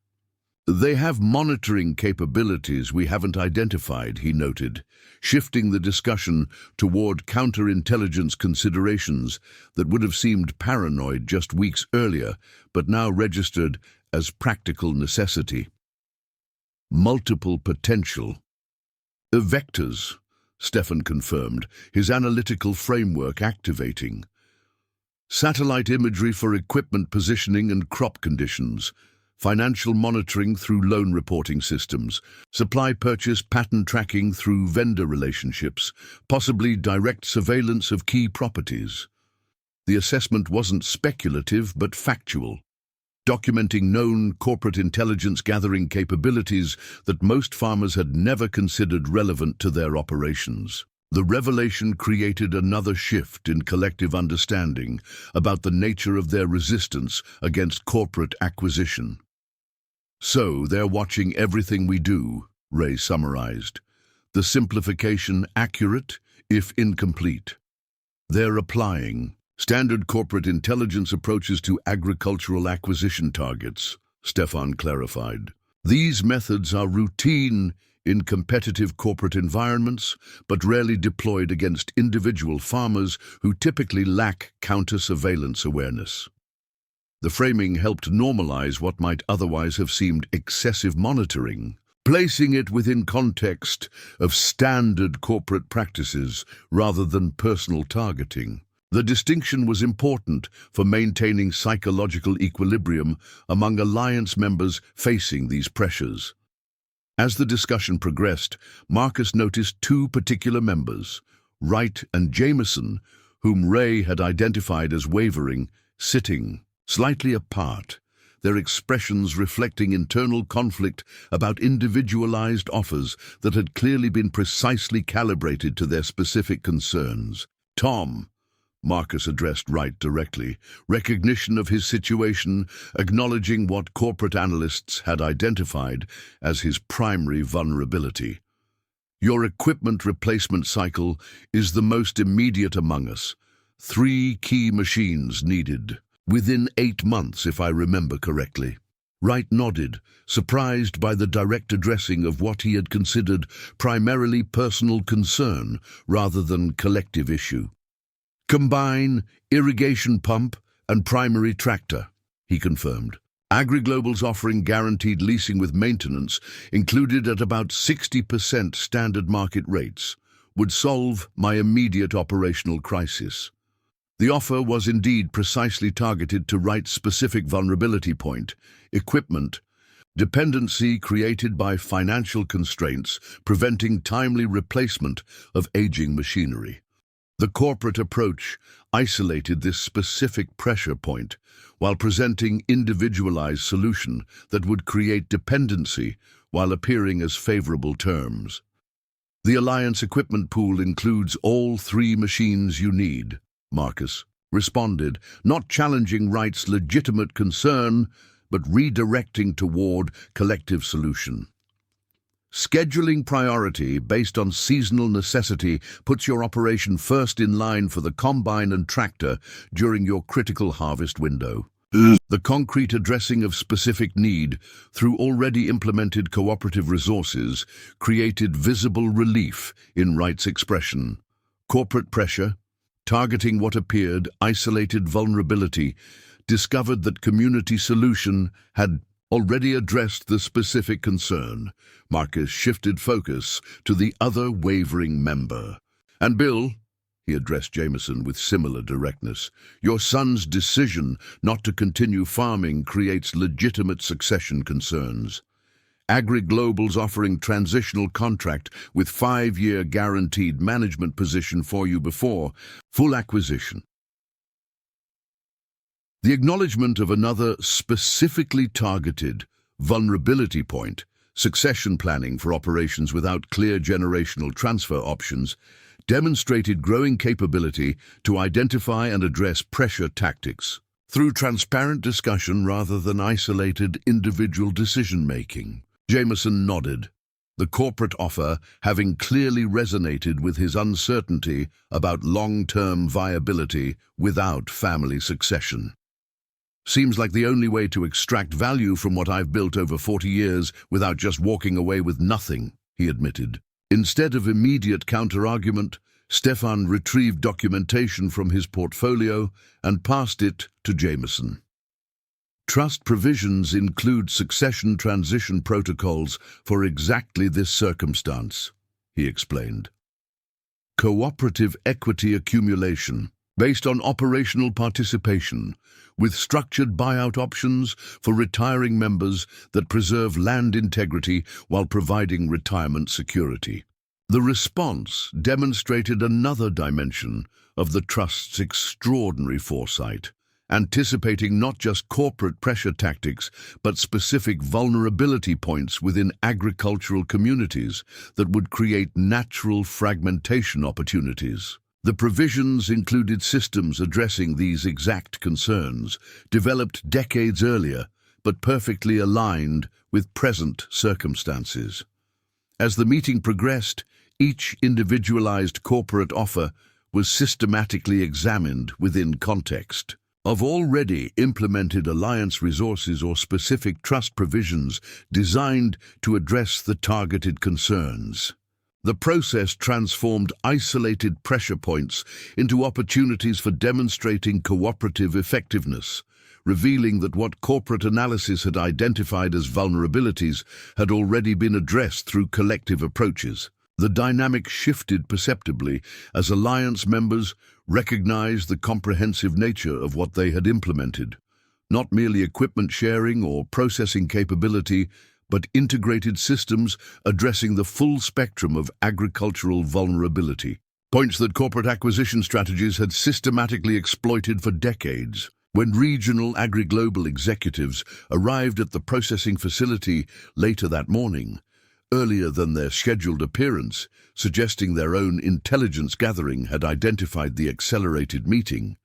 They have monitoring capabilities we haven't identified, he noted, shifting the discussion toward counterintelligence considerations that would have seemed paranoid just weeks earlier, but now registered as practical necessity. Multiple potential. Vectors, Stefan confirmed, his analytical framework activating. Satellite imagery for equipment positioning and crop conditions, financial monitoring through loan reporting systems, supply purchase pattern tracking through vendor relationships, possibly direct surveillance of key properties. The assessment wasn't speculative but factual, documenting known corporate intelligence gathering capabilities that most farmers had never considered relevant to their operations. The revelation created another shift in collective understanding about the nature of their resistance against corporate acquisition. "So they're watching everything we do," Ray summarized. The simplification accurate, if incomplete. They're applying standard corporate intelligence approaches to agricultural acquisition targets, Stefan clarified. These methods are routine in competitive corporate environments, but rarely deployed against individual farmers who typically lack counter-surveillance awareness. The framing helped normalize what might otherwise have seemed excessive monitoring, placing it within context of standard corporate practices rather than personal targeting. The distinction was important for maintaining psychological equilibrium among alliance members facing these pressures. As the discussion progressed, Marcus noticed two particular members, Wright and Jameson, whom Ray had identified as wavering, sitting slightly apart, their expressions reflecting internal conflict about individualized offers that had clearly been precisely calibrated to their specific concerns. "Tom," Marcus addressed Wright directly, recognition of his situation, acknowledging what corporate analysts had identified as his primary vulnerability. "Your equipment replacement cycle is the most immediate among us. 3 key machines needed. Within 8 months, if I remember correctly." Wright nodded, surprised by the direct addressing of what he had considered primarily personal concern rather than collective issue. "Combine, irrigation pump, and primary tractor," he confirmed. AgriGlobal's offering guaranteed leasing with maintenance, included at about 60% standard market rates, would solve my immediate operational crisis. The offer was indeed precisely targeted to Wright's specific vulnerability point, equipment, dependency created by financial constraints preventing timely replacement of aging machinery. The corporate approach isolated this specific pressure point while presenting individualized solution that would create dependency while appearing as favorable terms. "The Alliance equipment pool includes all 3 machines you need," Marcus responded, not challenging Wright's legitimate concern, but redirecting toward collective solution. "Scheduling priority based on seasonal necessity puts your operation first in line for the combine and tractor during your critical harvest window. The concrete addressing of specific need through already implemented cooperative resources created visible relief in Wright's expression. Corporate pressure, targeting what appeared isolated vulnerability, discovered that community solution had already addressed the specific concern. Marcus shifted focus to the other wavering member. "And Bill," he addressed Jameson with similar directness, "your son's decision not to continue farming creates legitimate succession concerns. AgriGlobal's offering transitional contract with 5-year guaranteed management position for you before full acquisition." The acknowledgement of another specifically targeted vulnerability point, succession planning for operations without clear generational transfer options, demonstrated growing capability to identify and address pressure tactics through transparent discussion rather than isolated individual decision-making. Jameson nodded, the corporate offer having clearly resonated with his uncertainty about long-term viability without family succession. Seems like the only way to extract value from what I've built over 40 years without just walking away with nothing, he admitted. Instead of immediate counter-argument, Stefan retrieved documentation from his portfolio and passed it to Jameson. Trust provisions include succession transition protocols for exactly this circumstance, he explained. Cooperative equity accumulation, based on operational participation, with structured buyout options for retiring members that preserve land integrity while providing retirement security. The response demonstrated another dimension of the Trust's extraordinary foresight, anticipating not just corporate pressure tactics, but specific vulnerability points within agricultural communities that would create natural fragmentation opportunities. The provisions included systems addressing these exact concerns, developed decades earlier, but perfectly aligned with present circumstances. As the meeting progressed, each individualized corporate offer was systematically examined within context of already implemented alliance resources or specific trust provisions designed to address the targeted concerns. The process transformed isolated pressure points into opportunities for demonstrating cooperative effectiveness, revealing that what corporate analysis had identified as vulnerabilities had already been addressed through collective approaches. The dynamic shifted perceptibly as alliance members recognized the comprehensive nature of what they had implemented, not merely equipment sharing or processing capability, but integrated systems addressing the full spectrum of agricultural vulnerability, points that corporate acquisition strategies had systematically exploited for decades. When regional agri-global executives arrived at the processing facility later that morning, earlier than their scheduled appearance, suggesting their own intelligence gathering had identified the accelerated meeting,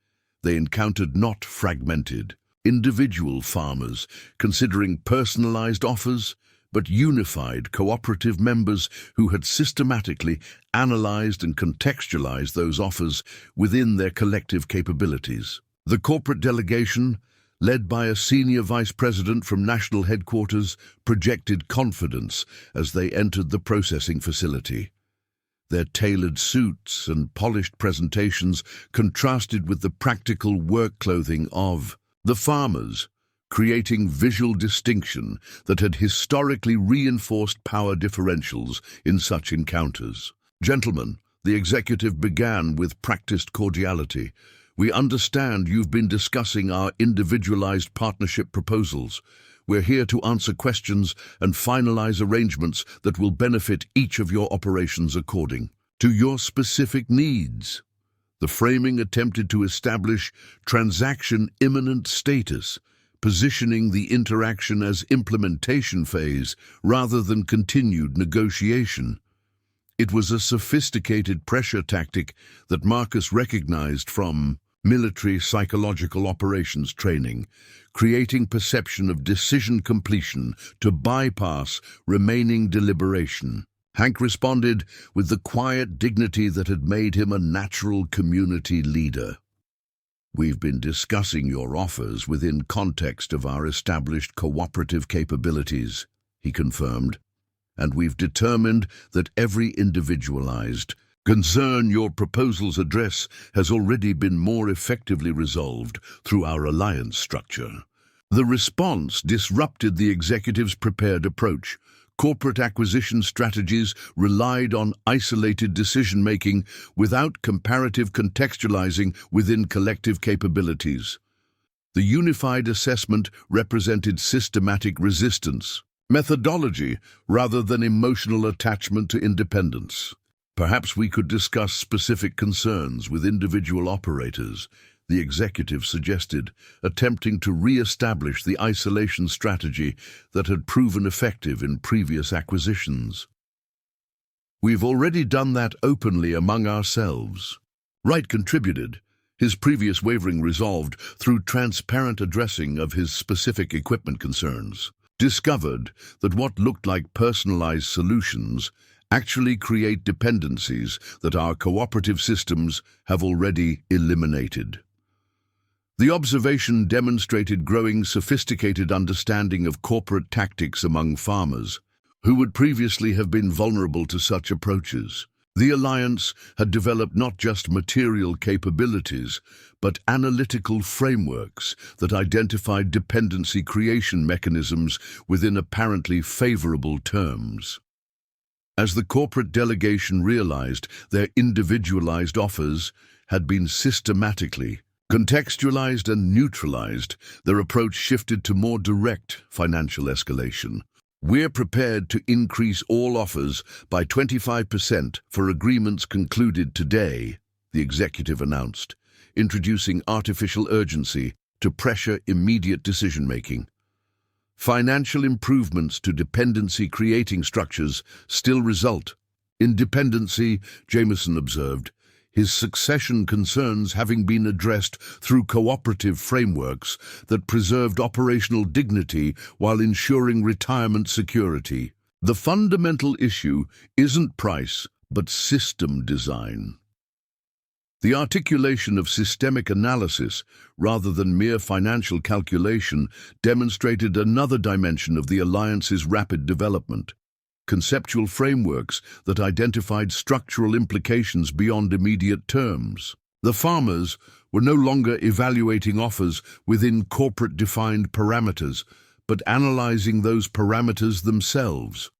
they encountered not fragmented, individual farmers considering personalized offers, but unified cooperative members who had systematically analyzed and contextualized those offers within their collective capabilities. The corporate delegation, led by a senior vice president from national headquarters, projected confidence as they entered the processing facility. Their tailored suits and polished presentations contrasted with the practical work clothing of the farmers, creating visual distinction that had historically reinforced power differentials in such encounters. Gentlemen, the executive began with practiced cordiality. We understand you've been discussing our individualized partnership proposals. We're here to answer questions and finalize arrangements that will benefit each of your operations according to your specific needs. The framing attempted to establish transaction imminent status, positioning the interaction as implementation phase rather than continued negotiation. It was a sophisticated pressure tactic that Marcus recognized from military psychological operations training, creating perception of decision completion to bypass remaining deliberation. Hank responded with the quiet dignity that had made him a natural community leader. We've been discussing your offers within context of our established cooperative capabilities, he confirmed, and we've determined that every individualized concern your proposals address has already been more effectively resolved through our alliance structure. The response disrupted the executive's prepared approach. Corporate acquisition strategies relied on isolated decision-making without comparative contextualizing within collective capabilities. The unified assessment represented systematic resistance, methodology rather than emotional attachment to independence. Perhaps we could discuss specific concerns with individual operators, the executive suggested, attempting to re-establish the isolation strategy that had proven effective in previous acquisitions. We've already done that openly among ourselves. Wright contributed, his previous wavering resolved through transparent addressing of his specific equipment concerns. Discovered that what looked like personalized solutions actually create dependencies that our cooperative systems have already eliminated. The observation demonstrated growing sophisticated understanding of corporate tactics among farmers, who would previously have been vulnerable to such approaches. The alliance had developed not just material capabilities, but analytical frameworks that identified dependency creation mechanisms within apparently favorable terms. As the corporate delegation realized, their individualized offers had been systematically contextualized and neutralized, their approach shifted to more direct financial escalation. "We're prepared to increase all offers by 25% for agreements concluded today," the executive announced, introducing artificial urgency to pressure immediate decision-making. Financial improvements to dependency-creating structures still result. In dependency, Jameson observed, his succession concerns having been addressed through cooperative frameworks that preserved operational dignity while ensuring retirement security. The fundamental issue isn't price, but system design. The articulation of systemic analysis, rather than mere financial calculation, demonstrated another dimension of the alliance's rapid development: conceptual frameworks that identified structural implications beyond immediate terms. The farmers were no longer evaluating offers within corporate-defined parameters, but analyzing those parameters themselves.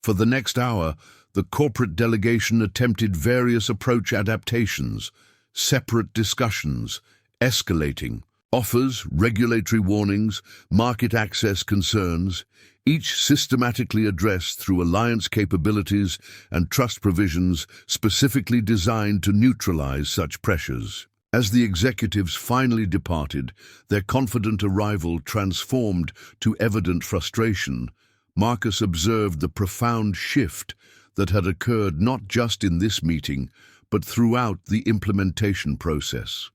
For the next hour, the corporate delegation attempted various approach adaptations, separate discussions, escalating offers, regulatory warnings, market access concerns, each systematically addressed through alliance capabilities and trust provisions specifically designed to neutralize such pressures. As the executives finally departed, their confident arrival transformed to evident frustration, Marcus observed the profound shift that had occurred not just in this meeting, but throughout the implementation process.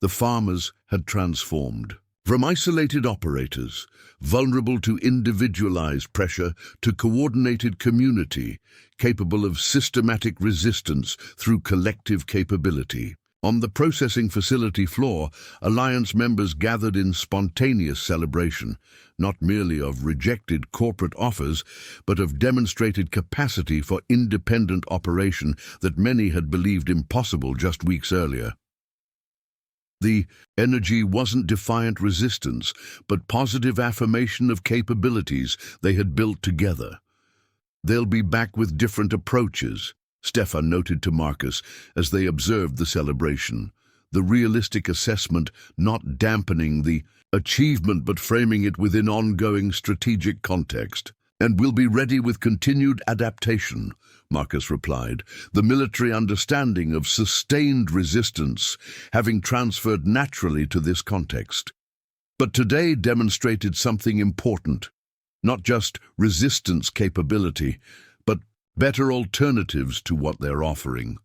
The farmers had transformed. From isolated operators, vulnerable to individualized pressure, to coordinated community, capable of systematic resistance through collective capability. On the processing facility floor, Alliance members gathered in spontaneous celebration, not merely of rejected corporate offers, but of demonstrated capacity for independent operation that many had believed impossible just weeks earlier. The energy wasn't defiant resistance, but positive affirmation of capabilities they had built together. "They'll be back with different approaches," Stefan noted to Marcus as they observed the celebration, the realistic assessment not dampening the achievement but framing it within ongoing strategic context. "And we'll be ready with continued adaptation," Marcus replied, the military understanding of sustained resistance having transferred naturally to this context. But today demonstrated something important, not just resistance capability, but better alternatives to what they're offering.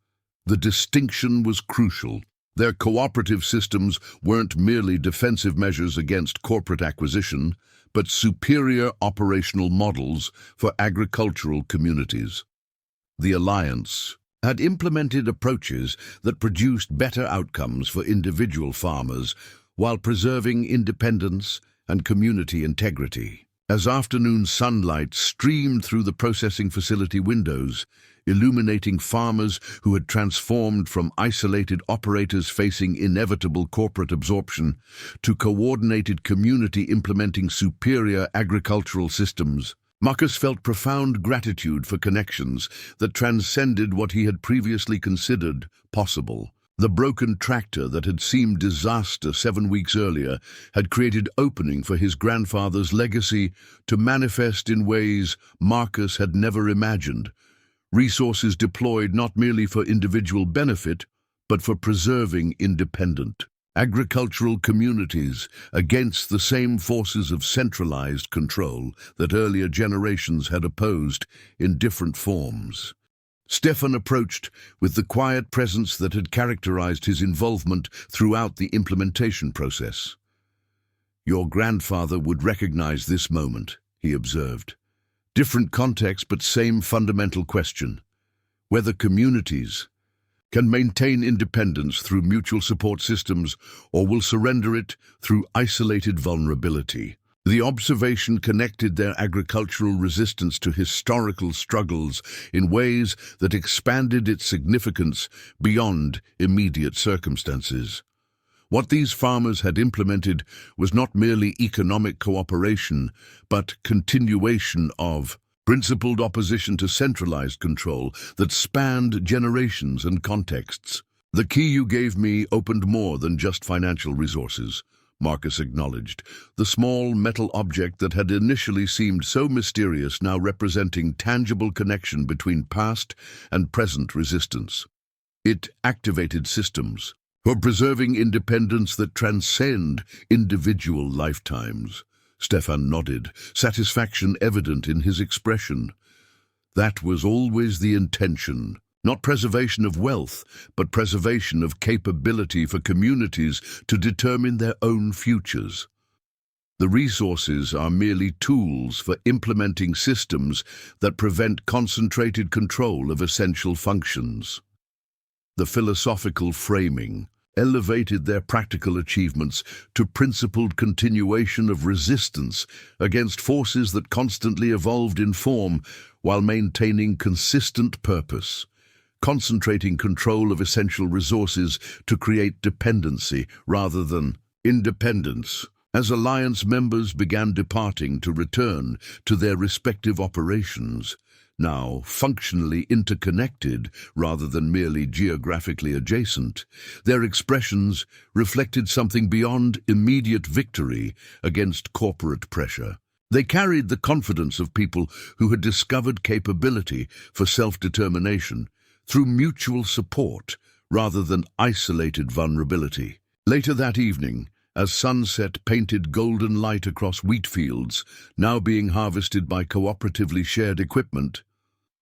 The distinction was crucial. Their cooperative systems weren't merely defensive measures against corporate acquisition, but superior operational models for agricultural communities. The Alliance had implemented approaches that produced better outcomes for individual farmers while preserving independence and community integrity. As afternoon sunlight streamed through the processing facility windows, illuminating farmers who had transformed from isolated operators facing inevitable corporate absorption to coordinated community implementing superior agricultural systems, Marcus felt profound gratitude for connections that transcended what he had previously considered possible. The broken tractor that had seemed disaster 7 weeks earlier had created opening for his grandfather's legacy to manifest in ways Marcus had never imagined. Resources deployed not merely for individual benefit, but for preserving independent agricultural communities against the same forces of centralized control that earlier generations had opposed in different forms. Stefan approached with the quiet presence that had characterized his involvement throughout the implementation process. "Your grandfather would recognize this moment," he observed. "Different context, but same fundamental question. Whether communities can maintain independence through mutual support systems or will surrender it through isolated vulnerability. The observation connected their agricultural resistance to historical struggles in ways that expanded its significance beyond immediate circumstances. What these farmers had implemented was not merely economic cooperation, but continuation of principled opposition to centralized control that spanned generations and contexts. The key you gave me opened more than just financial resources, Marcus acknowledged, the small metal object that had initially seemed so mysterious now representing tangible connection between past and present resistance. It activated systems for preserving independence that transcend individual lifetimes. Stefan nodded, satisfaction evident in his expression. That was always the intention. Not preservation of wealth, but preservation of capability for communities to determine their own futures. The resources are merely tools for implementing systems that prevent concentrated control of essential functions. The philosophical framing elevated their practical achievements to principled continuation of resistance against forces that constantly evolved in form while maintaining consistent purpose. Concentrating control of essential resources to create dependency rather than independence. As alliance members began departing to return to their respective operations, now functionally interconnected rather than merely geographically adjacent, their expressions reflected something beyond immediate victory against corporate pressure. They carried the confidence of people who had discovered capability for self-determination through mutual support rather than isolated vulnerability. Later that evening, as sunset painted golden light across wheat fields, now being harvested by cooperatively shared equipment,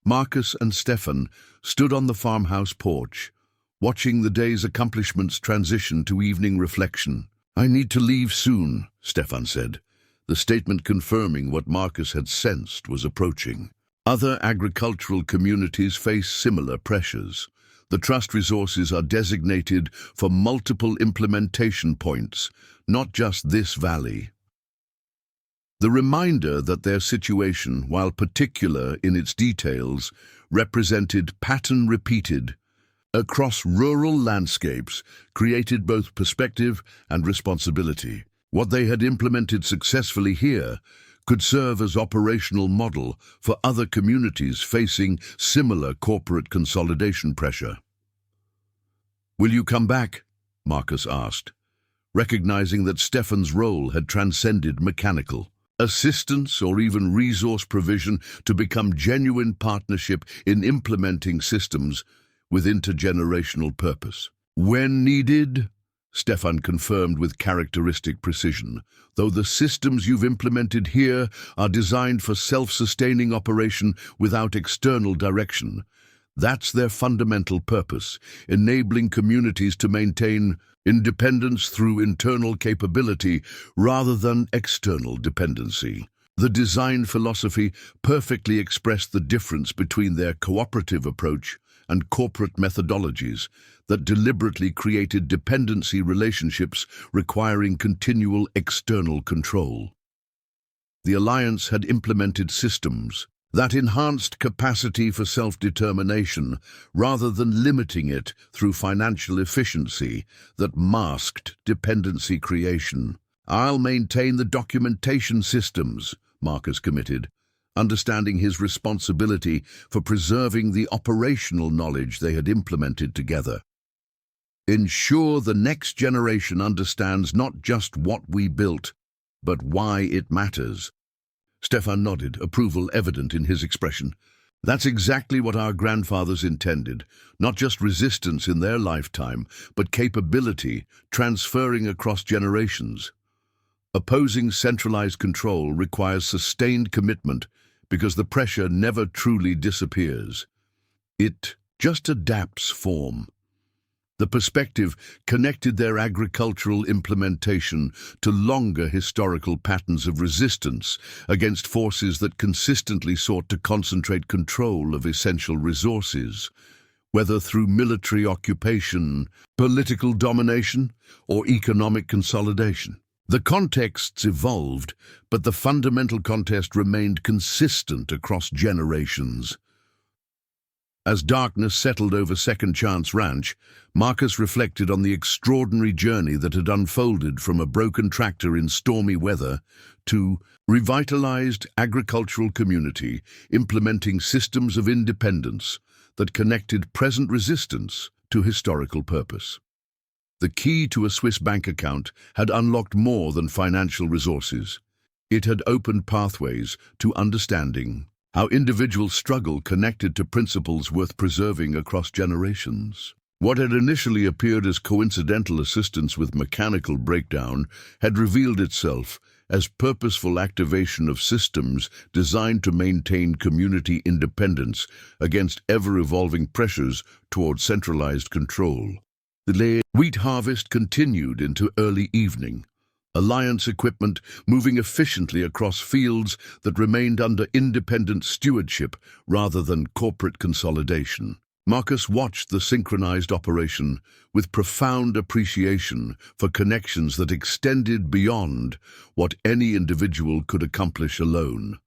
Marcus and Stefan stood on the farmhouse porch, watching the day's accomplishments transition to evening reflection. "I need to leave soon," Stefan said, the statement confirming what Marcus had sensed was approaching. Other agricultural communities face similar pressures. The trust resources are designated for multiple implementation points, not just this valley. The reminder that their situation, while particular in its details, represented pattern repeated across rural landscapes, created both perspective and responsibility. What they had implemented successfully here could serve as operational model for other communities facing similar corporate consolidation pressure. "Will you come back?" Marcus asked, recognizing that Stefan's role had transcended mechanical assistance or even resource provision to become genuine partnership in implementing systems with intergenerational purpose. "When needed," Stefan confirmed with characteristic precision, "though the systems you've implemented here are designed for self-sustaining operation without external direction. That's their fundamental purpose, enabling communities to maintain independence through internal capability rather than external dependency." The design philosophy perfectly expressed the difference between their cooperative approach and corporate methodologies that deliberately created dependency relationships requiring continual external control. The alliance had implemented systems that enhanced capacity for self-determination rather than limiting it through financial efficiency that masked dependency creation. "I'll maintain the documentation systems," Marcus committed, understanding his responsibility for preserving the operational knowledge they had implemented together. "Ensure the next generation understands not just what we built, but why it matters." Stefan nodded, approval evident in his expression. "That's exactly what our grandfathers intended, not just resistance in their lifetime, but capability transferring across generations. Opposing centralized control requires sustained commitment because the pressure never truly disappears. It just adapts form." The perspective connected their agricultural implementation to longer historical patterns of resistance against forces that consistently sought to concentrate control of essential resources. whether through military occupation, political domination, or economic consolidation. The contexts evolved, but the fundamental contest remained consistent across generations. As darkness settled over Second Chance Ranch, Marcus reflected on the extraordinary journey that had unfolded from a broken tractor in stormy weather to revitalized agricultural community implementing systems of independence that connected present resistance to historical purpose. The key to a Swiss bank account had unlocked more than financial resources. It had opened pathways to understanding how individual struggle connected to principles worth preserving across generations. What had initially appeared as coincidental assistance with mechanical breakdown had revealed itself as purposeful activation of systems designed to maintain community independence against ever-evolving pressures toward centralized control. The wheat harvest continued into early evening, Alliance equipment moving efficiently across fields that remained under independent stewardship rather than corporate consolidation. Marcus watched the synchronized operation with profound appreciation for connections that extended beyond what any individual could accomplish alone.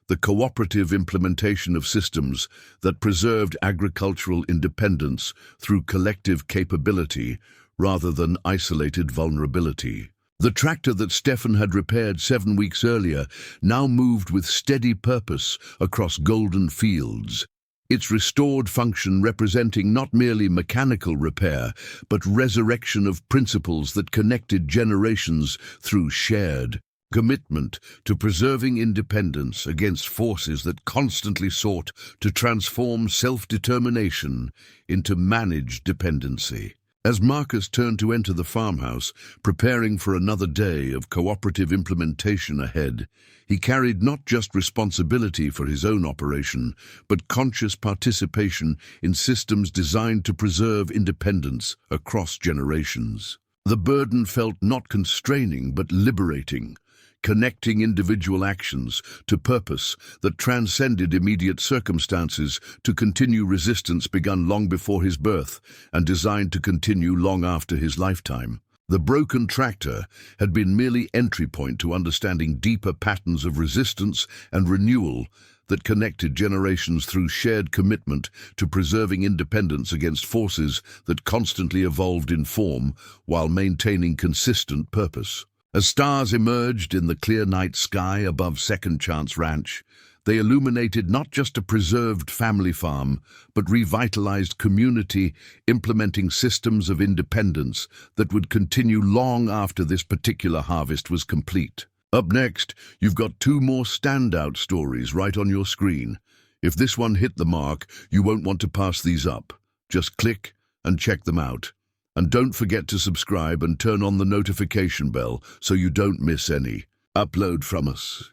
The cooperative implementation of systems that preserved agricultural independence through collective capability rather than isolated vulnerability. The tractor that Stefan had repaired 7 weeks earlier now moved with steady purpose across golden fields, its restored function representing not merely mechanical repair, but resurrection of principles that connected generations through shared commitment to preserving independence against forces that constantly sought to transform self-determination into managed dependency. As Marcus turned to enter the farmhouse, preparing for another day of cooperative implementation ahead, he carried not just responsibility for his own operation, but conscious participation in systems designed to preserve independence across generations. The burden felt not constraining but liberating, connecting individual actions to purpose that transcended immediate circumstances to continue resistance begun long before his birth and designed to continue long after his lifetime. The broken tractor had been merely entry point to understanding deeper patterns of resistance and renewal that connected generations through shared commitment to preserving independence against forces that constantly evolved in form while maintaining consistent purpose. As stars emerged in the clear night sky above Second Chance Ranch, they illuminated not just a preserved family farm, but revitalized community, implementing systems of independence that would continue long after this particular harvest was complete. Up next, you've got 2 more standout stories right on your screen. If this one hit the mark, you won't want to pass these up. Just click and check them out. And don't forget to subscribe and turn on the notification bell so you don't miss any upload from us.